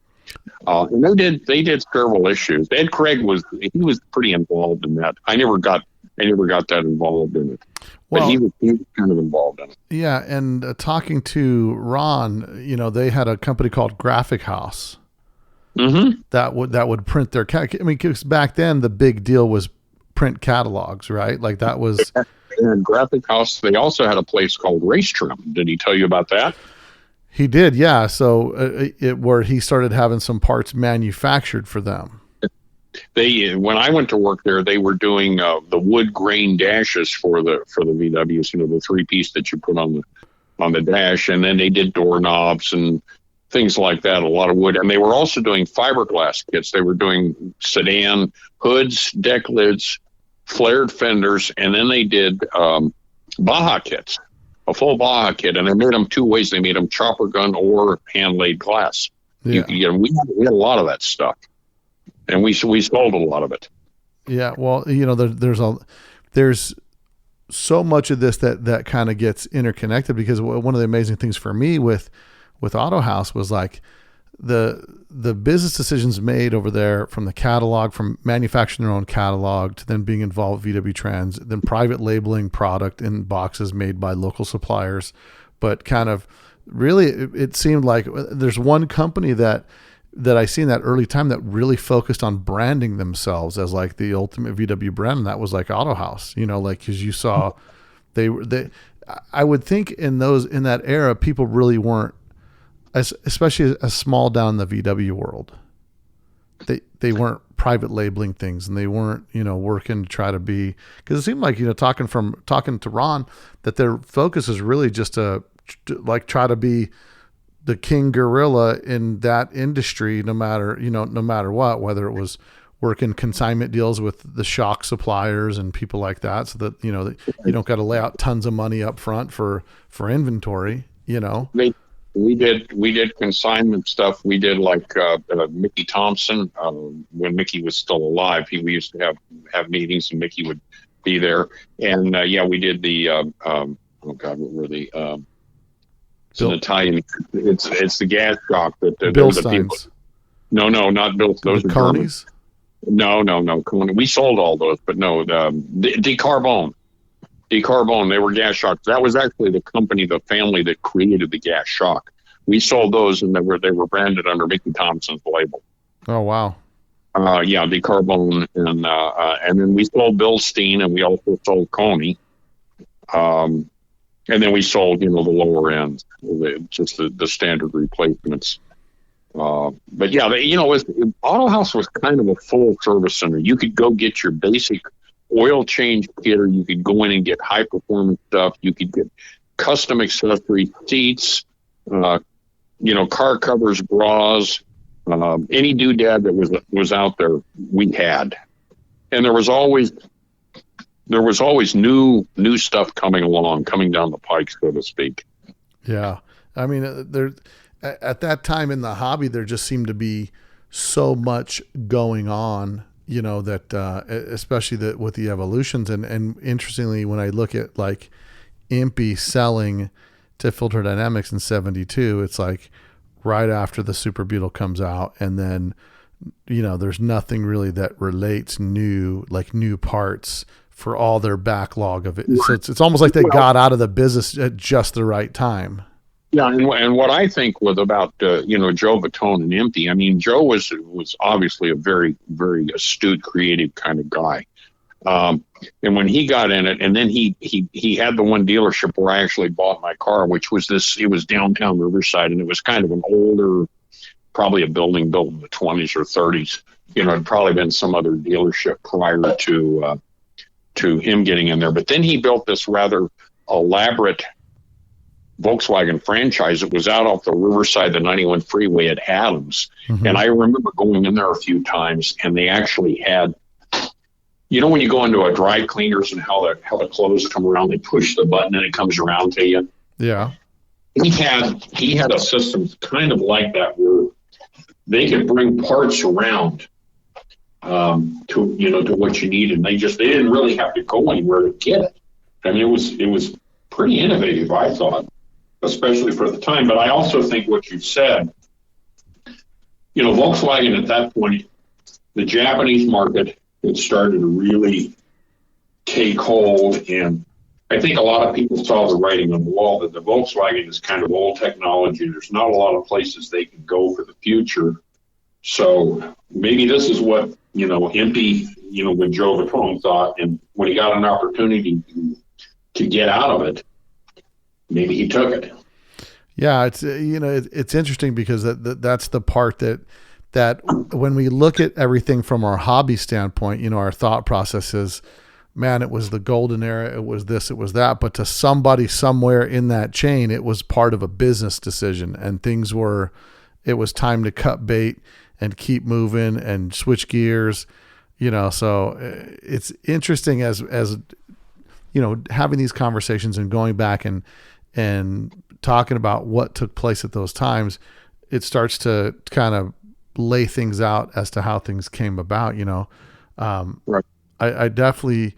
And they did several issues. Ed Craig was pretty involved in that. I never got that involved in it. Well, but he was kind of involved in it. Yeah, and talking to Ron, they had a company called Graphic House. Mm-hmm. That would print their because back then the big deal was print catalogs, right? Like that was. And Graphic House. They also had a place called Race Trim. Did he tell you about that? He did, yeah. So where he started having some parts manufactured for them. When I went to work there, they were doing the wood grain dashes for the VWs. The 3-piece that you put on the dash, and then they did doorknobs and things like that. A lot of wood, and they were also doing fiberglass kits. They were doing sedan hoods, deck lids, flared fenders, and then they did Baja kits. A full Baja kit, and they made them two ways. They made them chopper gun or hand laid glass. Yeah. We had a lot of that stuff, and we sold a lot of it. Yeah, well, there's so much of this that kind of gets interconnected, because one of the amazing things for me with Autohaus was like the business decisions made over there, from the catalog, from manufacturing their own catalog to then being involved with VW Trends, then private labeling product in boxes made by local suppliers. But kind of really, it seemed like there's one company that I seen that early time that really focused on branding themselves as like the ultimate VW brand, and that was like Autohaus. Because you saw they I would think in that era, people really weren't, especially as small down in the VW world, they weren't private labeling things, and they weren't, working to try to be, because it seemed like, talking to Ron, that their focus is really just to try to be the king gorilla in that industry, no matter what, whether it was working consignment deals with the shock suppliers and people like that, so that, you don't got to lay out tons of money up front for inventory, We did consignment stuff. We did like Mickey Thompson when Mickey was still alive. We used to have meetings, and Mickey would be there. And yeah, we did the oh God, what were the it's an Italian. It's the gas shock that the people. No, not Bill. Those are Germans. No. We sold all those, but no, the Decarbone. Decarbone, they were gas shocks. That was actually the family that created the gas shock. We sold those, and they were branded under Mickey Thompson's label. Oh, wow. Yeah, Decarbone, and then we sold Bilstein, and we also sold Coney. And then we sold, the lower end, just the standard replacements. But yeah, Autohaus was kind of a full service center. You could go get your basic oil change kit, or you could go in and get high performance stuff. You could get custom accessories, seats, car covers, bras, any doodad that was out there, we had. And there was always new stuff coming down the pike, so to speak. Yeah. I mean, there at that time in the hobby, there just seemed to be so much going on, that especially with the evolutions. And interestingly, when I look at like Impy selling to Filter Dynamics in 72, it's like right after the Super Beetle comes out, and then, there's nothing really that relates new parts for all their backlog of it. So it's almost like they got out of the business at just the right time. Yeah, and what I think was about Joe Battone and Impy. I mean, Joe was obviously a very, very astute, creative kind of guy. And when he got in it, and then he had the one dealership where I actually bought my car, which was it was downtown Riverside, and it was kind of an older, probably a building built in the 20s or 30s. It'd probably been some other dealership prior to him getting in there. But then he built this rather elaborate Volkswagen franchise. It was out off the Riverside, the 91 freeway at Adams. Mm-hmm. And I remember going in there a few times, and they actually had, when you go into a dry cleaners and how the clothes come around, they push the button and it comes around to you. Yeah. He had a system kind of like that, where they could bring parts around to what you needed. And they didn't really have to go anywhere to get it. I mean, it was pretty innovative, I thought, especially for the time. But I also think what you said, Volkswagen at that point, the Japanese market had started to really take hold. And I think a lot of people saw the writing on the wall that the Volkswagen is kind of old technology. There's not a lot of places they can go for the future. So maybe this is what, Impy, when Joe Battone thought, and when he got an opportunity to get out of it, maybe he took it. Yeah, it's it's interesting because that's the part that when we look at everything from our hobby standpoint, our thought process is, man, it was the golden era, it was this, it was that, but to somebody somewhere in that chain, it was part of a business decision, and it was time to cut bait and keep moving and switch gears, so it's interesting as having these conversations and going back and talking about what took place at those times. It starts to kind of lay things out as to how things came about, Right. I definitely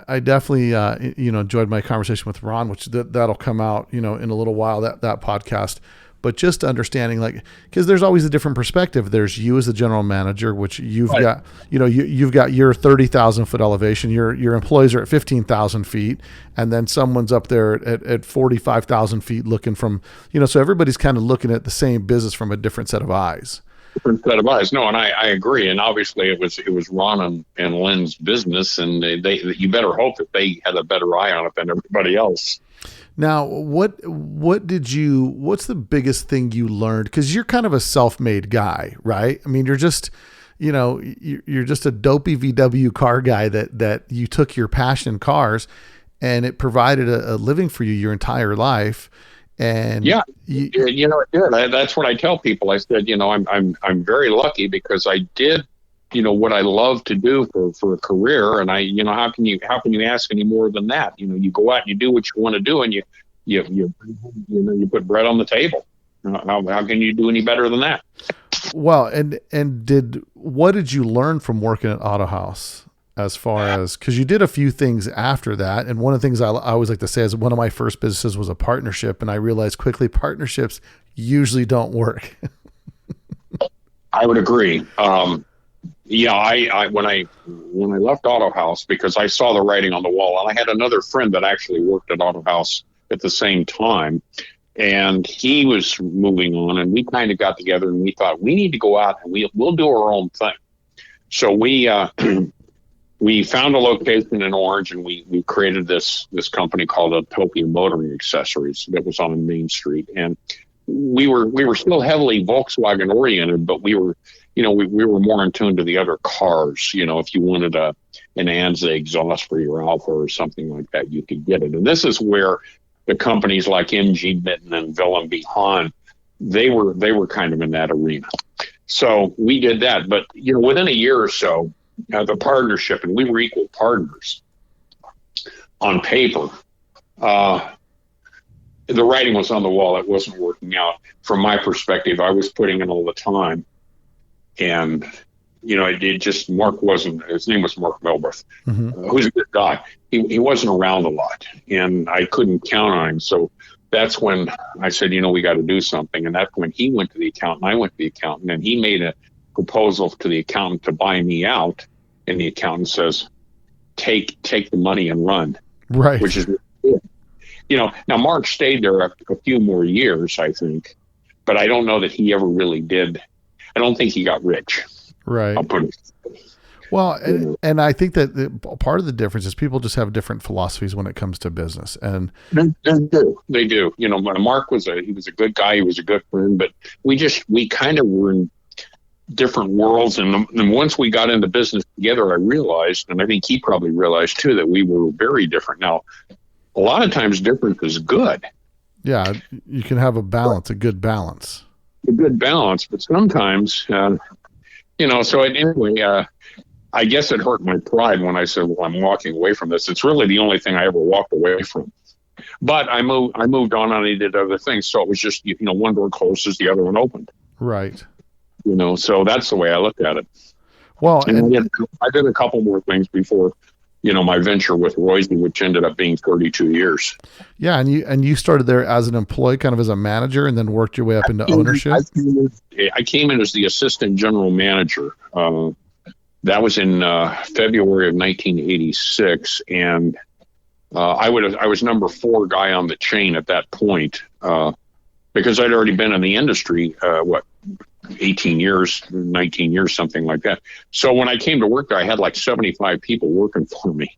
enjoyed my conversation with Ron, which that'll come out, in a little while, that podcast. But just understanding, because there's always a different perspective. There's you as the general manager, which you've got, you've got your 30,000 foot elevation. Your employees are at 15,000 feet, and then someone's up there at 45,000 feet looking from, so everybody's kind of looking at the same business from a different set of eyes. Different set of eyes. No, and I agree. And obviously it was Ron and Lynn's business, and they you better hope that they had a better eye on it than everybody else. Now, what's the biggest thing you learned? Because you're kind of a self-made guy, right? I mean, you're just, you're just a dopey VW car guy that you took your passion in cars, and it provided a living for you your entire life. And yeah, it did. That's what I tell people. I said, I'm very lucky because I did, what I love to do for a career. And how can you ask any more than that? You go out and you do what you want to do, and you put bread on the table. How can you do any better than that? Well, what did you learn from working at Autohaus as far as, because you did a few things after that, and one of the things I always like to say is one of my first businesses was a partnership, and I realized quickly partnerships usually don't work. I would agree. Yeah, I when I left Autohaus, because I saw the writing on the wall, and I had another friend that actually worked at Autohaus at the same time, and he was moving on, and we kind of got together and we thought we need to go out and we'll do our own thing. So we we found a location in Orange, and we created this company called Automotive Motoring Accessories that was on Main Street, and we were still heavily Volkswagen oriented, but we were more in tune to the other cars. If you wanted an Anza exhaust for your Alfa or something like that, you could get it. And this is where the companies like MG Mitten and Lazenby they were kind of in that arena. So we did that. But, within a year or so, the partnership, and we were equal partners on paper, the writing was on the wall. It wasn't working out. From my perspective, I was putting in all the time. And, it just, his name was Mark Melberth, who's a good guy. He wasn't around a lot, and I couldn't count on him. So that's when I said, we got to do something. And that's when he went to the accountant, I went to the accountant, and he made a proposal to the accountant to buy me out. And the accountant says, take the money and run. Right. Which is, now Mark stayed there a few more years, I think, but I don't know that he ever really did. I don't think he got rich. Right. I'll put it. Well, and I think that part of the difference is people just have different philosophies when it comes to business, and they do. Mark was a good guy. He was a good friend, but we kind of were in different worlds. And once we got into business together, I realized, and I think he probably realized too, that we were very different. Now, a lot of times difference is good. Yeah. You can have a balance, a good balance. A good balance, but sometimes, so anyway, I guess it hurt my pride when I said, well, I'm walking away from this. It's really the only thing I ever walked away from. But I moved on and I did other things. So it was just, one door closes, the other one opened. Right. So that's the way I looked at it. Well, and I did a couple more things before, my venture with Royce, which ended up being 32 years. Yeah. And you started there as an employee, kind of as a manager, and then worked your way up into ownership. I came in as the assistant general manager. That was in February of 1986. And I was number 4 guy on the chain at that point, because I'd already been in the industry, 18 years, 19 years, something like that. So when I came to work there, I had like 75 people working for me.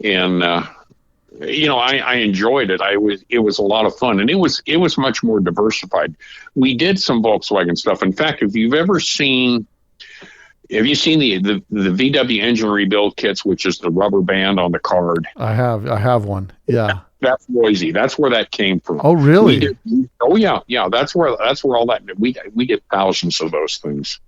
And, I enjoyed it. It was a lot of fun, and it was much more diversified. We did some Volkswagen stuff. In fact, have you seen the VW engine rebuild kits, which is the rubber band on the card? I have one. Yeah. That's Boise. That's where that came from. Oh, really? Yeah. That's where all that. We did thousands of those things.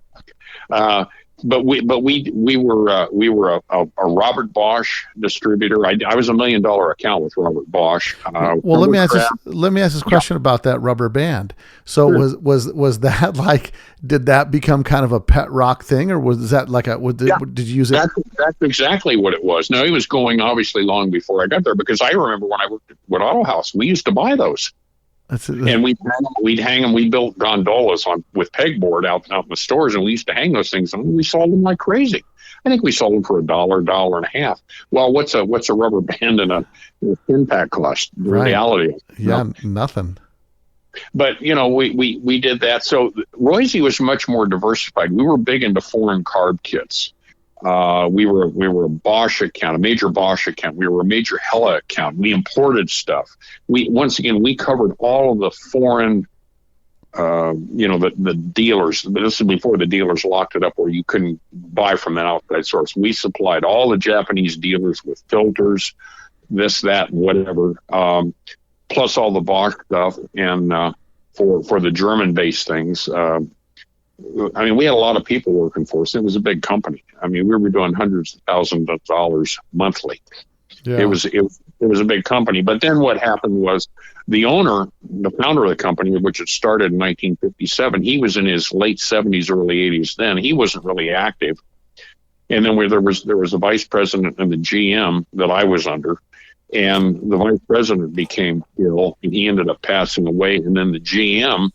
But we were a Robert Bosch distributor. I was $1 million account with Robert Bosch. Well, let me ask this question about that rubber band. So sure. was that like, did that become kind of a pet rock thing, or was that like did you use it? That's exactly what it was. Now, it was going obviously long before I got there, because I remember when I worked at Autohaus, we used to buy those. And we'd hang them. We built gondolas with pegboard out in the stores, and we used to hang those things on. We sold them like crazy. I think we sold them for $1, $1.50. Well, what's a rubber band and a tin pack cost? The reality. Yeah, nothing. But we did that. So Royce was much more diversified. We were big into foreign carb kits. We were a Bosch account, a major Bosch account. We were a major Hella account. We imported stuff. We covered all of the foreign, the dealers. This is before the dealers locked it up where you couldn't buy from an outside source. We supplied all the Japanese dealers with filters, this, that, whatever, plus all the Bosch stuff. And for the German-based things, we had a lot of people working for us. It was a big company. We were doing hundreds of thousands of dollars monthly. It was a big company. But then what happened was the founder of the company, which had started in 1957, he was in his late 70s, early 80s then. He wasn't really active. And then there was a vice president and the GM that I was under. And the vice president became ill, and he ended up passing away. And then the GM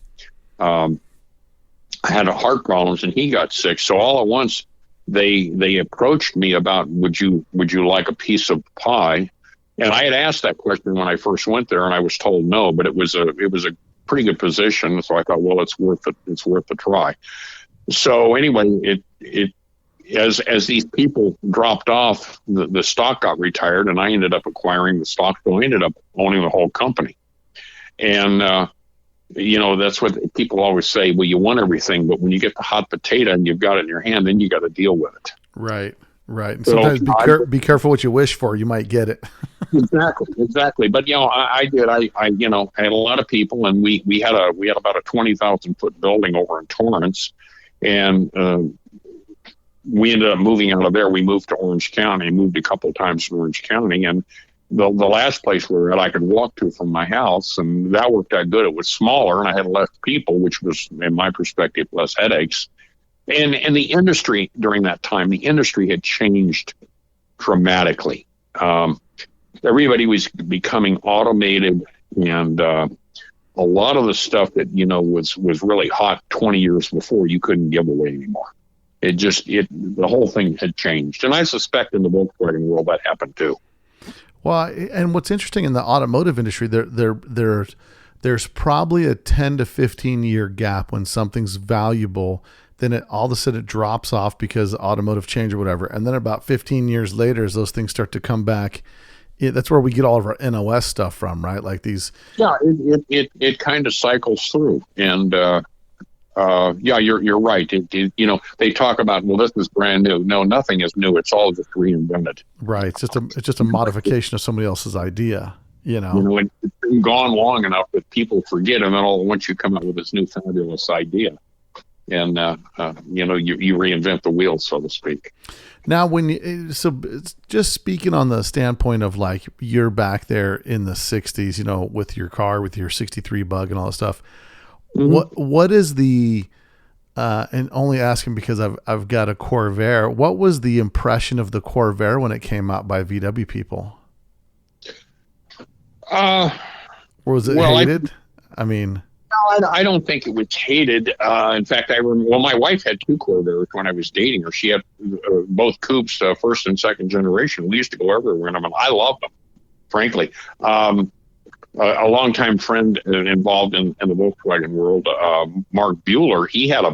had heart problems, and he got sick. So all at once, they approached me about, would you like a piece of pie? And I had asked that question when I first went there, and I was told no, but it was a pretty good position. So I thought, well, it's worth the try. So anyway, as these people dropped off, the stock got retired, and I ended up acquiring the stock. So I ended up owning the whole company. And that's what people always say. Well, you want everything, but when you get the hot potato and you've got it in your hand, then you got to deal with it. Right. And sometimes be careful what you wish for. You might get it. Exactly. But I did. I had a lot of people, and we had about a 20,000 foot building over in Torrance, and we ended up moving out of there. We moved to Orange County. Moved a couple of times to Orange County, and the last place we were at, I could walk to from my house, and that worked out good. It was smaller, and I had less people, which was, in my perspective, less headaches. And the industry during that time, the industry had changed dramatically. Everybody was becoming automated, and a lot of the stuff that was really hot 20 years before, you couldn't give away anymore. The whole thing had changed, and I suspect in the Volkswagen world that happened too. Well, and what's interesting in the automotive industry, there's probably a 10 to 15 year gap when something's valuable. Then all of a sudden it drops off because automotive change or whatever. And then about 15 years later, as those things start to come back, that's where we get all of our NOS stuff from, right? Like these. Yeah, it kind of cycles through. And you're right. They talk about, well, this is brand new. No, nothing is new. It's all just reinvented. Right. It's just a modification of somebody else's idea. It's been gone long enough that people forget, and then all at once you come up with this new fabulous idea. And you reinvent the wheel, so to speak. Now, just speaking on the standpoint of like you're back there in the 60s, with your car, with your 63 Bug and all that stuff. Mm-hmm. What is the and only asking because I've got a Corvair. What was the impression of the Corvair when it came out by VW people? Or was it hated? I don't think it was hated. In fact, my wife had two Corvairs when I was dating her. She had both coupes, first and second generation. We used to go everywhere in them, and I loved them, frankly. A longtime friend involved in the Volkswagen world, Mark Bueller, he had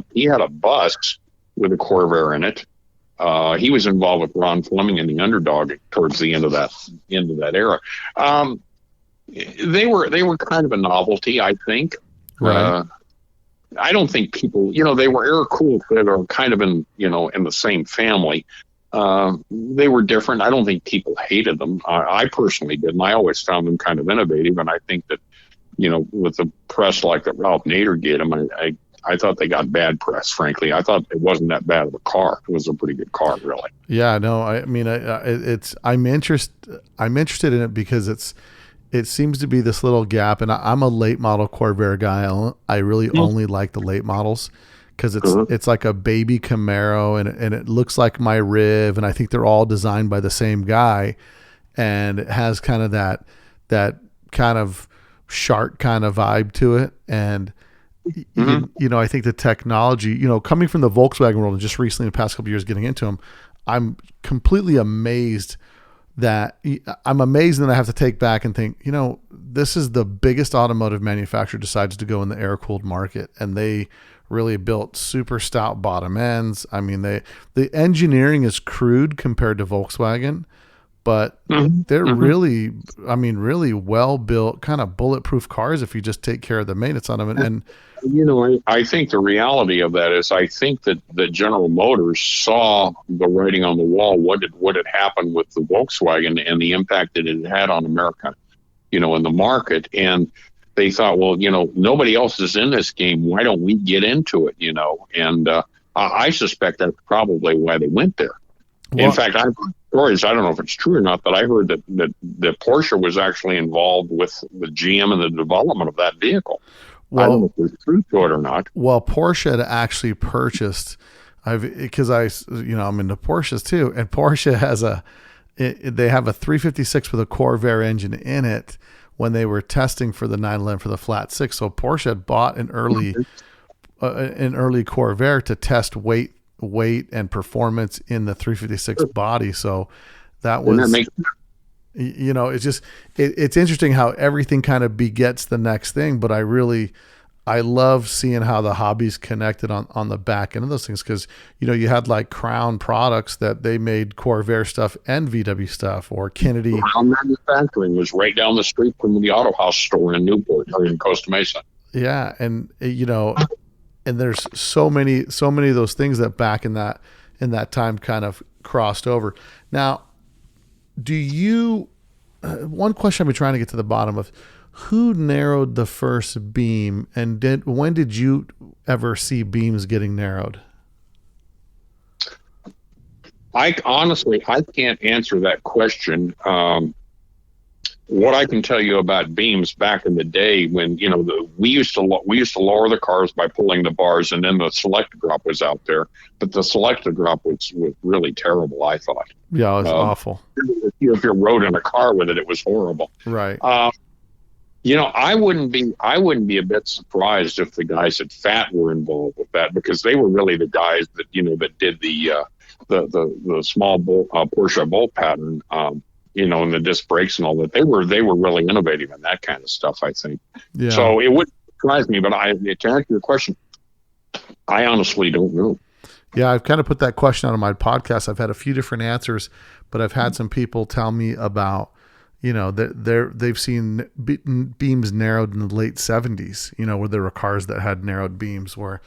a bus with a Corvair in it. He was involved with Ron Fleming and the Underdog towards the end of that era. They were kind of a novelty, I think. Right. I don't think people, they were air-cooled, that are kind of in the same family. They were different. I don't think people hated them. I personally didn't. I always found them kind of innovative, and I think that, with the press like that Ralph Nader gave them, I thought they got bad press, frankly. I thought it wasn't that bad of a car. It was a pretty good car, really. Yeah, no, I'm interested in it because it seems to be this little gap, and I'm a late model Corvair guy. I really only like the late models because it's like a baby Camaro, and it looks like my Riv, and I think they're all designed by the same guy, and it has kind of that kind of shark kind of vibe to it, and I think the technology, coming from the Volkswagen world, and just recently in the past couple of years getting into them, I'm completely amazed. I'm amazed that I have to take back and think, this is the biggest automotive manufacturer decides to go in the air-cooled market, and they really built super stout bottom ends. I mean, the engineering is crude compared to Volkswagen, but they're really well built, kind of bulletproof cars if you just take care of the maintenance on them. And I think the reality of that is I think that General Motors saw the writing on the wall, what had happened with the Volkswagen and the impact that it had on America, in the market. And they thought, well, nobody else is in this game. Why don't we get into it, And I suspect that's probably why they went there. In fact, I've heard stories, I don't know if it's true or not, but I heard that Porsche was actually involved with GM in the development of that vehicle. I don't know if it's true to it or not. Well, Porsche had actually purchased, I'm into Porsches too, and Porsche has they have a 356 with a Corvair engine in it when they were testing for the 911 for the flat six. So Porsche had bought an early Corvair to test weight and performance in the 356 body. So that was, it's interesting how everything kind of begets the next thing. But I love seeing how the hobbies connected on the back end of those things. Cause you had like Crown Products that they made Corvair stuff and VW stuff, or Kennedy. Crown Manufacturing was right down the street from the Autohaus store in Newport or in Costa Mesa. Yeah. And, and there's so many of those things that back in that time kind of crossed over. Now, one question I've been trying to get to the bottom of, who narrowed the first beam, and when did you ever see beams getting narrowed? I can't answer that question. What I can tell you about beams back in the day when, we used to lower the cars by pulling the bars, and then the selector drop was out there. But the selector drop was really terrible, I thought. Yeah, it was awful. If you rode in a car with it, it was horrible. Right. I wouldn't be a bit surprised if the guys at FAT were involved with that, because they were really the guys that, that did the small Porsche bolt pattern, and the disc brakes and all that. They were really innovative in that kind of stuff, I think. Yeah. So it wouldn't surprise me, but to answer your question, I honestly don't know. Yeah, I've kind of put that question out on my podcast. I've had a few different answers, but I've had some people tell me about, they've seen beams narrowed in the late 70s, where there were cars that had narrowed beams where.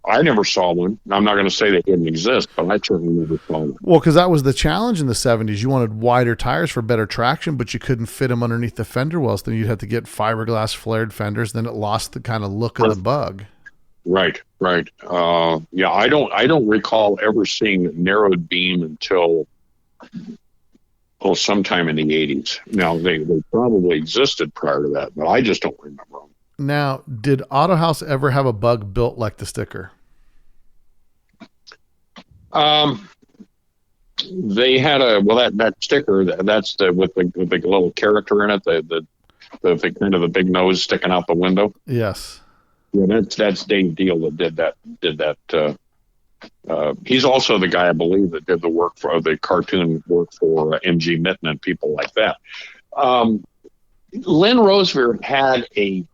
I never saw one. I'm not going to say they didn't exist, but I certainly never saw one. Well, because that was the challenge in the 70s. You wanted wider tires for better traction, but you couldn't fit them underneath the fender wells. Then you'd have to get fiberglass flared fenders. Then it lost the kind of look of the bug. Right. Yeah, I don't recall ever seeing narrowed beam until sometime in the 80s. Now, they probably existed prior to that, but I just don't remember them. Now, did Autohaus ever have a bug built like the sticker? They had that sticker, that's with the little character in it, the kind of the big nose sticking out the window. Yes. Yeah, that's Dave Deal that did that. He's also the guy, I believe, that did the cartoon work for MG Mitten and people like that. Lynn Rosevear had a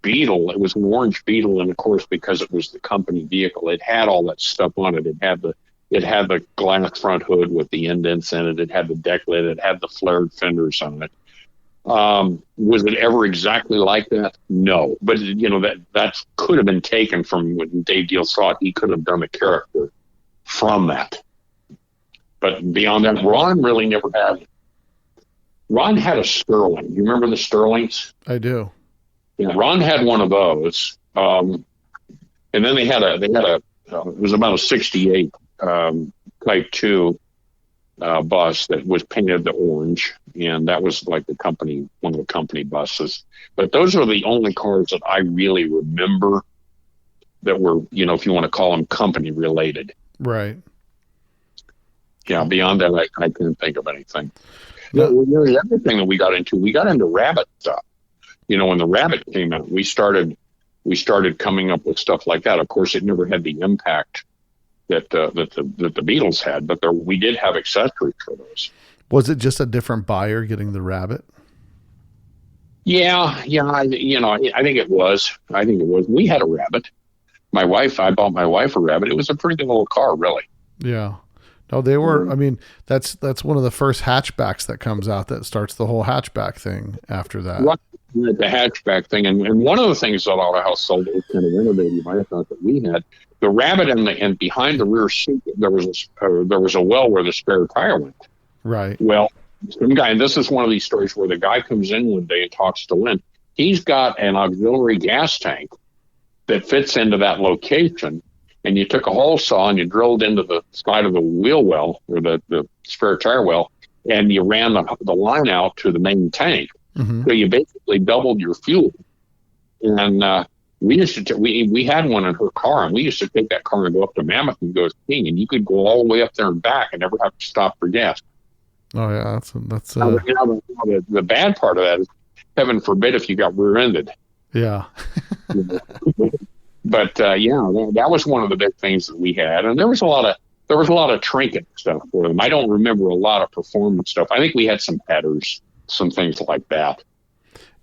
Beetle. It was an orange Beetle, and of course, because it was the company vehicle, it had all that stuff on it. It had the glass front hood with the indents in it. It had the deck lid. It had the flared fenders on it. Was it ever exactly like that? No, but that could have been taken from when Dave Deal saw it. He could have done a character from that. But beyond that, Ron really never had. Ron had a Sterling. You remember the Sterlings? I do. Yeah, Ron had one of those, and then they had it was about a '68 Type 2 bus that was painted the orange, and that was like one of the company buses. But those are the only cars that I really remember that were, if you want to call them company related. Right. Yeah. Beyond that, I couldn't think of anything. Yeah. The other thing that we got into Rabbit stuff. When the Rabbit came out, we started coming up with stuff like that. Of course, it never had the impact that the Beatles had, but we did have accessories for those. Was it just a different buyer getting the Rabbit? Yeah. I think it was. We had a Rabbit. I bought my wife a Rabbit. It was a pretty good little car, really. Yeah. No, they were. I mean, that's one of the first hatchbacks that comes out that starts the whole hatchback thing after that. Right. The hatchback thing, and one of the things that Autohaus sold that was kind of innovative, I thought, that we had the Rabbit, and behind the rear seat there was a well where the spare tire went. Right. Well, some guy, and this is one of these stories where the guy comes in one day and talks to Lynn. He's got an auxiliary gas tank that fits into that location, and you took a hole saw and you drilled into the side of the wheel well or the spare tire well, and you ran the line out to the main tank. Mm-hmm. So you basically doubled your fuel. And we used to we had one in her car, and we used to take that car and go up to Mammoth and go skiing, and you could go all the way up there and back and never have to stop for gas. Oh yeah, that's Now, the bad part of that is, heaven forbid if you got rear-ended. yeah. But that was one of the big things that we had, and there was a lot of trinket stuff for them. I don't remember a lot of performance stuff. I think we had some headers, some things like that.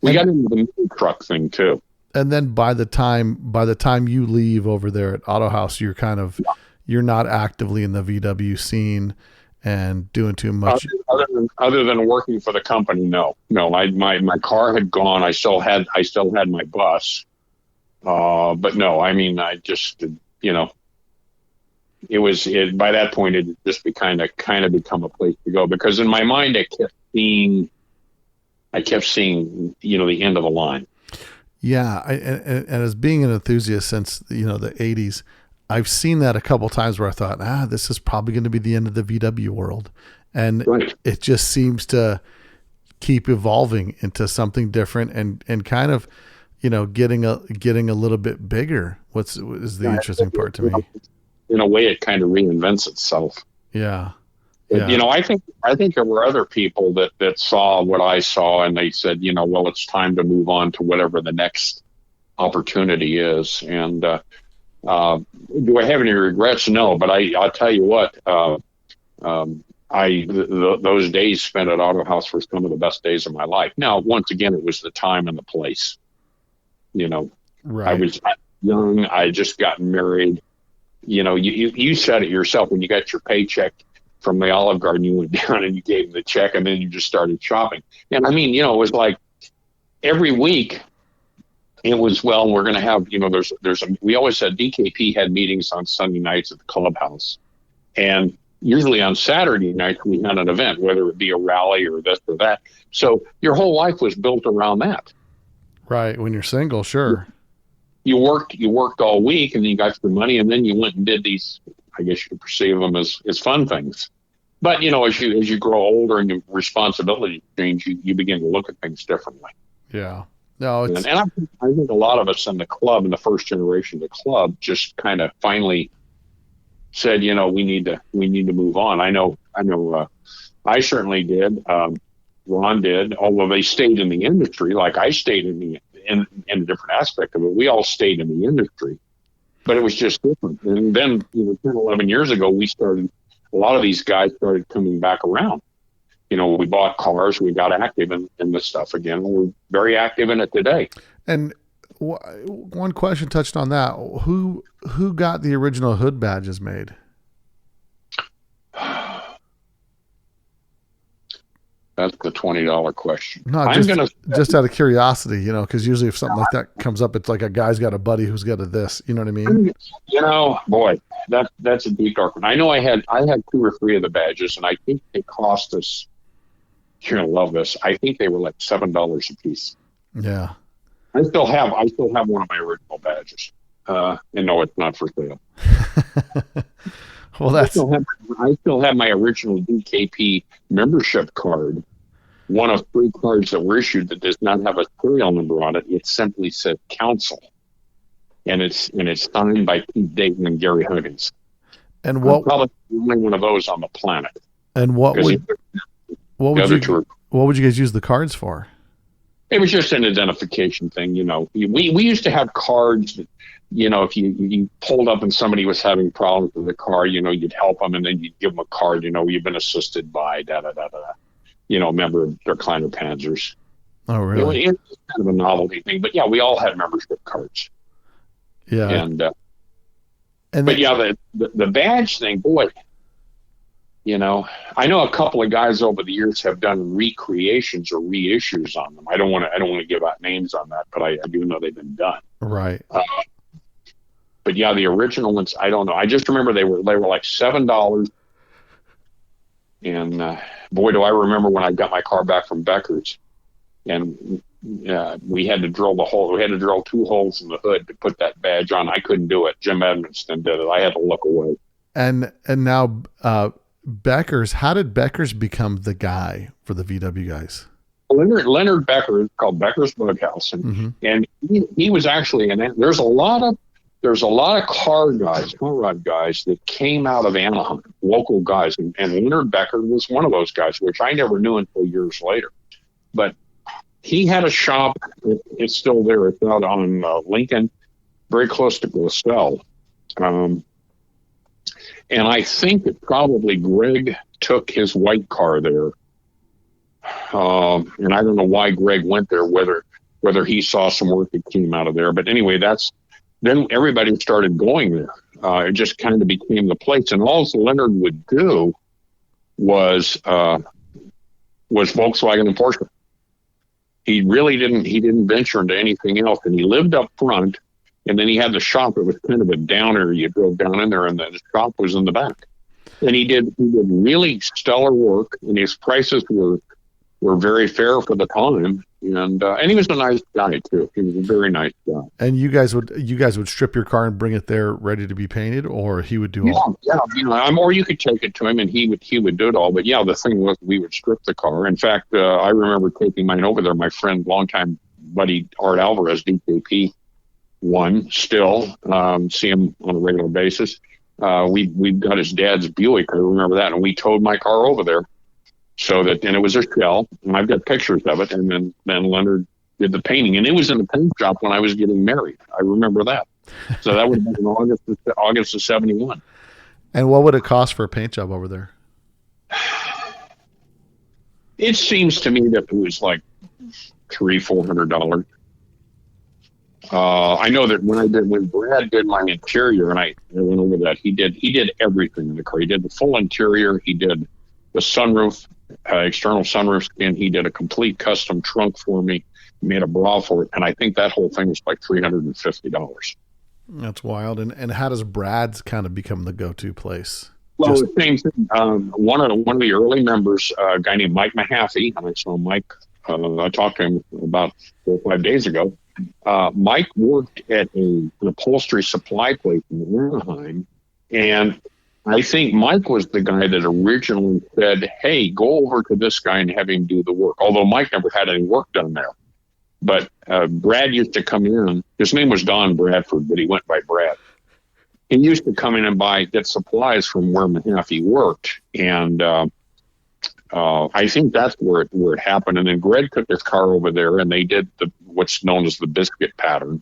We got into the mini truck thing too. And then by the time you leave over there at Autohaus, you're not actively in the VW scene and doing too much. Other than working for the company, no. My car had gone. I still had my bus, but no. I mean, I just it was by that point it just kind of become a place to go, because in my mind I kept seeing the end of the line. Yeah, and as being an enthusiast since the 80s, I've seen that a couple times where I thought, this is probably going to be the end of the VW world, and right. It just seems to keep evolving into something different and kind of, getting a little bit bigger. Is the interesting part to me? In a way, it kind of reinvents itself. Yeah. But, yeah. I think there were other people that saw what I saw, and they said, well, it's time to move on to whatever the next opportunity is. And do I have any regrets? No, but I'll tell you what, those days spent at Autohaus were some of the best days of my life. Now, once again, it was the time and the place. Right. I was young. I just got married. You said it yourself when you got your paycheck from the Olive Garden. You went down and you gave them the check, and then you just started shopping. And I mean, it was like every week. It was, well, we're going to have, we always had DKP had meetings on Sunday nights at the clubhouse, and usually on Saturday nights we had an event, whether it be a rally or this or that. So your whole life was built around that. Right. When you're single, sure. You worked all week, and then you got your money, and then you went and did these, I guess you could perceive them as fun things. But, as you grow older and your responsibility change, you begin to look at things differently. Yeah. No, and I think a lot of us in the club, in the first generation of the club, just kind of finally said, we need to move on. I know, I certainly did. Ron did, although they stayed in the industry, like I stayed in a different aspect of it. We all stayed in the industry, but it was just different. And then, 10, 11 years ago, a lot of these guys started coming back around. We bought cars, we got active in this stuff again. We're very active in it today. And one question touched on that. Who got the original hood badges made? That's the $20 question. No, just out of curiosity, because usually if something like that comes up, it's like a guy's got a buddy who's got a this. You know what I mean? Boy, that's a deep dark one. I know I had 2 or 3 of the badges, and I think they cost us. You're gonna love this. I think they were like $7 a piece. Yeah. I still have one of my original badges. And no, it's not for sale. Well, I still have my original DKP membership card. One of 3 cards that were issued that does not have a serial number on it. It simply says council, and it's signed by Keith Dayton and Gary Huggins. And I'm probably the only one of those on the planet. And what would you guys use the cards for? It was just an identification thing. We used to have cards that, if you pulled up and somebody was having problems with the car, you'd help them, and then you'd give them a card, you've been assisted by member of their Kliner Panzers. Oh, really? It's kind of a novelty thing, but yeah, we all had membership cards. Yeah. The badge thing, boy, I know a couple of guys over the years have done recreations or reissues on them. I don't want to give out names on that, but I do know they've been done. Right. But yeah, the original ones, I don't know. I just remember they were like $7. And boy, do I remember when I got my car back from Becker's, and we had to drill the hole. We had to drill 2 holes in the hood to put that badge on. I couldn't do it. Jim Edmonston did it. I had to look away. And now Beckers, how did Beckers become the guy for the VW guys? Leonard Becker is called Becker's Bughouse, and he was actually there's a lot of car rod guys that came out of Anaheim, local guys, and Leonard Becker was one of those guys, which I never knew until years later. But he had a shop. It's still there. It's out on Lincoln, very close to Glasell. And I think that probably Greg took his white car there. And I don't know why Greg went there, whether he saw some work that came out of there. But anyway, then everybody started going there. It just kind of became the place. And all Leonard would do was Volkswagen and Porsche. He really didn't venture into anything else. And he lived up front. And then he had the shop. It was kind of a downer. You drove down in there, and the shop was in the back. And he did really stellar work, and his prices were very fair for the time. And he was a nice guy too. He was a very nice guy. And you guys would strip your car and bring it there ready to be painted, or he would do all? Yeah. Or you could take it to him, and he would do it all. But yeah, the thing was, we would strip the car. In fact, I remember taking mine over there. My friend, longtime buddy Art Alvarez, DKP. One still see him on a regular basis. We got his dad's Buick. I remember that, and we towed my car over there. And it was a shell, and I've got pictures of it. And then Leonard did the painting, and it was in the paint shop when I was getting married. I remember that. So that would have been August of '71. And what would it cost for a paint job over there? It seems to me that it was like $300-400. I know that when Brad did my interior, and I went over that, he did everything in the car. He did the full interior. He did the sunroof, external sunroof skin. He did a complete custom trunk for me. He made a bra for it, and I think that whole thing was like $350. That's wild. And how does Brad's kind of become the go-to place? Well, the same thing. One of the early members, a guy named Mike Mahaffey, and I saw Mike. I talked to him about 4 or 5 days ago. Mike worked at an upholstery supply place in Anaheim, and I think Mike was the guy that originally said, "Hey, go over to this guy and have him do the work." Although Mike never had any work done there, but Brad used to come in. His name was Don Bradford, but he went by Brad. He used to come in and get supplies from where Mahaffey worked, and I think that's where it happened. And then Greg took his car over there, and they did what's known as the biscuit pattern.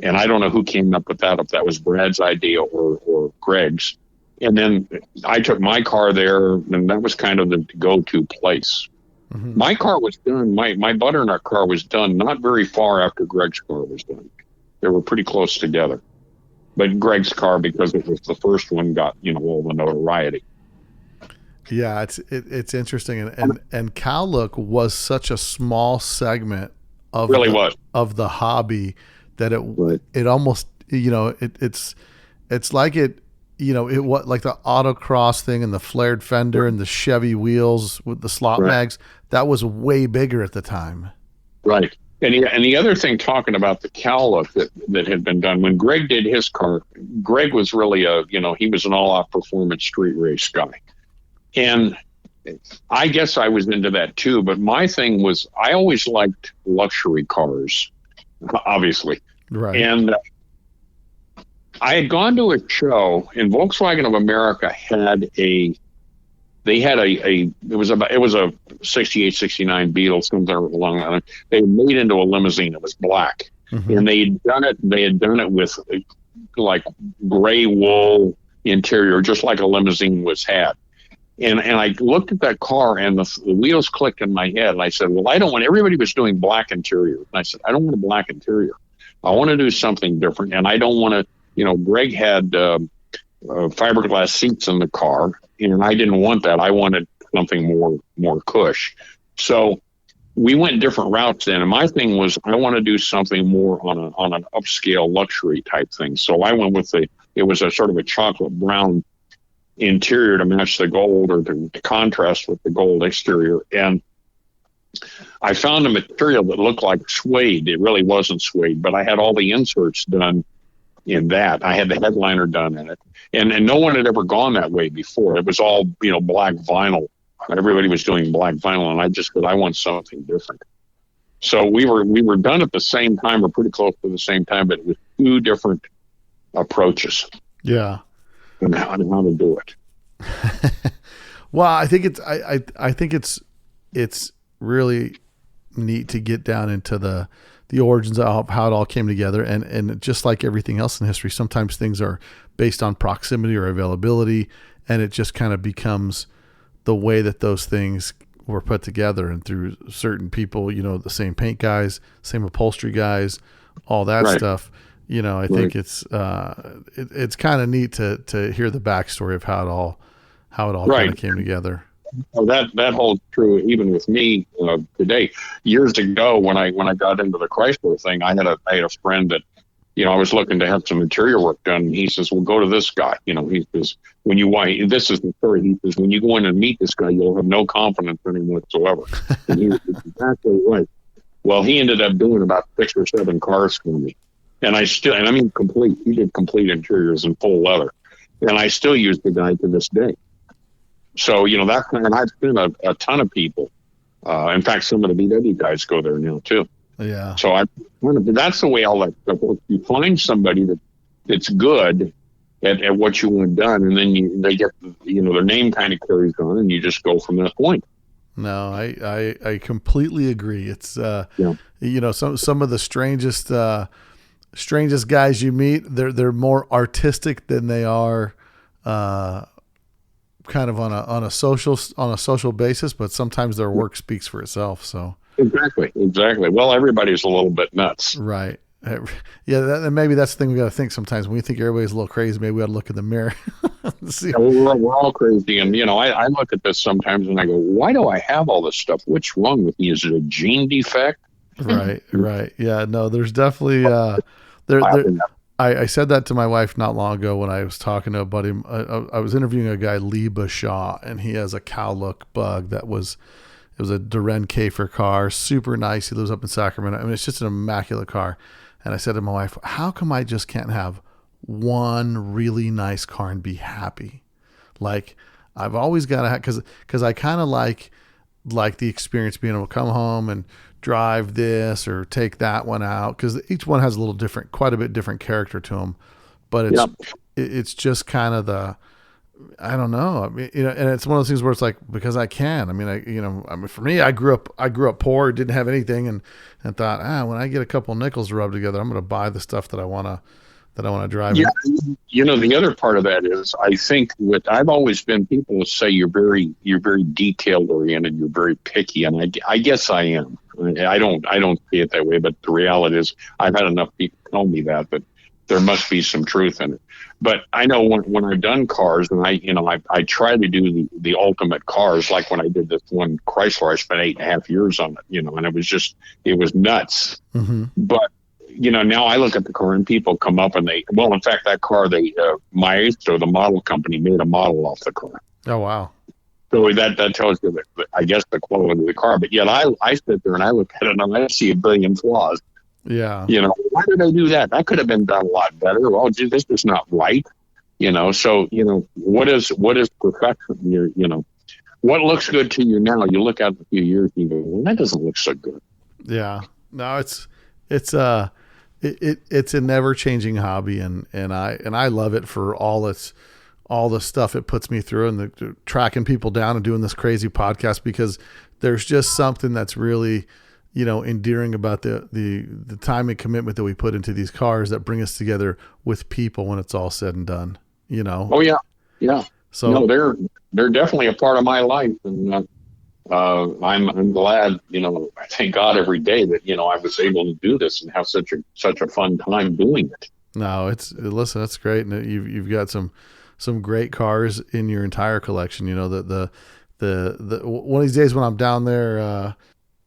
And I don't know who came up with that, if that was Brad's idea or Greg's. And then I took my car there, and that was kind of the go-to place. Mm-hmm. My car was done. My Butternut car was done not very far after Greg's car was done. They were pretty close together. But Greg's car, because it was the first one, got all the notoriety. Yeah, it's interesting, and Cowlook was such a small segment of the hobby that it almost it's like it what like the autocross thing and the flared fender and the Chevy wheels with the slot mags, that was way bigger at the time. Right. And the other thing, talking about the Cowlook that had been done when Greg did his car, Greg was really he was an all-out performance street race guy. And I guess I was into that too, but my thing was I always liked luxury cars, obviously. Right. And I had gone to a show, and Volkswagen of America had it was a 68, 69 Beetle, something along that line. They made into a limousine. It was black. Mm-hmm. And they had done it with like gray wool interior, just like a limousine had. And I looked at that car, and the wheels clicked in my head, and I said, well, I don't want, everybody was doing black interior. And I said, I don't want a black interior. I want to do something different. And I don't want to, Greg had fiberglass seats in the car, and I didn't want that. I wanted something more cush. So we went different routes then. And my thing was, I want to do something more on an upscale luxury type thing. So I went with it was a sort of a chocolate brown interior to match the gold, or to contrast with the gold exterior. And I found a material that looked like suede. It really wasn't suede, but I had all the inserts done in that. I had the headliner done in it, and no one had ever gone that way before. It was all black vinyl. Everybody was doing black vinyl, and I just said I want something different. So we were done at the same time, or pretty close to the same time, but with two different approaches. Yeah, on how to do it. Well, I think it's really neat to get down into the origins of how it all came together, and just like everything else in history, sometimes things are based on proximity or availability, and it just kind of becomes the way that those things were put together, and through certain people, the same paint guys, same upholstery guys, all that stuff. I think it's kind of neat to hear the backstory of how it all kind of came together. Well, that holds true even with me today. Years ago, when I got into the Chrysler thing, I had a friend that, I was looking to have some interior work done. And he says, "Well, go to this guy." He says, this is the story. He says, "When you go in and meet this guy, you'll have no confidence in him whatsoever." And he was exactly right. Well, he ended up doing about 6 or 7 cars for me, and I mean complete. He did complete interiors in full leather, and I still use the guy to this day. So, and I've seen a ton of people. In fact, some of the VW guys go there now too. Yeah. So that's the way all that stuff works. You find somebody that's good at what you want done, and then they get, their name kind of carries on, and you just go from that point. No, I completely agree. It's, some of the strangest guys you meet, they're more artistic than they are, kind of on a social basis, but sometimes their work speaks for itself. So exactly. Well, everybody's a little bit nuts, right? Yeah, and maybe that's the thing we got to think sometimes. When we think everybody's a little crazy, maybe we got to look in the mirror. See. Yeah, we're all crazy, and I look at this sometimes and I go, "Why do I have all this stuff? What's wrong with me? Is it a gene defect?" Right. Yeah, no, there's definitely I said that to my wife not long ago when I was talking to a buddy. I was interviewing a guy, Lee Bashaw, and he has a cow look bug it was a Duran Kafer car, super nice. He lives up in Sacramento. I mean, it's just an immaculate car. And I said to my wife, how come I just can't have one really nice car and be happy? Like, I've always got to have, because I kind of like the experience being able to come home and drive this or take that one out, because each one has quite a bit different character to them. But it's just kind of I don't know. I mean, and it's one of those things where it's like, because I can. I mean, for me, I grew up poor, didn't have anything, and thought, when I get a couple nickels to rub together, I'm going to buy the stuff that I want to drive. Yeah, the other part of that is, I think I've always been, people say you're very detail oriented, you're very picky, and I guess I am. I don't see it that way, but the reality is, I've had enough people tell me that there must be some truth in it. But I know when I've done cars, and I try to do the ultimate cars, like when I did this one Chrysler, I spent 8.5 years on it, and it was nuts. Mm-hmm. But now I look at the car and people come up and in fact, that car, Maestro, the model company, made a model off the car. Oh, wow. So that tells you I guess the quality of the car. But yet I sit there and I look at it and I see a billion flaws. Yeah. Why did I do that? That could have been done a lot better. Well, gee, this is not right. So, what is perfection? What looks good to you now, you look at a few years and you go, well, that doesn't look so good. Yeah. No, it's a never changing hobby, and I love it for all the stuff it puts me through, and the tracking people down and doing this crazy podcast, because there's just something that's really, endearing about the time and commitment that we put into these cars that bring us together with people when it's all said and done, Oh yeah. Yeah. So no, they're definitely a part of my life, and I'm glad, I thank God every day that, I was able to do this and have such a fun time doing it. No, listen, that's great. And you've got some great cars in your entire collection. The one of these days when I'm down there,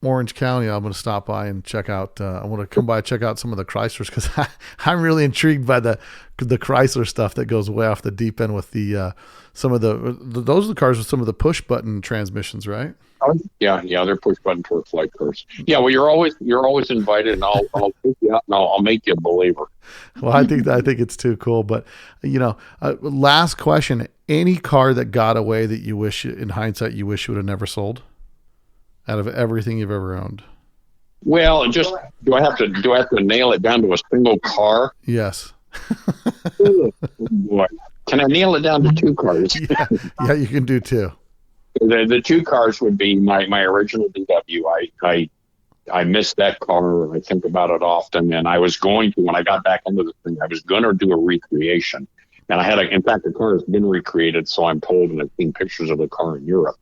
Orange County, I'm going to stop by and check out. I want to come by and check out some of the Chryslers because I'm really intrigued by the Chrysler stuff that goes way off the deep end with the some of those are the cars with some of the push button transmissions, right? Yeah, they're push button torque flight cars. Yeah, well, you're always invited, and I'll take you out and I'll make you a believer. Well, I think it's too cool. But last question: any car that got away that you wish, in hindsight, you wish you would have never sold, out of everything you've ever owned? Well, just do I have to nail it down to a single car? Yes. Oh, boy. Can I nail it down to two cars? Yeah, you can do two. The two cars would be my original VW. I miss that car. I think about it often, and I was going to, when I got back into the thing, I was going to do a recreation, and in fact, the car has been recreated, so I'm told, and I've seen pictures of the car in Europe.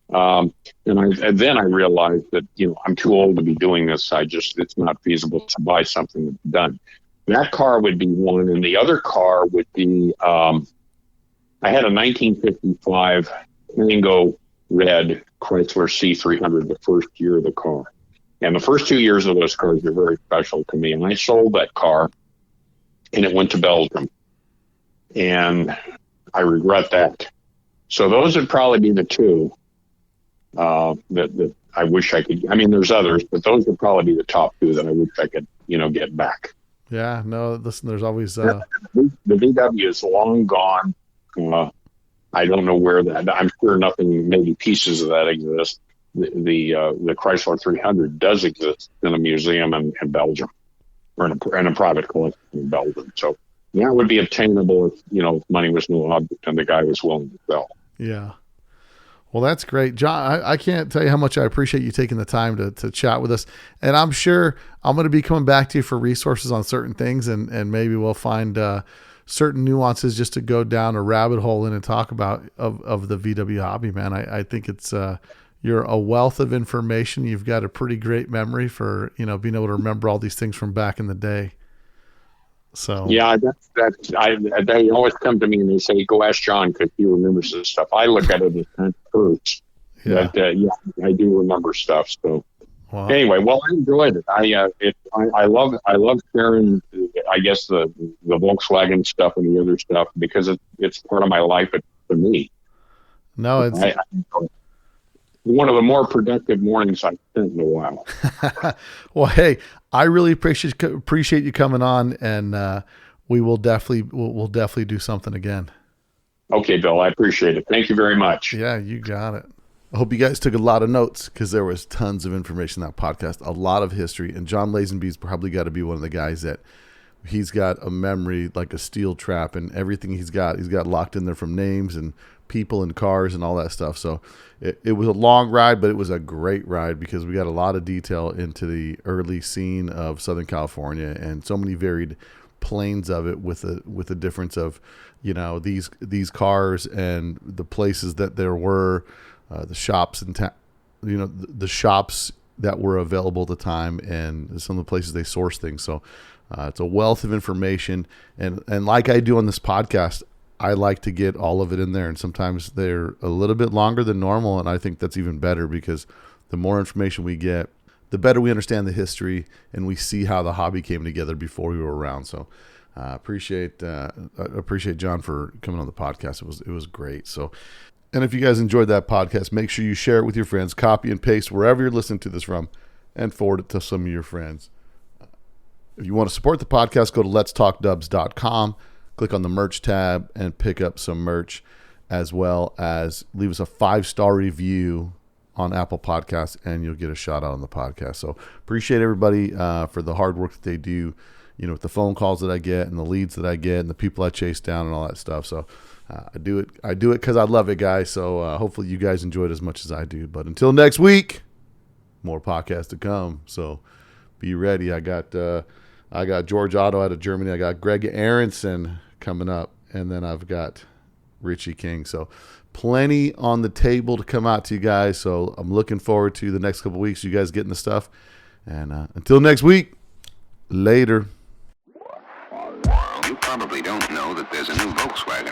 And then I realized that I'm too old to be doing this. It's not feasible to buy something that's done. That car would be one, and the other car would be I had a 1955 Tango red Chrysler C300 the first year of the car. And the first 2 years of those cars are very special to me. And I sold that car, and it went to Belgium. And I regret that. So those would probably be the two that I wish I could. I mean, there's others, but those would probably be the top two that I wish I could, get back. Yeah, no, listen, there's always... The VW is long gone. I don't know where that. I'm sure nothing. Maybe pieces of that exist. The Chrysler 300 does exist in a museum in Belgium, or in a private collection in Belgium. So that would be obtainable if money was no object and the guy was willing to sell. Yeah. Well, that's great, John. I can't tell you how much I appreciate you taking the time to chat with us. And I'm sure I'm going to be coming back to you for resources on certain things, and maybe we'll find certain nuances just to go down a rabbit hole in and talk about of the VW hobby, man. I think it's you're a wealth of information. You've got a pretty great memory for being able to remember all these things from back in the day. So yeah, they always come to me and they say, "Go ask John because he remembers this stuff." I look at it as kind of hurts, but I do remember stuff. So anyway, well, I enjoyed it. I love sharing. I guess the Volkswagen stuff and the other stuff because it's part of my life. For me, no, it's one of the more productive mornings I've spent in a while. Well, hey, I really appreciate you coming on, and we'll definitely do something again. Okay, Bill, I appreciate it. Thank you very much. Yeah, you got it. I hope you guys took a lot of notes because there was tons of information in that podcast, a lot of history, and John Lazenby's probably got to be one of the guys that he's got a memory like a steel trap, and everything he's got locked in there from names and people and cars and all that stuff. So it was a long ride, but it was a great ride because we got a lot of detail into the early scene of Southern California and so many varied planes of it with the difference of these cars and the places that there were, the shops and the shops that were available at the time and some of the places they source things. So it's a wealth of information, and like I do on this podcast, I like to get all of it in there, and sometimes they're a little bit longer than normal, and I think that's even better because the more information we get, the better we understand the history and we see how the hobby came together before we were around. So I appreciate John for coming on the podcast. It was great. So, and if you guys enjoyed that podcast, make sure you share it with your friends, copy and paste wherever you're listening to this from, and forward it to some of your friends. If you want to support the podcast, go to letstalkdubs.com. Click on the merch tab and pick up some merch, as well as leave us a 5-star review on Apple Podcasts, and you'll get a shout out on the podcast. So appreciate everybody for the hard work that they do, with the phone calls that I get and the leads that I get and the people I chase down and all that stuff. So I do it because I love it, guys. So hopefully you guys enjoy it as much as I do. But until next week, more podcasts to come. So be ready. I got George Otto out of Germany. I got Greg Aronson coming up, and then I've got Richie King. So plenty on the table to come out to you guys. So I'm looking forward to the next couple of weeks, you guys getting the stuff. And until next week, later. You probably don't know that there's a new Volkswagen